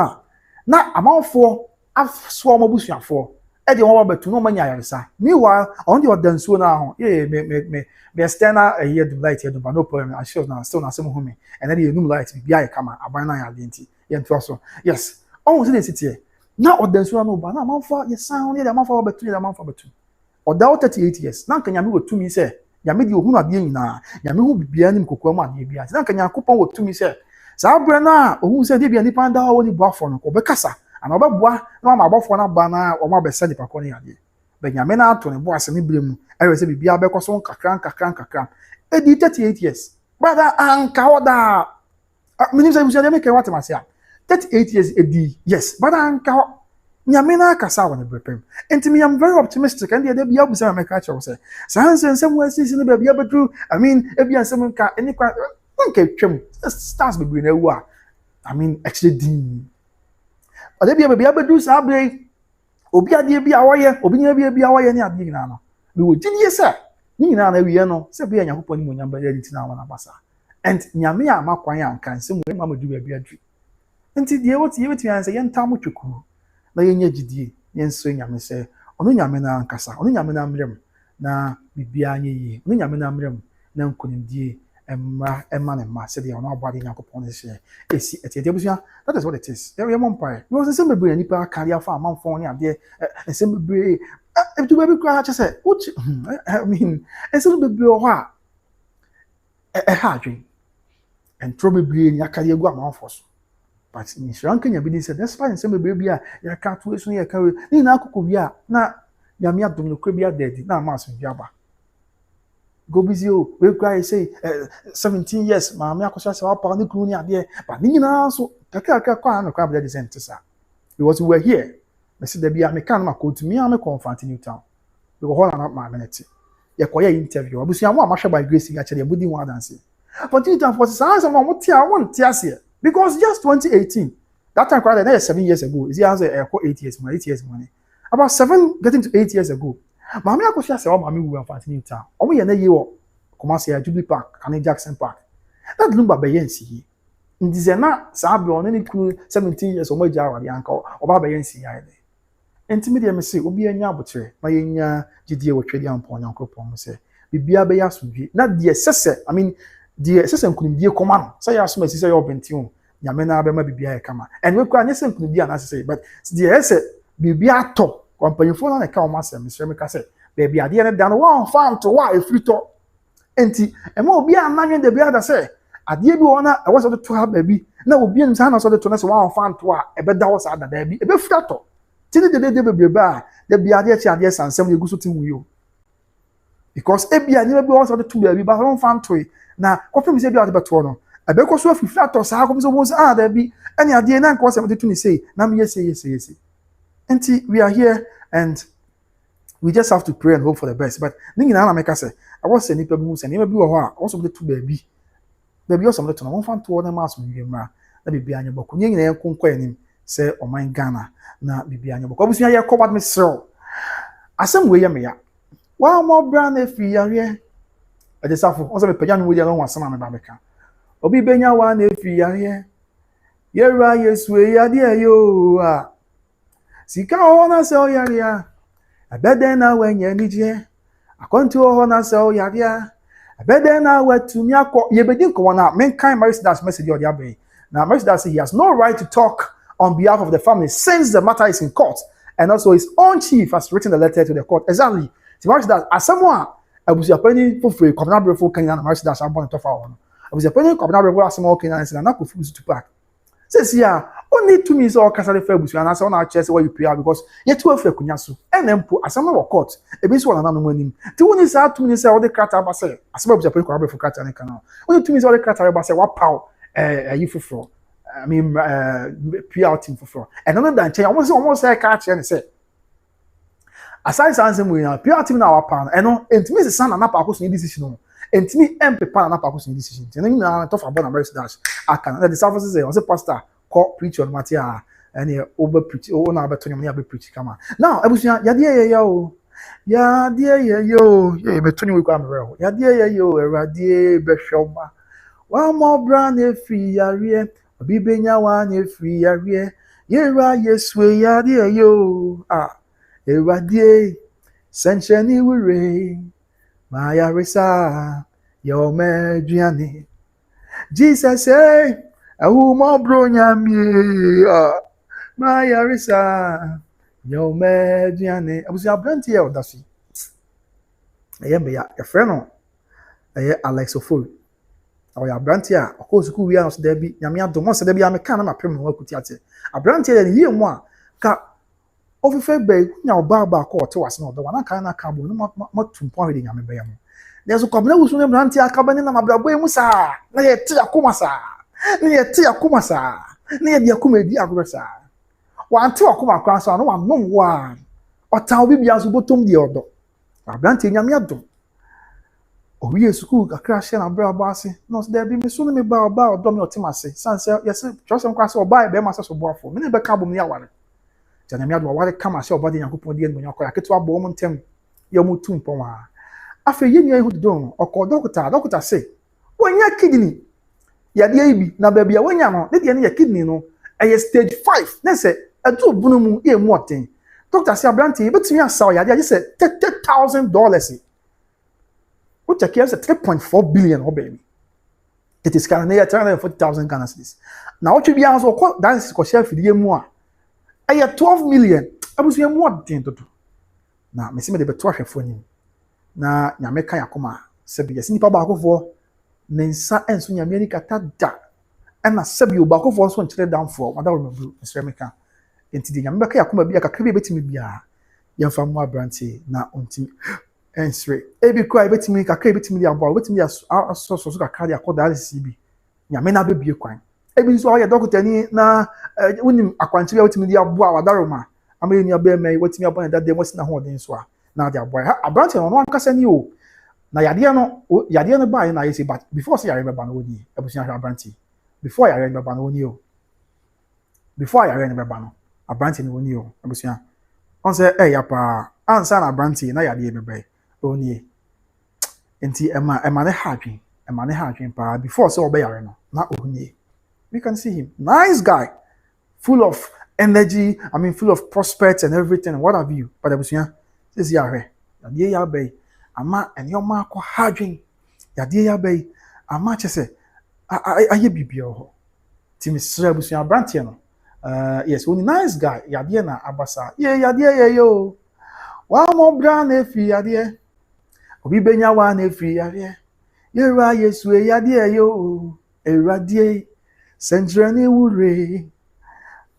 na amanfo aso mo busuafo e de won ba betu no manya haresa meanwhile on the da nsuo na ho me external here the light here do no problem I sure na still na some home and then the new light bia e kama aban na ya denti ye ntwa so yes on se city na odansu na oba na amanfa ye san ne amanfa betu ne amanfa betu oda 38 years na nkanya me wotumi se nyame di ohunu ade nyina nyame hu bibia nim kokwa mu ade bia na nkanya kopon wotumi se sa abre na ohun se de bia nipa nda wo ni boafo no obekasa ana obeboa na ma abofo na ba na o ma besa nipa ko ne ade be nyame na ato ne bo ase ne bremu ewe se bibia bekoso kakran edi 38 years brother anka oda minim se busia de make what ma say 38 years edi yes but anka nyame na akasa won brepem enti me am very optimistic and dey bia busa me ka chew say sanse we sisi ne bia bedu I mean e bia nsem nka eni kwa nka twem stars be na wu I mean actually din ade bia bedu sa bre obi ade bia woye obi nya bia woye ne ade nyina no me wo gidie say ni nyina na wiye no say bia Nyankopɔn ni monyam ba dey tina wona basa and nyame a makwan anka nsem we ma madu bia adwi enti die woti yebeti anse yenta mo tweku na yenya gidie yenso nyame se ono nyame na ankasa ono nyame na mrem na bibia anyeyi ono nyame na mrem na nkonimdie emma ne ma se de ono abade Nyankopɔn se esi etiete busia that is what it is there we monpai you was say bebre nipa career fa amanfo ne ade ese bebre etu bebre kwa cha se uchi I mean ese bebre ho a ha adwen and trouble bebre ni akaye gu amanfo so. But in Sri Lanka, you be said, that's fine. Some baby, you can't wait so you carry. Ni na kukubia na yamia domino kubia dead. Na mas jaba. Go busy. We cry say 17 years. Mama Akosua say apa ni kunu ni ade. But ni na so kaka kwa na kwa be decent sa. Because we were here. Me say there be me kan ma ko to me am confront New Town. We go hold on my minute. Ye koya interview. Abusia mo amahwe by grace ya kire budi one dance. But New Town for say some mo tia won tia se. Because just 2018, that time quite like 7 years ago, is he has 8 years money. About 7 getting to 8 years ago. Mama Akosua say, "Oh, mama, we are fighting in town. Oh, we are na year. Come on, say Jubilee Park, and Jackson Park. That Lumba be yensi. In December, Sabi on any 17 years or more jawa the uncle or Baba yensi ide. Intimidate me say, obi enya abotre, na yenya gidie wo twede ampon Nyankopɔn say. Bibia be yasudwe. Na de sese, I mean, the sese nkunimdie koma no. Say asuma sise yo benti nyame na abema bibia e kama and we kwa nyese nkunibia na say but the ese bibia to kompanyfo na ka o masem misre me ka say baby ade ne da no one fan to wa efrito enti e ma obi ananwe de bia da say ade bi wona e was to ha baby na obi en sa na so de to na say one fan to a e be da wo sa da baby e be frato tini de baby ba de bia ade ti ade sansem ye guso tin wuyo because e bia ni be wo so de to baby ba one fan to na kopem se bia ade beto no abeko so afi flat toss ha so won say there be any ade na nko se to ni say na me yes enti we are here and we just have to pray and hope for the best but ningi na make say I was say nipa bi mu say nipa bi wo ho a also be to baby also to na won fan to na mass mu yemra na bibia anya boko ningi na enkonkwa anim say oman Ghana na bibia anya boko obusia ye cobalt me sell asem we ye me ya wa mo bra na fi yare e de safo on say me pagya no we dey no wan sama me ba beka obi benya wa na efi yare yera yesu e yade ayo a sika ho na se o yare a abede na wanya nije akontu ho na se o yare a abede na watumi akọ yebedi nko na menkan Mercedes message o de abai na Mercedes say he has no right to talk on behalf of the family since the matter is in court and also his own chief has written a letter to the court exactly Mercedes as someone Abusuapanin foforo kwabena brefo Kenya na Mercedes abon to fa ho no Abusuapanin kwabena brefo asem o Kenya na Akosua Tupac says here only 2 minutes or kasale fa abusua na say na chese where you pray because yet to afa kunya so enempo asem na court e bi so na no manim ti woni sa 2 minutes or the krata ba say asem Abusuapanin kwabena brefo krata na kana only 2 minutes or the krata ba say wa pow you foforo I mean PR team foforo and no dan chen almost say ka che ne say aside ansem we na PR team na wa pow eno entimi se san na pa Akosua decision no entimi empepa na pa Akosua decision eno na to fa born Mercedes aka the surface say on say pastor call preach on matter and over preach o na beto nyam na be preach kama now abusua ya de yo ye beto nyam kwa mre ya de yo erade be hwoma wa mo bra na free yare obi benya wa na free yare ye ra yesu ya de yo erade sencheni wure ma ya resa yo me duane Jesus say awu mo bro nyamie ma yarisa yo me diane abusi abranti e odasi be ya friend no Alex Ofori awu abranti a okosuku wi anso da bi nyame adom so da bi ameka na mapem no akuti ate abranti e ye mu a ka ofife be nya oba ko ote wase no do wana kan na ka bo no matumpo hwede nyame be ya mo there's a kwabena wusu ne abranti akabani na mabrabo emu sa na ye ti akoma sa ni yeti akuma sa ni yedi akuma edi agro sa wanti akuma akwa sa no wanom wa otan obi bia so botom di odo abranti nyame adom owi yesuku kakra hye na bra ba ase no so there be me so me ba odo me otimase sanse yesi twosem kwa se oba be ma se so boafo me ne be ka bom ni aware ja nyame adom aware kama se oba de yankopon de enyo akwa yaketo abo mo ntem ye mo tumpo wa afa ye nua ehu don okọ dokota se wonya kidney yade ibi na baby a wonya no de ne kidney no stage 5 na se adu bunu mu e mu oten doctor say abranti betumi asaw yade a say $30,000 which accounts at 3.4 billion oh baby it is kind of 340,000 Ghana cedis na what you be answer ko dance ko share fidie mu a 12 million abusu mu oten toto na me se me de beto ahwefo ni na nyame kan yakoma se bi yesi nipa ba akofo nensa enso nyame ni kata da na sabi obakofo so nkyere danfo wada remember Mr. enti di nyame beka yakoma bia kakra bi betimi bia yemfa mu abranti na onti ensre ebi kwa betimi kakra betimi di abo betimi so kakra di akoda alisi bi nyame na bebie kwan ebi so ya doctor ni na unim akwanchi betimi di abo wada roma ameli ni abeme wetimi abo na dade wasi na ho den so a na di abo abranti no ankasa ni o na yade no ba na yesi but before say yare beba no woni abusia hwa abranti before yare beba no woni o before yare beba no abranti no woni o abusia on say ya pa ansa na abranti na yade beba woni enti ema ne hadwen pa before say obe yare no na woni we can see him nice guy full of energy full of prospects and everything what have you but abusia says yare yade ya be ama enyoma akọ hadwen yade ya bai ama chese aye bibia ho timi sra busu abrantie no yes only nice guy yade na abasa ye yade ye yo wa mo bra na efi yade obi benya wa na efi yade ye ra yesu yade yo erade sentrani wure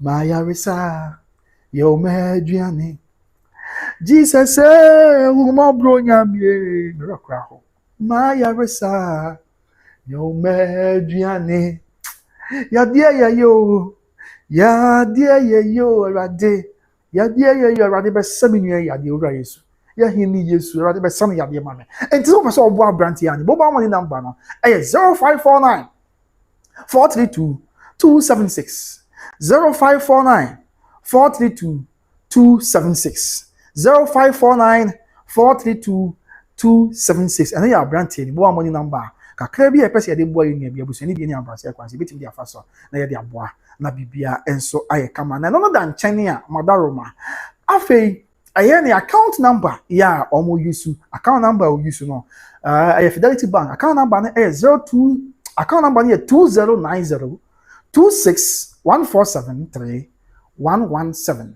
ma yarisa yo meduane Jesus say mo bro nyamie mira ho ma yaresa yo meduane yade ye yo rade yade ye yo rade be saminua yade ora yesu ya hini yesu rade be sam yade ma me enti so person obo abranti ani bo ba mo ni number no 0549 432 276 0549 432 276 0549 432 276 and your branch ni bo money number kakra bi e pese ye de boy ni bia busu ni bi ni ambrase kwanse betim dia fa so na ye de aboa na bibia enso aye kama na no dan chene a madaroma afei aye ni account number ya omo use account number o use no aye Fidelity Bank account number na 02 account number ni 2090 261473117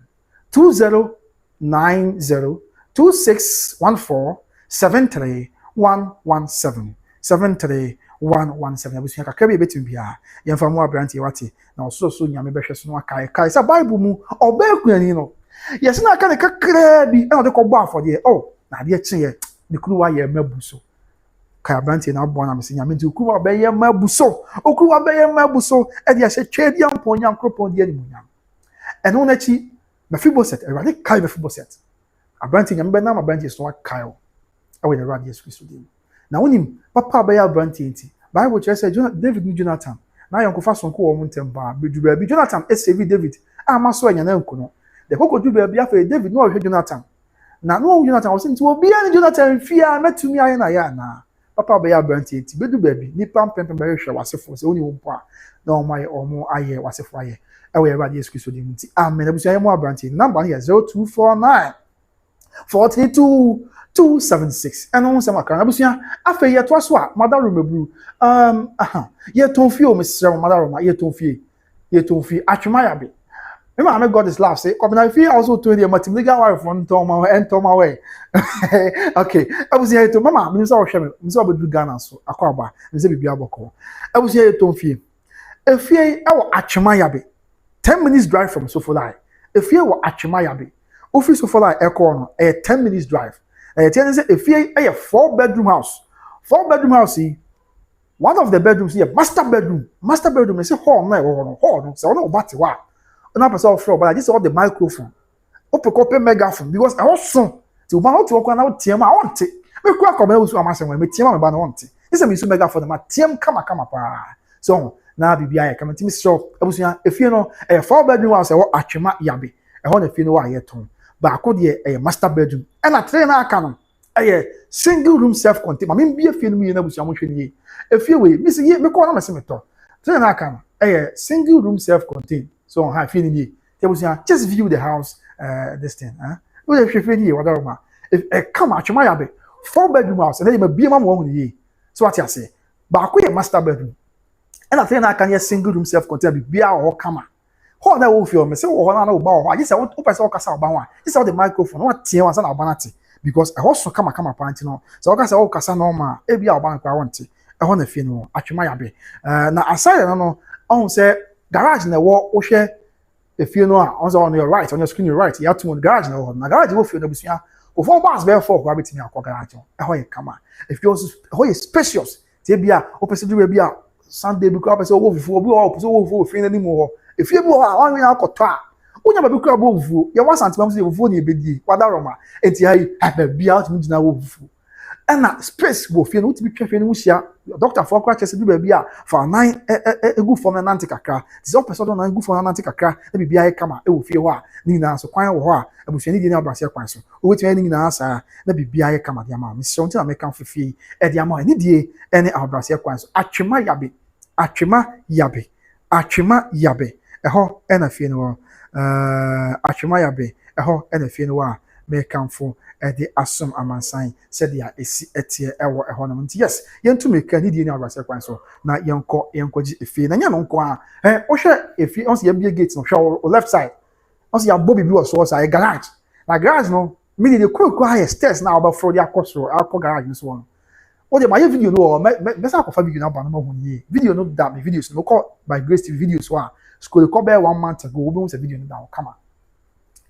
2090 261473 117 73117 abusua kakra bi betim bia yemfa mu abrante wate na ososo nyame behwe so no akae sa bible mu obakunani no yes na aka ne kakra bi e no de kɔbɔ afɔde na de kye ne kunu wa ye mabuso kai abrante na bɔ na me se nyame nti kunu wa be ye mabuso okunu wa be ye mabuso e de hye twedi ampo nyankropon de animunyam eno na chi Mephibosheth erade kai Mephibosheth abrante nyame be na abrante so akae we the radio Christ dim na wonim papa be ya abrante nti bible church say David ni Jonathan na yonkofa sonko wo montem ba bedu ba bi Jonathan save David amaso anya na nkuno de kokodu ba bi afa David no hwe Jonathan na no Jonathan was nti obi ani Jonathan fia metumi aye na ya na papa be ya abrante nti bedu ba bi nipa mpempem be hwe wasefo se oni wo mpo a na omo aye wasefo aye we radio Christ dim nti amen abusu aye mo abrante number here 0249 42 276 and on some account abusia afa ye to so a madaro mebru ye tonfie o mesere madaro ma ye tonfie atwemaya be me ma God is laugh say come na fie also to the mathematical wife from toma and toma way okay abusia ye to mama me so hwe me so obedu Ghana so akwaba me se bibia boko abusia ye tonfie efie e wo atwemaya be 10 minutes drive from Sofolai efie wo atwemaya be office Sofolai e ko no 10 minutes drive tell say if you a 4-bedroom house. 4-bedroom house, one of the bedrooms here, master bedroom, they say hall no, so no bati wa. Na person floor, but this is all the microphone. Open megaphone because I was son. To man to work na team I want it. Me kwa come na usu amasen me team me ba na want it. This is me megaphone ma team kama pa. So na bibia come timi so abusuya if you know a 4-bedroom house e wo atwema yabe. E ho na fie no wa yeton. Baako de master bedroom and a trainer aka no single room self contained ma me bia fie no mu na busia mo hwe ni efie we me se me ko na me se me to trainer aka no single room self contained so ha fie ni te busia just view the house this thing we dey hwe fie ni wada ma if come atwema ya be 4-bedroom house and then me bia ma mo hu ni so what you say baako ye master bedroom and a trainer aka ye single room self contained bia o kama how na wo feel me say wo na wo ba wo I say wo person wo kasa wo ba ho this is the microphone what tie wan say na obanati because I also kama panti no so wo kasa wo kasa normal e bia oban kwa wonte e ho na fie no atwema ya be na aside no on say garage na wo hwe e fie no a on say on your right on your screen your right you have to garage na wo na garage wo fie no busia o fon bus be for kwa betimi akọ garage e ho ye kama if you also ho ye spacious tie bia o pese do bia Sunday because pese wo fufu obi wo pese wo fufu fie na ni mo ho if you go on we akoto a unya baby kura bo vufu ye 1 cm say vufu na ebedi wadaroma enti hai bia out mudina wo vufu na space wo fie no utimi twa fie no hia doctor for kwa chese du bia for 9 egu form na nanti kakra ti so person na egu form na nanti kakra na bibia he kama e wo fie ho a ni na so kwan wo ho a abusuani di na abrase kwan so o wetimi ni na asa na bibia he kama dia ma mi so nti na me kan fie e dia ma ni die ene abrase kwan so atwema yabe eho ena fie no atwema yabe eho ena fie no a me kanfo de asom amansan said ya esi etie ewo eho no nti yes yentu me kan ni die ni abrase kwan so na yenko gi efie na nya no nko a o hwe efie on se ya bie gate no hwe o left side on se ya bobi bi o so sa garage na garage no me dey kwa high stairs na oba fro dia akosoro akọ garage no so on o de my video no me sa ko fa video na ba no ma hu ni video no da me videos no call by Grace TV videos wa school ko be 1 month ago we be say video no down come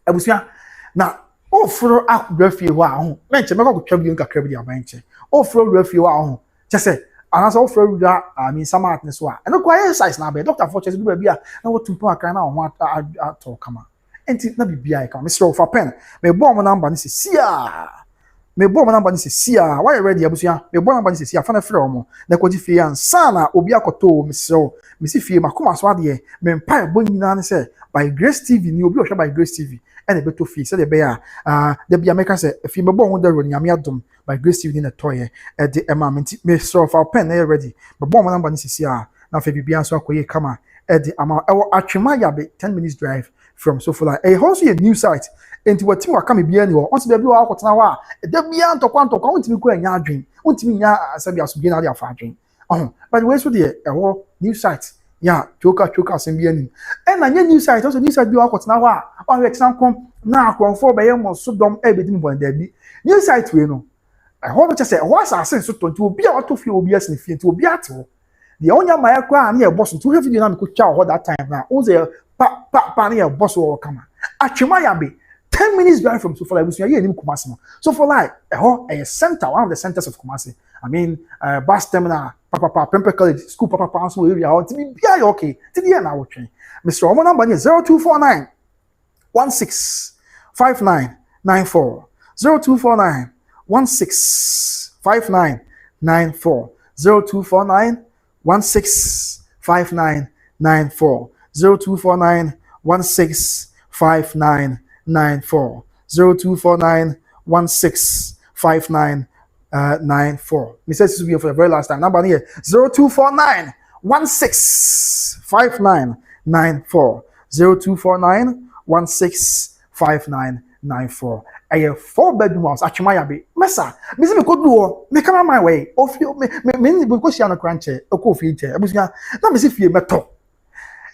abusia na ofro akgrafie ho a ho menche me ko twa video kakra bi di abanche ofro grafie ho a ho che se anasa ofro ruda samat ne so a eno kwa exercise na be doctor for che do ba bia na wo tumpo aka na ho ato kama enti na bibia ka me sro for pen me bo mo number ni se sia me bo mo number ni se sia why you ready abusia me bo number ni se sia fa na frɛ omo na ko ji fie ansa na obi akoto me sro me si fie makoma so ade me mpa bo nyina ne se by Grace TV ni obi o hwe by Grace TV ene beto fie se de be a de bia meka se fie me bo ho da ro nyame adom by Grace TV ni na toye e de ema me sro for pen na ready me bo mo number ni se sia na fa bibia so akoye kama e de ama e wo atwema yabe 10 minutes drive from Sofola also a new site enti watim waka me bia ni ho onse bia wa akotena ho a da bia ntokwa untimi ko anya adwen untimi nya asabi asubie na dia fa adwen but we so de new site ya choka asem bia ni na nya new site also new site bia wa akotena ho a o we tena kom na akonfo be ye mo so dom e be di mo da bi new site we no ɛhɔ no kyɛ sɛ ɛhɔ asase so tɔ nti obi a wato fie obi asi ne fie nti obi ate hɔ deɛ wonya ma yɛ koraa ne yɛ bɔ so nti wohwɛ video na mekɔtwa hɔ that time na wo sɛ pa ne yɛ bɔ so wɔ kama atwema yabe 10 minutes drive from Sofola Abusua yɛ nim Kumasi no Sofola ɛhɔ ɛyɛ center one of the centers of Kumasi I mean bus terminal papa Pempe College school papa so area hɔ nti bia yɛ okay nti deɛ na wotwe Mr. Omo number ne 0249 165994 0249 165994 0249 165994 0249 165994 0249 165994 me say this will be for the very last time number here 0249 165994 0249 165994 a 4-bedroom house atwema yabe mesa me say me ko do me come my way ofi me because she na kranche e ko fi nche abusia na me say fie meto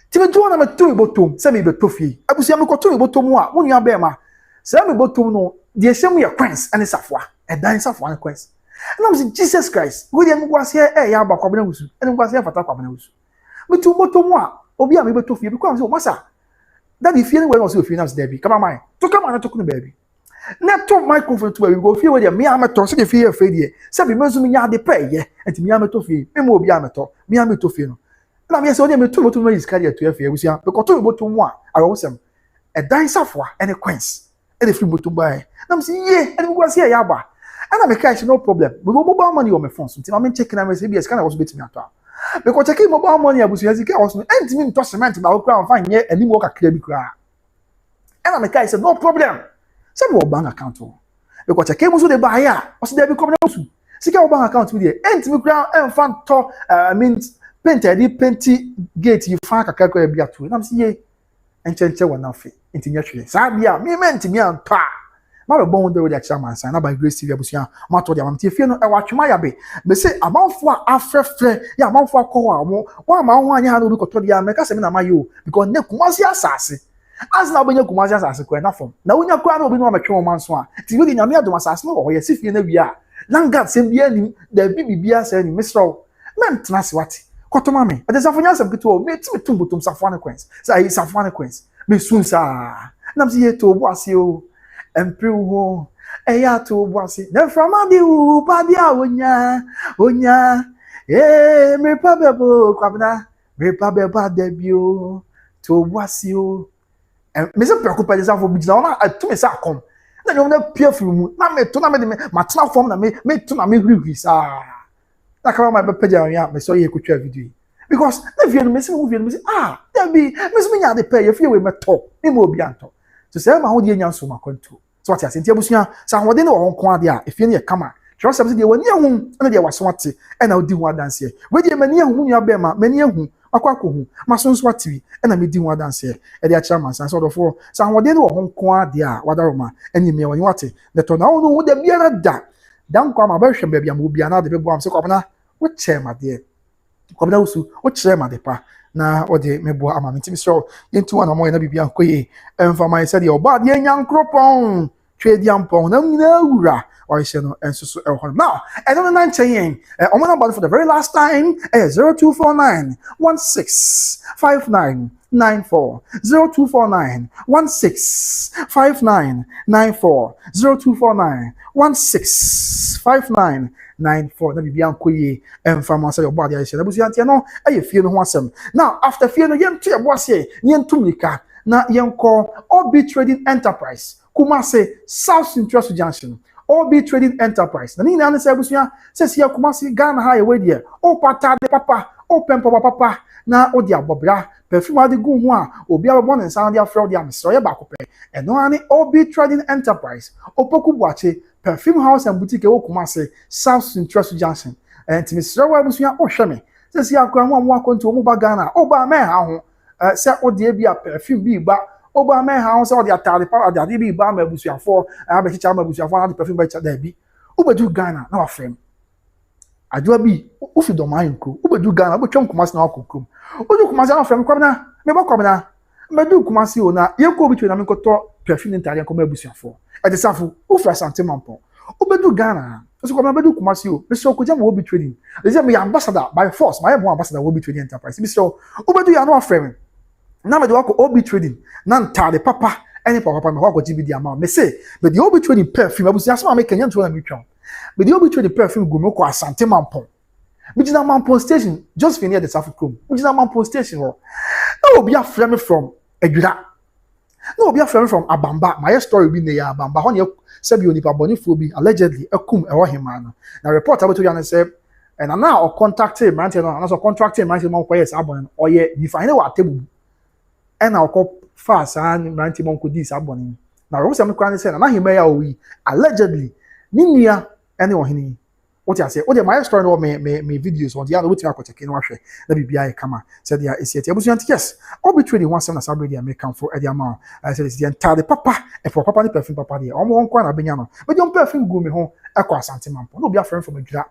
ti me do na me to ibotom say me beto fie abusia me ko to ibotom a wonu abe ma say me botom no de hyem ye queens ane safwa e dan safwa ane queens na me say Jesus Christ we dey me kwase ya ba kwabena wusu ene kwase fata kwabena wusu me tu botom a obi a me beto fie because o masa that the feeling when was you feel now there be come on to come on to come baby na to microphone to we go feel where me ameto so dey feel afraid here say be mezu me nya de pay ye enti me ameto fie me mo obi ameto me ameto fie no na me say o dey me to moto no is carry to afie abusia because to moto mu a awosem e dan safwa ene queens e dey free moto buy na me say ye ene go say ya ba and I make cash no problem we go mobile money on my phone so I mean check na me say BS can I also bet me ato because checking mobile money abusia zika also enti me to cement ba wo kra fan ye ani mo kakra bi kra and I make cash no problem say we bank account o because check mu so dey buy ya o say dey be come na so sika wo bank account we dey enti me kra en fan to I mean painty gate you fan kakra bi ato na me say ye enchenche wona fe enti nya hwe sa bia me enti me anto ma be bon dey with the chairman sign na by Grace TV abusia ma to dia ma tie fie no e watwema ya be say amanfo a afrefre ya amanfo akọ wa mo wa ma ho anya ha no bi koto dia me ka se me na ma yo because ne Kumasi asase as na obenye Kumasi asase ko na fom na wonya kwa na obi no metwe o manso a ti we di nyame adom asase no wo ye se fie na wi a langat sem bia ni da bibia se ni misro mem tena se wate koto ma me ade safonya sem kito o me ti me tumbutum safwane queens say safwane queens me sunsa na se ye to bo ase o empriwo eya to bo ase na from di u pa dia onya me pa bebo kwabna me pa beba debio to bo ase o me se preocupa de safo bi na ona atu me sa kom na nyom na pia firu na me to na me ma tena form na me to na me hwi sa na kama ma be pagya ya me so ye kotwa video because na video me se mo video me se there be me se me nya de pay ye fie we me to me mo obi anto so say ma ho de nya nso ma kwanto so what Asante abusua sa ho de ne wo nko ade a efie ne ye kama tro se de wani ehun na de waso ate e na odi hu adanse we de mani ehun nua be ma mani ehun akwakohu masonso atiwi e na medi hu adanse e de a chairman san so dofo sa ho de ne wo nko ade a wadaroma eni me wani wate de to na wo no de biara da dan kwa ma ba hwem ba bia mo bia na de be bo am se kwabna wo chairman de kwabna usu wo chairman de pa na ode mebo ama menti mi so yentu ana mo na bibia nkoye emfa mai se de oba de nyankropon twedi ampon na nyina wura or hye no ensusu ehon now I don't know nchen omo number for the very last time 0249 165994 0249 165994 0249 165994 na bibia nkoye emfa ma se de oba de hye na busu antie no aye fie no ho asem now after fie no yentu ebo ase yentu mika na yenko Obi Trading Enterprise Kumasi South Central Junction Obi Trading Enterprise na ni na se abusuya se sia Kumasi Ghana ha ye we de o pata de papa o pempo papa na o di abobra perfume ade gu ho a obi abbo ne nsan de afro de amso ye ba ko pe eno ani Obi Trading Enterprise opoku buache perfume house and boutique wo Kumasi South Central Junction enti me Serwaa abusuya o hwe me se sia akwa mo akonto mo ba Ghana o ba me ha ho se o de bia perfume bi ba oba me ha so de atade pa de bi ba ma abusuafo be chicha ma abusuafo na de perfume ba chicha da bi obedu Ghana na wa frem adwa bi ofi do man nko obedu Ghana obetwam Kumasi na akokrom odu Kumasi na frem kwabna me ba kwabna medu Kumasi o na ye ko bitwe na me koto perfume ntade ko ma abusuafo e de safo ofra Asantehene mampo obedu Ghana so come bedu Kumasi o Mr. Okojama will be trading they say me ambassador by force my ambassador will be trading enterprise Mr. Obedu ya no frame na me do ko obi trading na ntade papa any papa me ko GBD amount me say but the obi trading perfume abusi asema me Kenyan to na me twam but the obi trading perfume go me ko Asantehene mampon which is a mampon station just near the South Chrome which is a mampon station no obi a frame from Edwira no obi a frame from Abamba my story be near Abamba ho ne sabi onipa bonifo bi allegedly akum ewo hema no na report about you say and now or contacted man no and so contracted man mo koyes abon oye di fine wa tebu and now ko fast and man mo ko dis abon na ro say me kwan say na hema ya owi allegedly ninia ene ohini what you say o de my story no me videos on the other wetin akoteke no ahwe na bibia e kama said ya esiete abusuan yes obi trading 17 na sabre dia make am for e dia ma I said it's the entire papa e for papa ni perfume papa dia omo won kwa na benya no but your perfume go me ho e kwa Asantehene mampon no be a friend from Adwira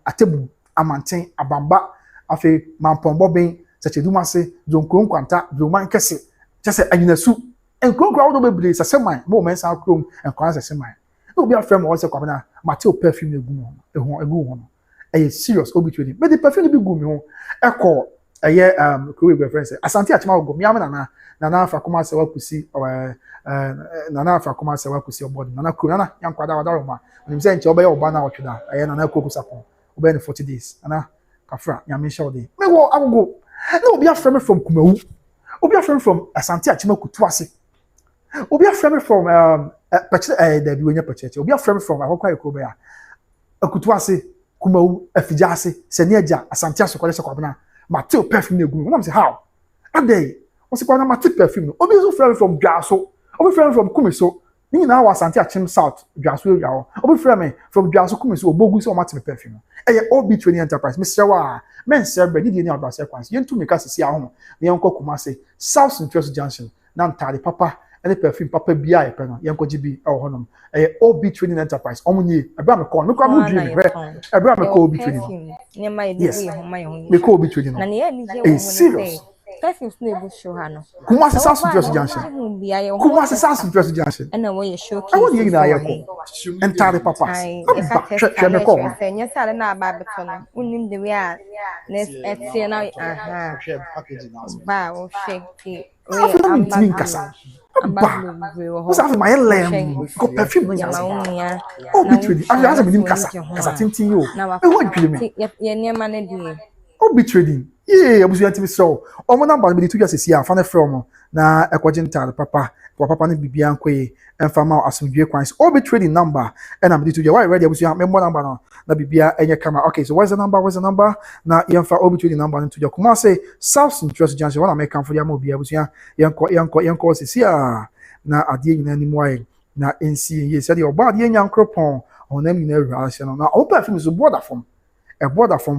atebu amanten abamba afi mampon boben secheduma se jonkron kwanta joman kese chese anyinasu enkron kwa wo do bebre seseman mo men san krom enkwan seseman no be a friend mo se kwa na Mateo perfume egu no egu ho no e serious obi trading but the perfume be gu me ho e ko eye ko we friend say Asante achima go mi amena na afa koma se wakusi na afa koma se wakusi obodi na kuro na yankwada wadaro ma nim se nche obe ya oba na otweda eye na koku sapon obe ni 40 days ana kafra nyame show dey me wo agogo na obi aframe from Kumawu obi aframe from Asante achima kutuase obi aframe from da bi wonya pacheche obi aframe from akokwa ekobe ya akutuase Kumawu afijase sene aja Asante asokole se kwabena Mateo perfume egu na say how adey what's the Mateo perfume obi so frame from Dwaso obi frame from Kumiso ni na wa Asante achim south Dwaso area ho obi frame from Dwaso Kumiso obogu so Mateo perfume eye obi training enterprise Serwaa men serbe di ni abase kwans yentu meka sisi ahom na yenko Kumasi South Central Junction na ntade papa any perfume papa bia e pe no yenko gibi e ho nom eye obi training enterprise omunye ebra me call me kwa mu dream ebra me call obi training ne ma yedi we ho ma ye ho me call obi training na ne ya ni je wo serious perfume na ebu show ha no Kumasi South Central Junction Kumasi South Central Junction na wo ye show I want you na ye ko entire papa me call nya sale na aba beto no unim de we a na etie na aha ba wo shake we kasa what's after my lem go perfume no ya obi trading I ask me nim kasa tintin yo e wo dwele me ye niam na die obi trading yeah abusuan timi so omo number me di tuja sesi a fa na from na ekwaje ntare papa ne bibia nkoye enfama asomdwe kwans obi trading number and am di tuja why ready abusuan me mo number no na bibia enye kama okay so what's the number na yemfa obi trading number no tuja kuma say South Central Junction wana make am for ya mo bia abusuan yenko sesi a na ade nyina ni moye na NC ye said your body nyankropon onam nyina ruase no na obi afim so border from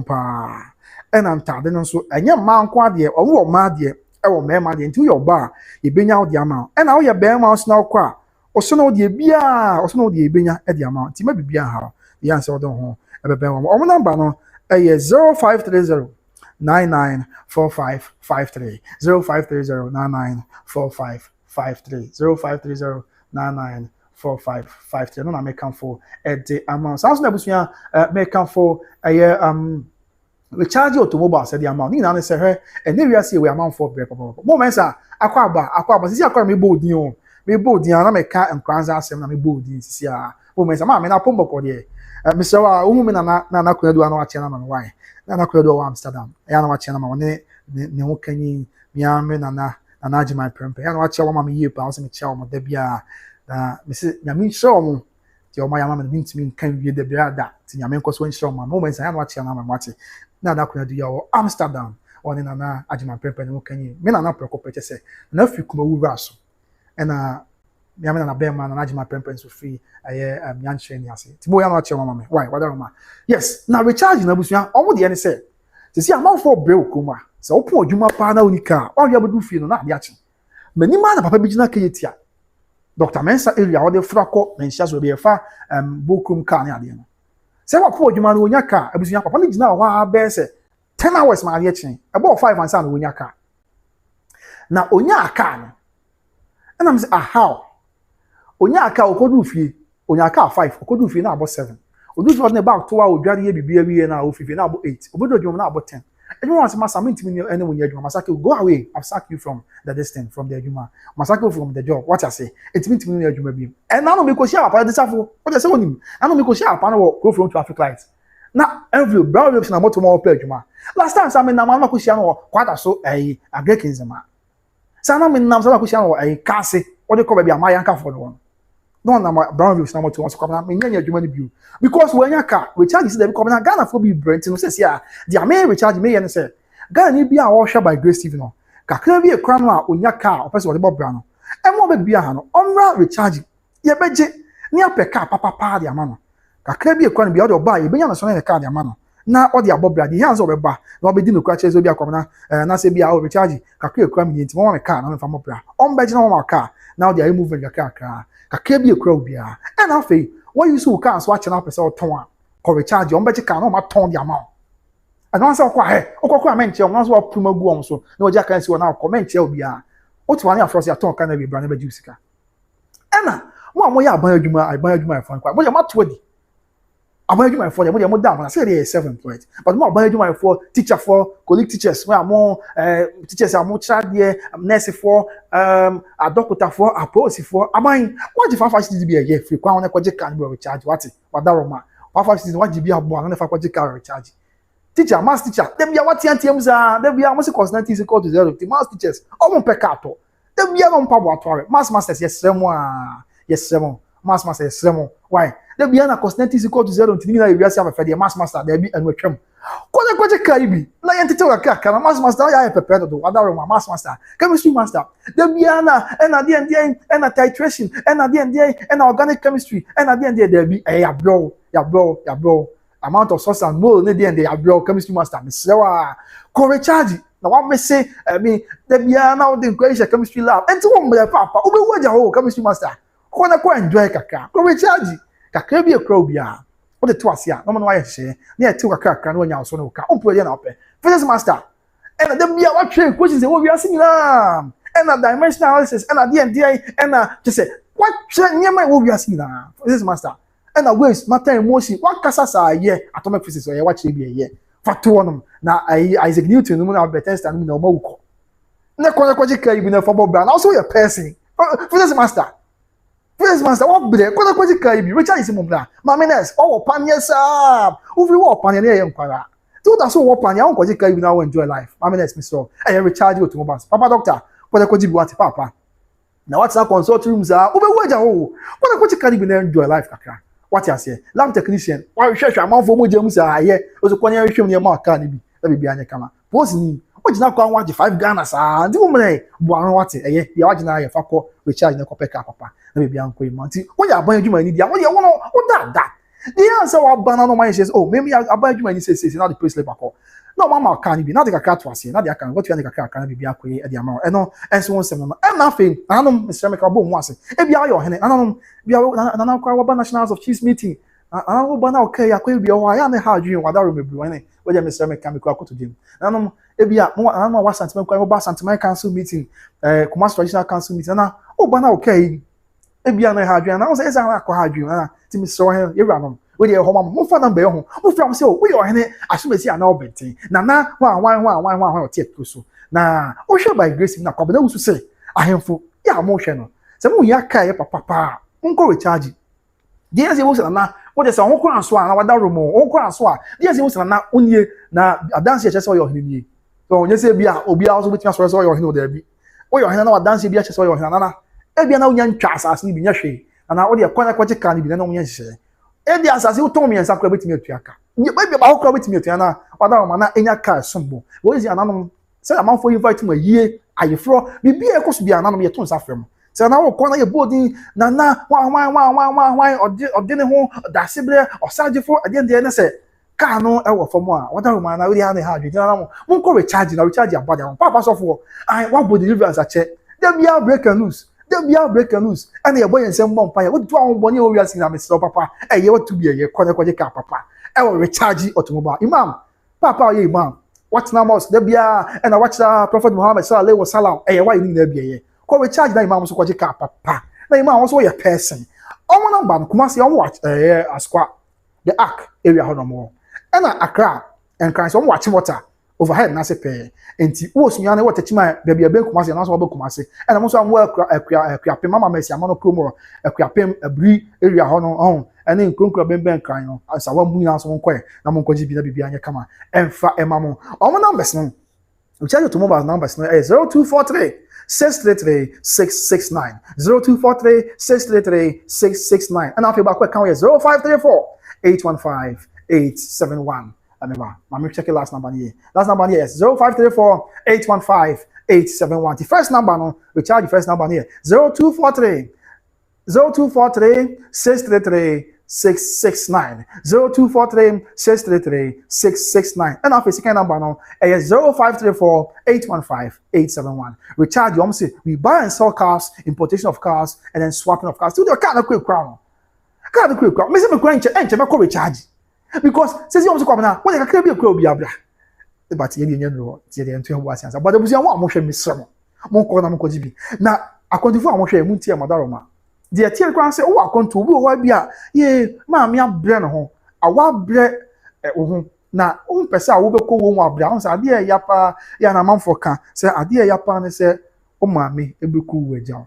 pa ena ntade no so enye manko ade owo ma ade e wo mema ade nti wo ba e benya wo de ama ena wo ye bema so na okwa oso na wo de bia oso na wo de benya e de ama nti ma bibia ha ya nse wo don ho e bebe wo omo number no e 0530 994553 0530 994553 0530 no na make am for e de ama so na busua make am for we charge automobile said the amount ni na say he and we are see we amount for break papa mo men sa akwa sisi akwa me boldin o me boldin na me ka enkwanza asem na me boldin sisi a mo men sa ma me na pombo ko de me say wa ohu me na kwadu na wache na ma why na kwadu wa Amsterdam ya na wache na ma ne ho kanyi mi ame na aji my prempe ya na wache wa ma me yepa o se me che o mo da bia na me se nya me show mo ti o ma ya ma me ntimi kan wie da bia da ti nya me nkoso show ma mo men sa ya na wache na ma wache na da kuna duya wo Amsterdam oni na ajima pepe ne wokanyi me na preko peche se na fi Kumawu raso na me amena na bema na ajima pepe so free aye nyanche ni ase ti mo ya no ache mama me why wada ma yes na recharge na busua omo de ne se si amanfo brew kuma se opo adwuma pa na onika o ya bodu fi no na de ache mani ma na papa bi gina kayetia Dr. Mensa area wo de frako na nsia so be fa bokum ka ne ade no se wa po adwuma no onya ka abusunya papa ne gina wa be se 10 hours ma ye chen about 5 and san onya ka na onya ka no and I'm say how onya ka okodu fie onya ka 5 okodu fie na about 7 Odu so na back to wa odware ye bibia wie na ofifi na abo 8. Obodo adwuma na abo 10. Adwuma was masa mentimi ni ene wonye adwuma masake go away. I've sacked you from the distance from the adwuma. Masake from the job. What I say? It's mentimi ni adwuma bi. And now me ko share apa de safo. What I say onim. Now me ko share apa na go from traffic lights. Na every brown waves na moto mo pe adwuma. Last time some na ma ko share no kwata so Angr kinzema. Sana me nam so ko share no kase. What they call baby amayanka for the one. No na brown waves na moto so come na me nya adwuma ni bi. Because when you car recharge is the come na Ghana for be Brent no say ya the main recharge me yen say Ghana ni bia wo hwe by Grace TV no kakra bi ekra no a onya car opese wo de bobra no e mo be bia ha no onra recharge ye beje ni apeka papa de ama no kakra bi ekra no bia wo de oba ye benya no so na car de ama no na wo de abobra de hands obeba na obedi no kwa chezo bia kom na say bia wo recharge kakra ekra mi nti mo me car na me fa mobra on beje na mo car now they are moving the car kakra bi ekra bia e na fe what you so can so achina person ton ko recharge on beche can no ma ton the amount and once okwa he okwa menche on so opuma gu on so na oja kan si na comment e obi a otu wan afro se aton kan na bi bra na be jusika ena mo ya aban adwuma e fon kwa mo ya mato di aban adwuma e fon ya mo da mo na say dey 7 point but mo aban adwuma e for teacher for colleague teachers we am teachers am child there nurse for doctor for apostle for aban what if 5 be a year free kwa on ekwaje kan be recharge what wadaroma 5 what be abo na fa kwaje kan recharge teacher mass teacher dem ya what antiam za dem ya mo se constant is equal to 0 the mass teachers o mo pekato dem ya no mpabo atware mass masters yes remo mass master yes remo why dem ya na constant is equal to 0 ntini na ewia se afa de mass master dem bi anu atwam kone kwaje kai bi na yentete wa ka mass master ya pepe do wadaroma mass master chemistry master dem ya na de na titration na de na organic chemistry na de dem bi ya bro amount of sauce and mold na de ya bro chemistry master me Serwaa ko recharge na wa me say dem ya na de equation chemistry lab enti wo mbe papa obe waja ho chemistry master ko na ko enjoy kaka ko recharge kaka bi ekra obia o de to ase a no wa ye hye na ye ti kaka na onya so no ka o pro de na ope physics master and dem ya wa train questions e wo wi ase nyina and dimensional analysis and the and just say what nyema wo wi ase nyina physics master and waves matter emotion what kasa sa ye atomic physics or ye wa che bi ye factor one na Isaac Newton no na Albert Einstein no ma wuko na kwaje kai bi na for bob na also your person physics master what be there kwaje kai bi Richard is mumla mamines o panyesa uvi wo panya na ye nkwara so that's so wo panya on kwaje kai bi na enjoy life mamines me so e recharge you to mobile papa doctor kwaje bi what papa na what's that consult rooms are ube waja ho kwaje kai bi na enjoy life kakra what you say lab technician why hwehwe amanfo mo jam sa aye oso kwanya hwehwe ne ma aka ne bi na bi anya kama boss ni o jina kwa waje 5 Ghana sa ndi mo mre bo an wate eye ya waje na aye fakọ recharge na kopeka papa na bi anko ima nti wo ya ban adwuma ni dia wo ye wo no wo da the answer wa ban no man says oh maybe aban adwuma ni say na the place labor call no mama aka ni bi na de kaka to ase na de aka what you na kaka na bi akoye e de ama e no enso won sem no e na fe nanom Mr. Meka bo mu ase e bia yo hene nanom bia na kwa wa nationals of chiefs meeting nanom ba na okay akoye bia wa ya na ha adwin wa da ro mebru ne we je Mr. Meka Meka akoto dim nanom e bia nanom wa santima kwa ba santima council meeting Kumasi traditional council meeting na o ba na okay e bia na ha adwin na o se esa na kwa ha adwin na ti Mr. He ye ranom we dey ho ma mo fa number ho mo from say we yo hene asumesi ana obenti na wan o tie so na o hwe by grace na kwabena wusu say ahemfo ya mo hwe no se mo ya kai papa nko recharge dey say wo say na wo dey say ho kran so na wada romo ho kran so a dey say wo say na onie na adanse che say yo hene nie so onye say bia obi a so betima so yo hene o da bi wo yo hene na adanse bia che say yo hene na e bia na onya ntwa asase ni bi nya hwe na wo dey kwanya kwaje kan ni bi na onya hye e dia asase uton mi ensa kra betimi atuaka nye ba ba kra betimi atuana wada ma na enya ka sombo wo zi ananom se amanfo invite mu ayie ayefro bibia ekoso bia ananom ye ton sa frem se na wo kona ye bodin na wa odine ho da sebre osagefo ade de ne se ka no e wo fom a wada ma na we ha ne ha adwe na mo ko recharge abada papa sofo ai wa body deliverance ache dem bia break and loose and your boy and some vampire. What do I want you to see now, Mr. Papa? Hey, you want to be a kwaje car, Papa. I will recharge automobile. Imam, Papa, ye imam. What now most? There be and I watch Prophet Muhammad sallallahu alaihi wasallam. Hey, why you need there be a ko recharge na imam so kwaje car, Papa. Na imam also your person. Omo na ban Kumasi on watch askwa. the arc area hɔ no mo ɛna Accra nkran so watch water overhead na se pɛ enti wo sunya na water chima baabi abe Kumasi na so obe Kumasi ɛna mo so am akua mama mesi amano promo akua abri area hɔ no ɛne nkronkro bɛnbɛn nkran no asawa mu nyina so nkɔɛ na mo nkɔgye bi na bibia anya kama ɛmfa ɛma mo ɔmo numbers no we charge to mobile numbers no 0243 633 669 0243 633 669 and after back account is 0534 815 871. Remember, I'm check the last number here. Last number here is 0534 815 871. The first number no, we charge the first number here 0243 633 669 0243 633 669 and our second number now is 0534 815 871. We charge you almost we buy and sell cars, importation of cars, and then swapping of cars. So the kind of quick crown. Kind of quick crown. Mr. McQueen and recharge. Because says you almost come now, when I can be a crow be a blah. But you know, the entire was answer. But there was a one motion miss some more corner Mokojibi. Now, I continue for motion Muntia Madaroma. The tear crown say, oh, I come to why be a ye, mammy, I'm bren home. A wild bread na pesa wo be ko wo mu abra on sa ade yapa ya na manfo ka say ade yapa ne say o maame e be ku waja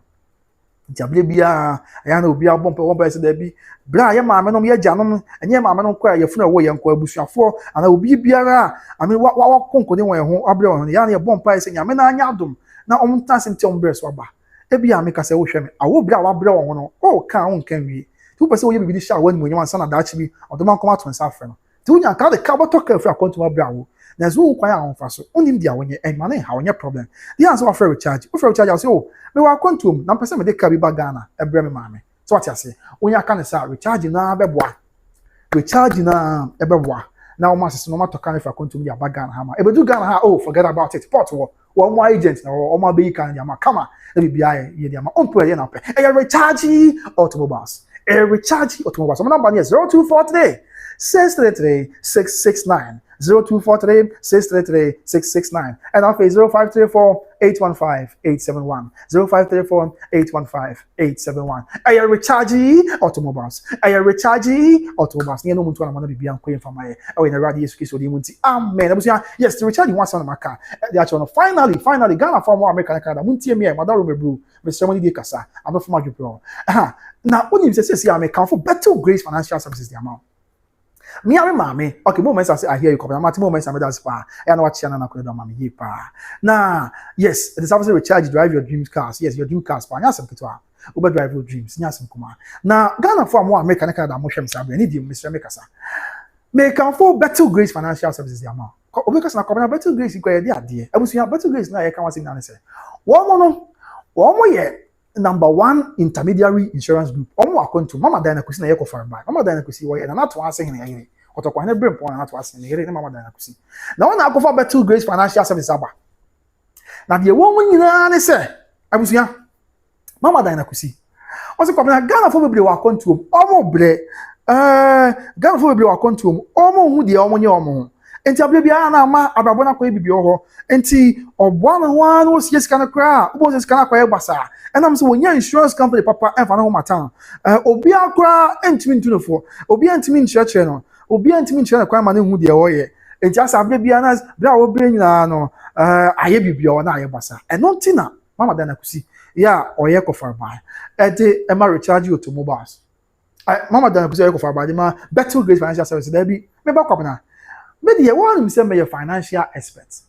jable bia ya na obi abompe wo ba say da bi bra ya maame no ya janom enye maame no kwa ya funa wo ye nko abusuafo ana obi biara ame wa konko ne won ho abra won ya na ye bompa say nyame na anya adom na omta sente ombre so ba e bia me ka say wo hwe me awo bra wa bra won no o ka won kan wi tu pese wo ye bi sha wani mo nyama sana da chi bi odoma nkoma to nsa afre no tunya ka de ka botoka fra kwantuma brawo na zo kwan a onfa so onim dia wonye e mane ha wonye problem the answer of recharge o recharge I say oh me wa kwantum na pese me de ka bi ba Ghana e bre me maame so what you say onya ka ne sa recharge na beboa recharge na e beboa na o ma sese no ma to kan fra kwantum dia ba Ghana ha ma e bedu Ghana ha oh forget about it port wo mo agent na o ma be kan dia ma kama e bibia ye dia ma on pro ye na pe e recharge automobiles so my number is 0243 633 669 0243 633 669 and our face 0534 815 871 0534 815 871. I recharge automobiles. You know, I'm going to be on for my in the radio so the amen. Yes, the recharge one on my car. The actual finally Ghana for more American Canada. Muntie me, my daughter bro. Mr. Money Kasa. I'm not from my bro. Now, when you say I may come for better grace financial services the amount. Me and my mommy, okay, moments I hear you come. I'm moments I'm that's far. I know what channel I could do, mommy. Nah, yes, the service recharge drive your dream cars. Yes, your dream cars. Pa, nyasem kitwa. Uber drive your dreams. Nyasem kuma. Now, Ghana for more American Canada motion sabi. Need you, Mr. Mekasa. May come for better grace financial services the amount. Because na come better grace you dey adie. Abusuya better grace na you can want na say. One more year. Number one intermediary insurance group. Omo akonto mama dana kusi na yeko farba. Mama dana kusi wo na to ase hene yene. Otokwa ne brain point na to ase ne yere ne mama dana kusi. Na wona akofa better grace financial service aba. Na de wo nyina ne se abusuya mama dana kusi. Oso kwa na Ghana fo bebre wa akonto omo bre Ghana fo bebre wa akonto omo hu de omo nye omo. Enti able bia na ama abrabo na kwa bibi ho enti obwa na ho no sie sika na kra obo sie sika na kwa gbasa enam so wonya insurance company papa enfa na ho matan obi akra entimi ntunofo obi entimi nchirechire no obi entimi nchire na kwa ma na hu de ho ye enti asa able bia na bra wo bre nyina no aye bibi ho na aye gbasa eno ntina mama dana kusi ya oye ko farba ede ema recharge automobiles mama dana kusi oye ko farba de ma better grace financial services there be me ba kwabna me dey one say me financial expert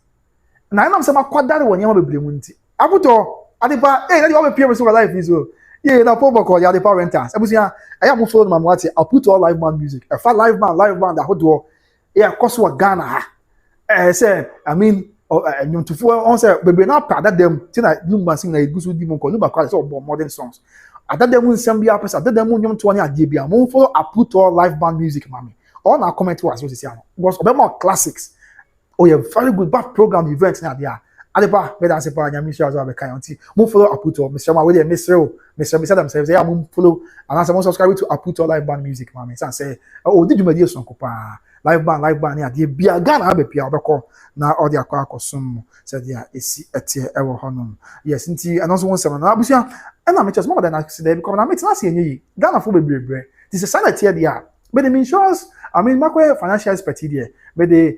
na am say ma kwadare won yama bebre mu nti abuto adepa na dey all be so life is so yeah na poor call ya adepa renters abusia I am follow my what I put all live band music a live band that hodo yeah Akosua Ghana ha say I mean nyom tufo on say bebre na pa that them tin na Lumba sing na igusu di mo ko Lumba call so modern songs ada dem nsem bia pesa ada dem nyom to ne ade bia mo follow I put all live band music mami all our comment was what you say was about classics. Oh, yeah, very good back program events now there. Adepa, better say pa nyami sure as well be kind until move follow Aputo, Mr. Ma we dey Mr. themselves they move follow and as subscribe to Aputo live band music mami say oh did you media song pa live band here dey bia Ghana be pia obekọ na all the akosum said there esi etie ewo honom yes nti and also one seven na abusia and na me just more than I say because na me tina say enyi Ghana fo bebre this is sanity there But the insurance, I mean, my financial expertise there. But the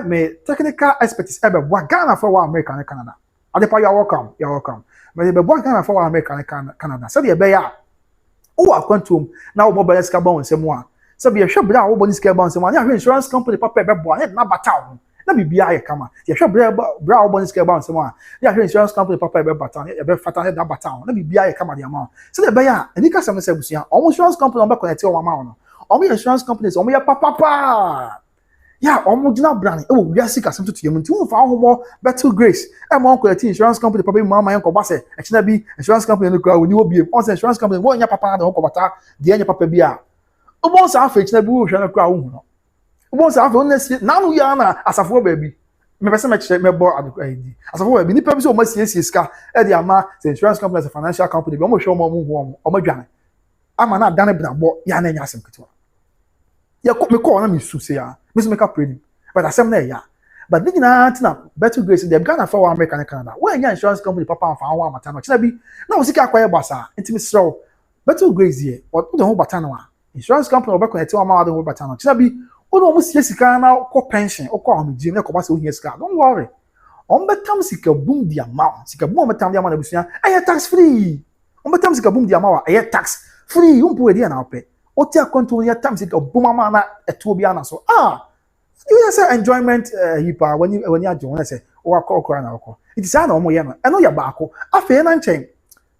me technical expertise ever what Ghana for America and Canada. Adepa, you're welcome. You're welcome. But the what Ghana for America and Canada. So the bear. Oh, I went to now mobile scabon and some one. So be a shop down over this scabon and one. Insurance company papa boy, not town. Let me be a come. The shop brow bonus scabon and someone. The insurance company papa batan, a better fatter that baton. Let me be a come at the amount. So the bear, and you can say, almost insurance company on back on a tail amount. All insurance companies, only a papa. Yeah, almost not branding. Oh, we are sick of something to you. To for more better grace. I'm on quality insurance company, probably Mama Uncle Basse. Actually, be insurance company in the crowd. When you will be also insurance company. One your papa and Uncle Bata, the end papa beer. Almost half each never will share a crowd. Almost half honestly. Now we are as a four baby. Me person make me board at the ID. As a four baby, the purpose of my CSC car. The ama the insurance company as a financial company. We almost show more move on my journey. I'm not done it, but ya na nyasem ketwa. Ya me call na me su say ya. Me make up pretty. But asem na ya. But the na better grace them Ghana for America and Canada. When your insurance company papa and fa one mata no. China bi na wo sika akwaye basa. Enti me sro. Better grace here. Or the whole bata no. Insurance company oba connect one ma the whole bata no. China bi wo no mo sika na ko pension, o ko amji na ko basa wo hia sika. Don't worry. On betam sika boom the amount. Sika boom betam the amount abusua. Aye tax free. On betam sika boom the amount. Aye tax free. You put it na ope. Oti akonto ya tam sika boom mama na eto bia na so. You say enjoyment hipa when you join say o akọ na akọ. It is na omo ye no. E no ya baako. Afa na nchen.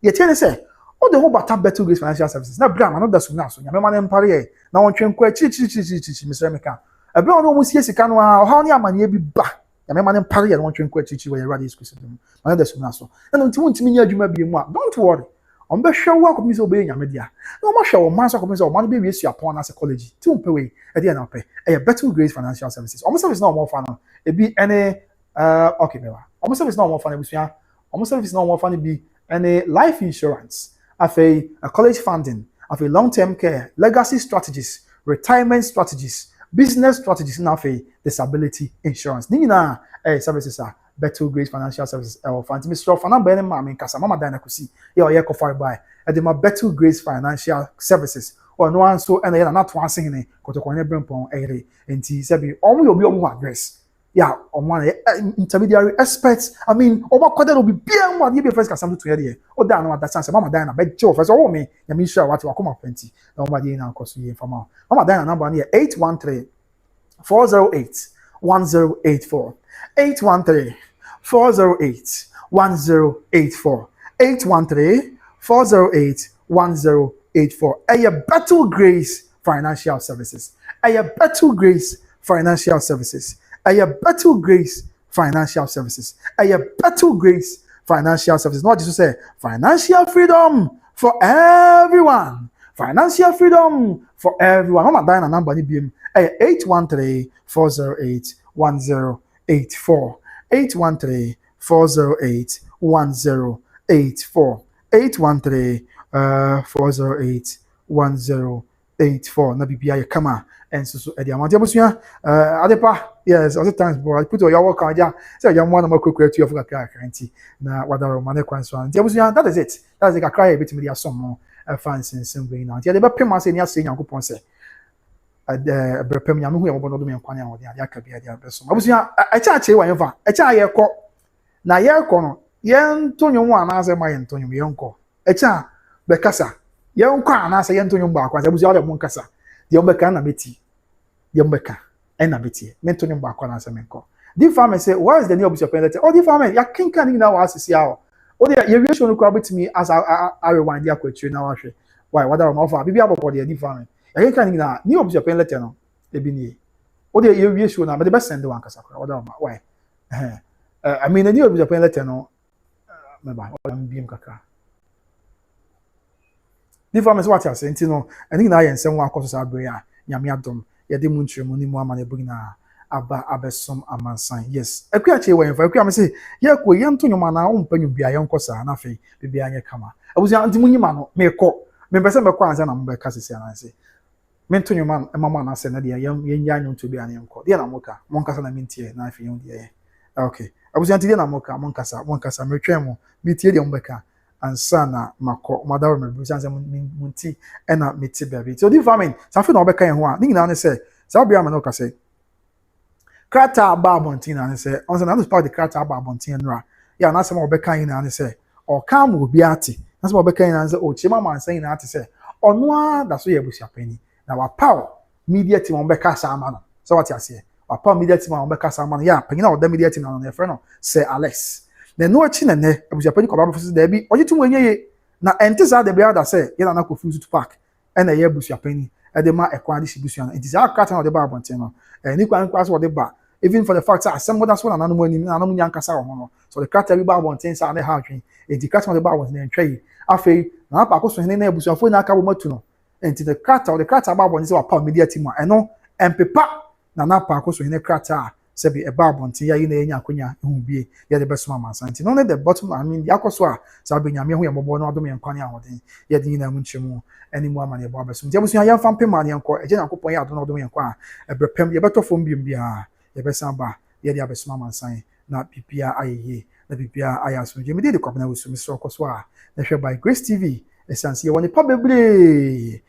Ye tie ne say o de ho bata better grace financial services. Na bra ma no da so na so. Nyame ma ne mpare ye. Na won twen kwa chi Mr. Meka. E bra no mo sie sika no a ha ne amane bi ba. Nyame ma ne mpare ye na won twen kwa chi we radio exclusive. Ma no da so na so. Na no ntimi nya adwuma bi mu a. Don't worry. On be show work commission obey nyame dia. No mo show man so commission o man be we su upon as college. Ti umpe we e dia na pe. E better grace financial services. Almost service no more fan no. E be any okay mewa. Almost service no more fan e busia. Almost service no more fan be any life insurance. Afa college funding, afa long-term care, legacy strategies, retirement strategies, business strategies na afa disability insurance. Ni na services are better grace financial services or fancy Mr. Fana Benin Mammy Casa Mama Dana Kusi, your echo far by at the better grace financial services or no one so and they are not one singing Kotokone Brimpon Ere and T Sebi only will be address. Yeah, on one intermediary experts. I mean, over quarter will be bien what you be first something to hear or down at that sense. Mama Dana, bed Joe first. Oh, me, you mean sure what you come up plenty. Nobody in our cost from Mama Dana number here 813 408 1084 813 408 1084 813 408 1084. A Battle Grace Financial Services. A Battle Grace Financial Services. A Battle Grace Financial Services. A Battle Grace Financial Services. Not just to say financial freedom for everyone. Financial freedom for everyone. I'm not dying a number. 813 408 1084. 813 408 1084. 813 408 1084. Na bibia kama enso e dia amante abusuya adepa yes at times bro I put your work on ja say you want to make create of kakranti na wadaro mane kwanso an dia abusuya that is it a cry bit me dia som fans in some way now dia de be pema se ni ase nyankopon se brepem nyame hu yebono do me nkwane an ode ade aka bia dia beso abusuya acha ache wa yemfa acha ye kɔ na ye kɔ no ye ntonyo ana ase ma ye ntonyo ye nkɔ acha be kasa ye nkɔ ana ase ye ntonyo ba akwa abusuya de mo nkasa de mbeka na beti de mbeka na beti me ntonyo ba akwa na ase me nkɔ the farmer say why is the new Abusuapanin letter oh the farmer ya kinka ni na wa asisi awo o de ye wiesho no kwa betimi as I rewind dia kwatire na wa hwe why what are offer bibia bobɔ de the farmer ya kinka ni na new Abusuapanin letter no e bi ni o de ye wiesho na me de send one kasa kwa what why I mean the new Abusuapanin letter no me ba o mbiem kaka the farmer what you say no ani na ye nsem wa akoso sa abre ya nyame adom ye de mu ntremu ni mu amane bugina aba abesom amansan yes akuache wa yemfa akua me say ye ko ye nto nyoma na wo mpanyu bia ye nkosa na fe bibia anye kama abusia nti munyima no me ko me pese me ko ansa na mbe kasisi ana say me nto nyoma mama na say na de ye nya anyo to bia ne nko de na moka monkasa na mintie na fe ye de okay abusia nti de na moka monkasa me twem mo mitie de mbeka ansana mako mother me busan se munti ena meti baby so di farming safi na obeka ho a ni nyina ne se sa bia me no ka se krata ba abontin na ne se on se na no part the krata ba abontin nra ya na se ma obeka yin na ne se o ka ma obi ate na se ma obeka yin na ne se o chima man san yin na ate se ono a da so ye Abusuapanin na wa power media team obeka sa ama no so what you say wa power media team obeka sa ama no ya panyina o da media team na no e friend no se Alex na no achi na ne Abusuapanin ko ba professor da bi oje tumu enye na ente za da bia da se ye na ko fu Tupac e na ye Abusuapanin e de ma ekwa de shibusu na enti za akata na de ba abonten no ni kwa so de ba even for the fact that some that's one ananu anim na ananu nyankasa ho no so the character bi ba abonten sa na ha atwen enti character de ba abonten na ntwai afei na pa Akosua hene na Abusuafo na aka bo matu no enti the character ba abonten say wa pa media team a eno empepa na pa Akosua hene character se bi e ba abonten ya yi na enya akonya hu bie ya de beso mama santi no the bottom I mean the Akosua sa be nyame ho ye mobo na odom ye nkwane ahoden ye de nyina mu nchemu ani mu amane bo abeso nti Abusua ya mfa mpema ne enko eje Nyankopon ya adom na odom ye nkwa e brepem ye beto fom bia ye besamba ye de abeso mama san na pipia ayeye na pipia ayaso je me de kwabna wusu misro Akosua na hwe by Grace TV esanse ye woni pa bebre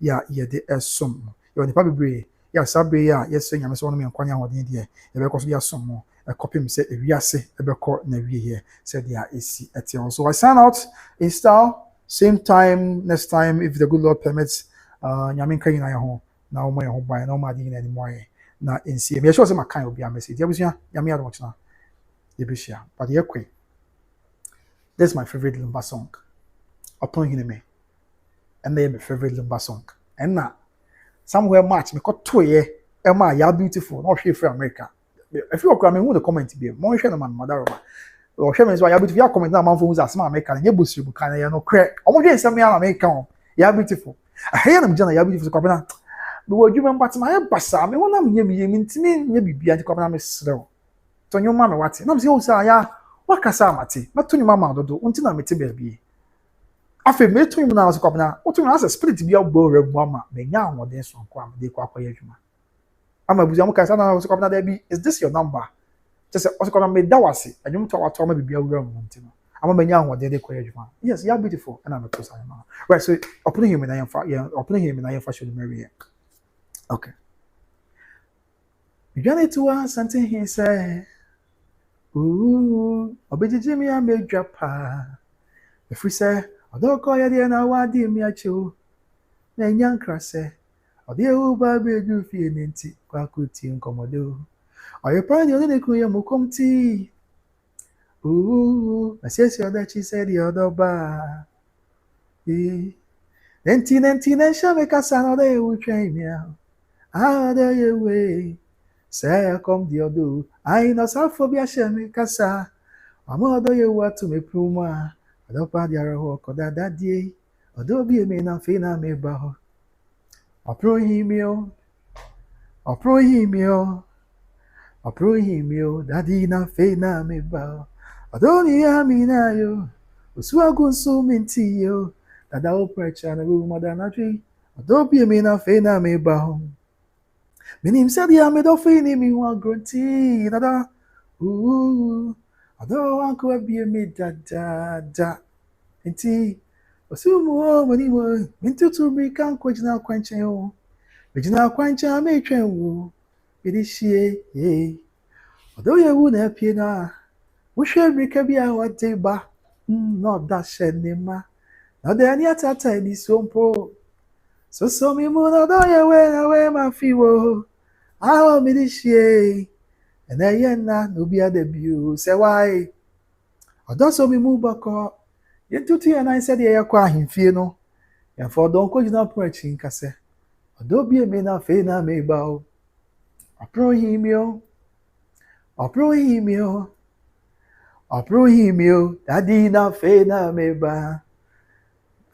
ya ye de esom ye woni pa bebre ya sabe ya yes nyame so no me nkwane ahoden de ye be ko so ya som mo e kopim se ewiase e be ko na wie here said ya esi etion so I sign out in style same time next time if the good Lord permits nyame kan ina ya ho na o mo ye ho ban na o ma di na ni mo ye na ensi me sure say makan obi a message Abusua nyame ya do chana ye be share but ye kwe this is my favorite Lumba song upon him me and they my favorite Lumba song and na somewhere match me got to ye Emma ya beautiful no hwe free America if you come who the comment be mo hwe na man mother o hwe me so ya beautiful ya comment na man for who's asma America na ye bosu bu kan ya no crack o mo hwe nsem ya na America ya beautiful ahe na mjana ya beautiful ko na be wo dwuma mbati ma ya basa me wona me nye ntimi nye bibia nti ko na me srew to nyoma me wate na me se o sa ya wakasa amate mato nyoma ma dodo unti na mete ba bi afi me to nyoma na so ko na o to nyoma as spirit bia bo rebu ama me nya anwode so ko am de ko akoye adwuma ama Abusua mo kasa na so ko na da bi is this your number just o so ko na me da wase adwum to wato ma bibia wura mu nti no ama me nya anwode de ko adwuma yes you are beautiful and I'm so sorry right so opening him na yen fa show the Mary okay you gonna to Asantehene say ooh obejiji mi amedwa pa if we say odoko ya de na wadi mi achu na nyankra say odi e ba beju fie nti kwa kuti nkomodo oye pani oni ne kuye mukomti ooh asesi odachi said the odoba nenti na shame kasa no de utwen mi ah there you way say come the odo I no phobia shame kasa amodo ye watu me pruma adopa diara ho koda dadie odo bi me na fe na me ba ho aprohimio dadi na fe na me ba adoni amina yo usuagun so minti yo dada o precha na ru madana twi odo bi me na fe na me ba ho minim said ya me do fe ni mi wa grunti dada ado anko abie me da enti osumu mani mo mintutu mi kan ko jina kwanchen o jina kwanchen me twen wo bidi hie ado ye wu na pie na wo hwe mi ka bia wa ba no da shenema na de ani atata ni sompo so mi mo na do ye we ma fi wo ah mi di hie and then no be a debut say why odo so mi mu bako yentutu ya na said ya kwa ahimfie no ya for don ko jina preaching kase odo bi me na fe na me ba o aprohimio dadi na fe na me ba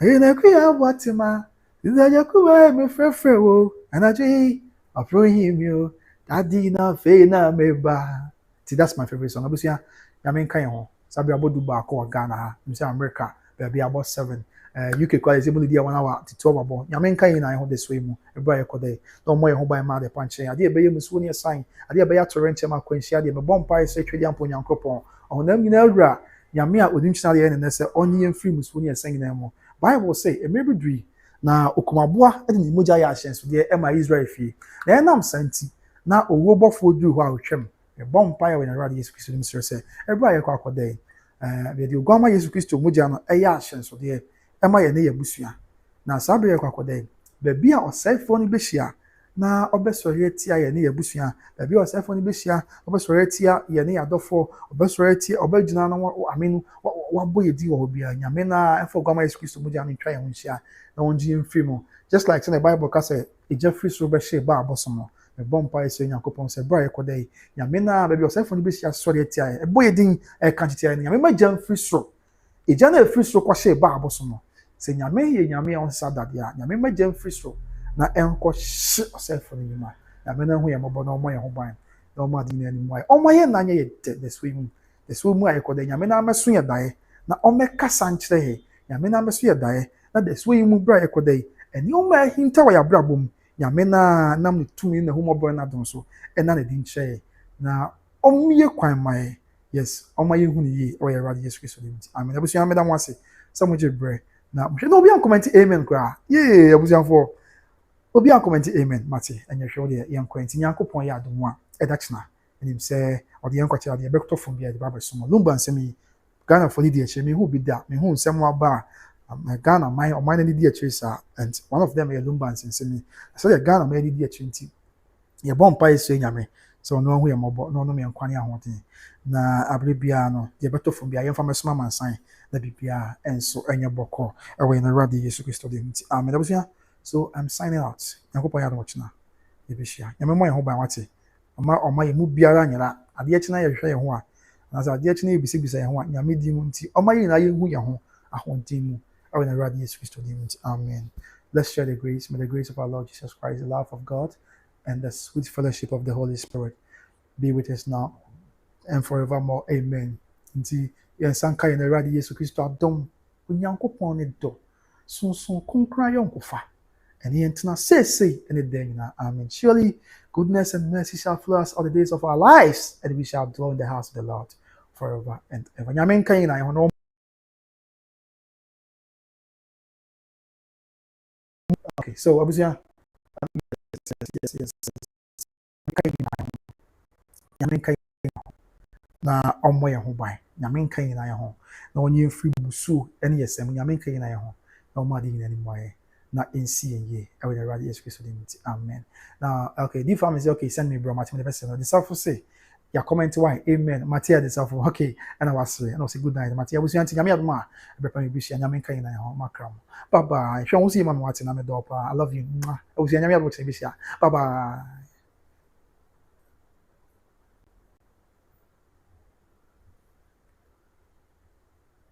ina ku ya watima ida ya ku me frefre wo anaji aprohimio dadi na fe na me ba. See, that's my favorite song. Abusua nyame kan ho sabi abodu ba ko Ghana ha mse America baby about 7 UK kwale ze mu dia 1 hour to 12 abo nyame kan na ho this way mu ebra ye kodai no mo ye ho ban ma de panche ade ebe ye musu ne sign ade ebe ya torrent ma kwanhia ade me bompa ye se twedi ampo nyankopon ohonam nyina awura nyame a onim china ye ne se onye mfiri musu ne yɛsɛn nyinaa mu bible say emebedui na okomaboa de ne mogya yɛ ahyɛnso de ma Israel fie na enam santi na owo bɔfo duru hɔ a otwam bɔ mpa yɛ wɔ na Radio Yesu Kristo nim sɛ ɛbra yɛ kɔ akɔdɛ de ogwama Yesu Kristo mogya no ɛyɛ ahyɛnso de ma yɛ ne yɛ busua na saa bra yɛ kɔ akɔdɛ baabi a ɔsɛefo no behyia na ɔbɛsɔre atia yɛ ne yɛ busua baabi a ɔsɛefo no behyia ɔbɛsɔre atia yɛ ne yɛ adɔfo ɔbɛsɔre atia ɔbɛgyina no amenu wabɔ yɛ di wɔ hɔ bia nyame na ɛfɔ ogwama Yesu Kristo mogya no ntwa yɛ ho nhyia na wɔngye mfiri mu just like in the Bible ka sɛ egya firi so bɛhye ba abosom no ɛbɔ mpa ɛsɛ Nyankopɔn sɛ bra yɛkɔda yi nyame na baabi ɔsɛefo no behyia sɔre atia yɛ ɛbɔ yɛ din ɛka nkyerɛ yɛ nyame magya mfiri so egya na efiri so kɔhye ba abosom no sɛ nyame yɛ nyame a ɔnsa dade a nyame magya mfiri so na ɛnkɔ hye ɔsɛefo no nyima nyame na ho yɛ mɔbɔ na ɔmɔ yɛ ho ban na ɔmɔ ade no anim ayɛ ɔmɔ yɛ na nyɛ yɛ dɛ dɛsɛ mu a yɛkɔda nyame na amɛso yɛ daeɛ na ɔmɛkasa nkyerɛ yɛ nyame na amɛso yɛ daeɛ na dɛsɛ yi mu bra yɛkɔda yi ɛnneɛma a ɛhinta wɔ yɛ abrabɔ mu nyame na nam ne tumi na homɔbɔ na dom so ɛna ne di nkyerɛ na ɔmmie kwan ma yɛ yes ɔma yɛ hu ne yie ɔyɛ Radio Yesu Kristo dim amen abusua meda mo ase sɛ mo gye brɛ na hwɛ na obi an comment amen kra yee abusuafo obi an comment amen mate ɛnyɛ hwɛ de yɛn kwenti Nyankopɔn yɛ adom a ɛda kyena enim sɛ ɔde yɛn kwakye ade bɛkɔtɔ fom bi a de ba bɛso Lumba nsɛm yi Ghana for di akyire me hu bi da me hu nsɛm aba Ghana ɔman ne di akyire saa and one of them yɛ Lumba nsɛm yi so yɛ Ghana man di akyire nti yɛ bɔ mpa yesu nyame so ɔno ho yɛ mɔbɔ na ɔno me nkwane ahoɔden na abere bia no yɛ bɛtɔ fom bia yɛmfa mɛsoma mansan na bibia enso ɛnyɛ bɔkɔ ɛwɔ yɛn Radio Yesu Kristo de nti amen abusua so I'm signing out Nyankopɔn yɛ adom kyena yɛbɛhyia nyame mo yɛ ho ban wate ɔma yɛ mu biara nyera adeɛ kyena yɛ hwehwɛ yɛ ho a na sɛ adeɛ kyena yɛ bisibisa yɛ ho a nyame di mu nti ɔma yɛ nyina yɛ hu yɛ ho ahoɔden mu ɛwɔ yɛn Radio Yesu Kristo de nti amen. Let's share the grace. May the grace of our Lord Jesus Christ, the love of God, and the sweet fellowship of the Holy Spirit be with us now and forevermore. Amen. Nti yɛn sanka yɛn Radio Yesu Kristo adom Onyankopɔn ne dɔ sonson konkra yɔnkofa ɛne yɛn tena seesei ɛne dan nyinaa. Amen. Surely goodness and mercy shall follow us all the days of our lives, and we shall dwell in the house of the Lord forever and ever. Nyame nka yɛn na yɛn ho. Okay, so abusia yes. Nyame nka na ɔmmɔ yɛn ho ban nyame nka yɛn na yɛn ho na ɔnyɛ mfiri musuo ɛne yɛsɛm nyame nka yɛn na yɛn ho na ɔmmɔ ade nyina anim ayɛ na ɛnsi yɛn yie ɛwɔ yɛn Radio Yesu Kristo dim nti amen. Now okay the family say okay send me bro Martin the person the self say ya comment why amen Matia the self okay and I was say and I say good night Matia abusia nti nyame adom a ɛbɛpa me bishia nyame nka yɛn na yɛn ho makram bye bye hwɛ wo see ma me wate na me dɔ pa I love you abusia nyame adom bishia bye bye.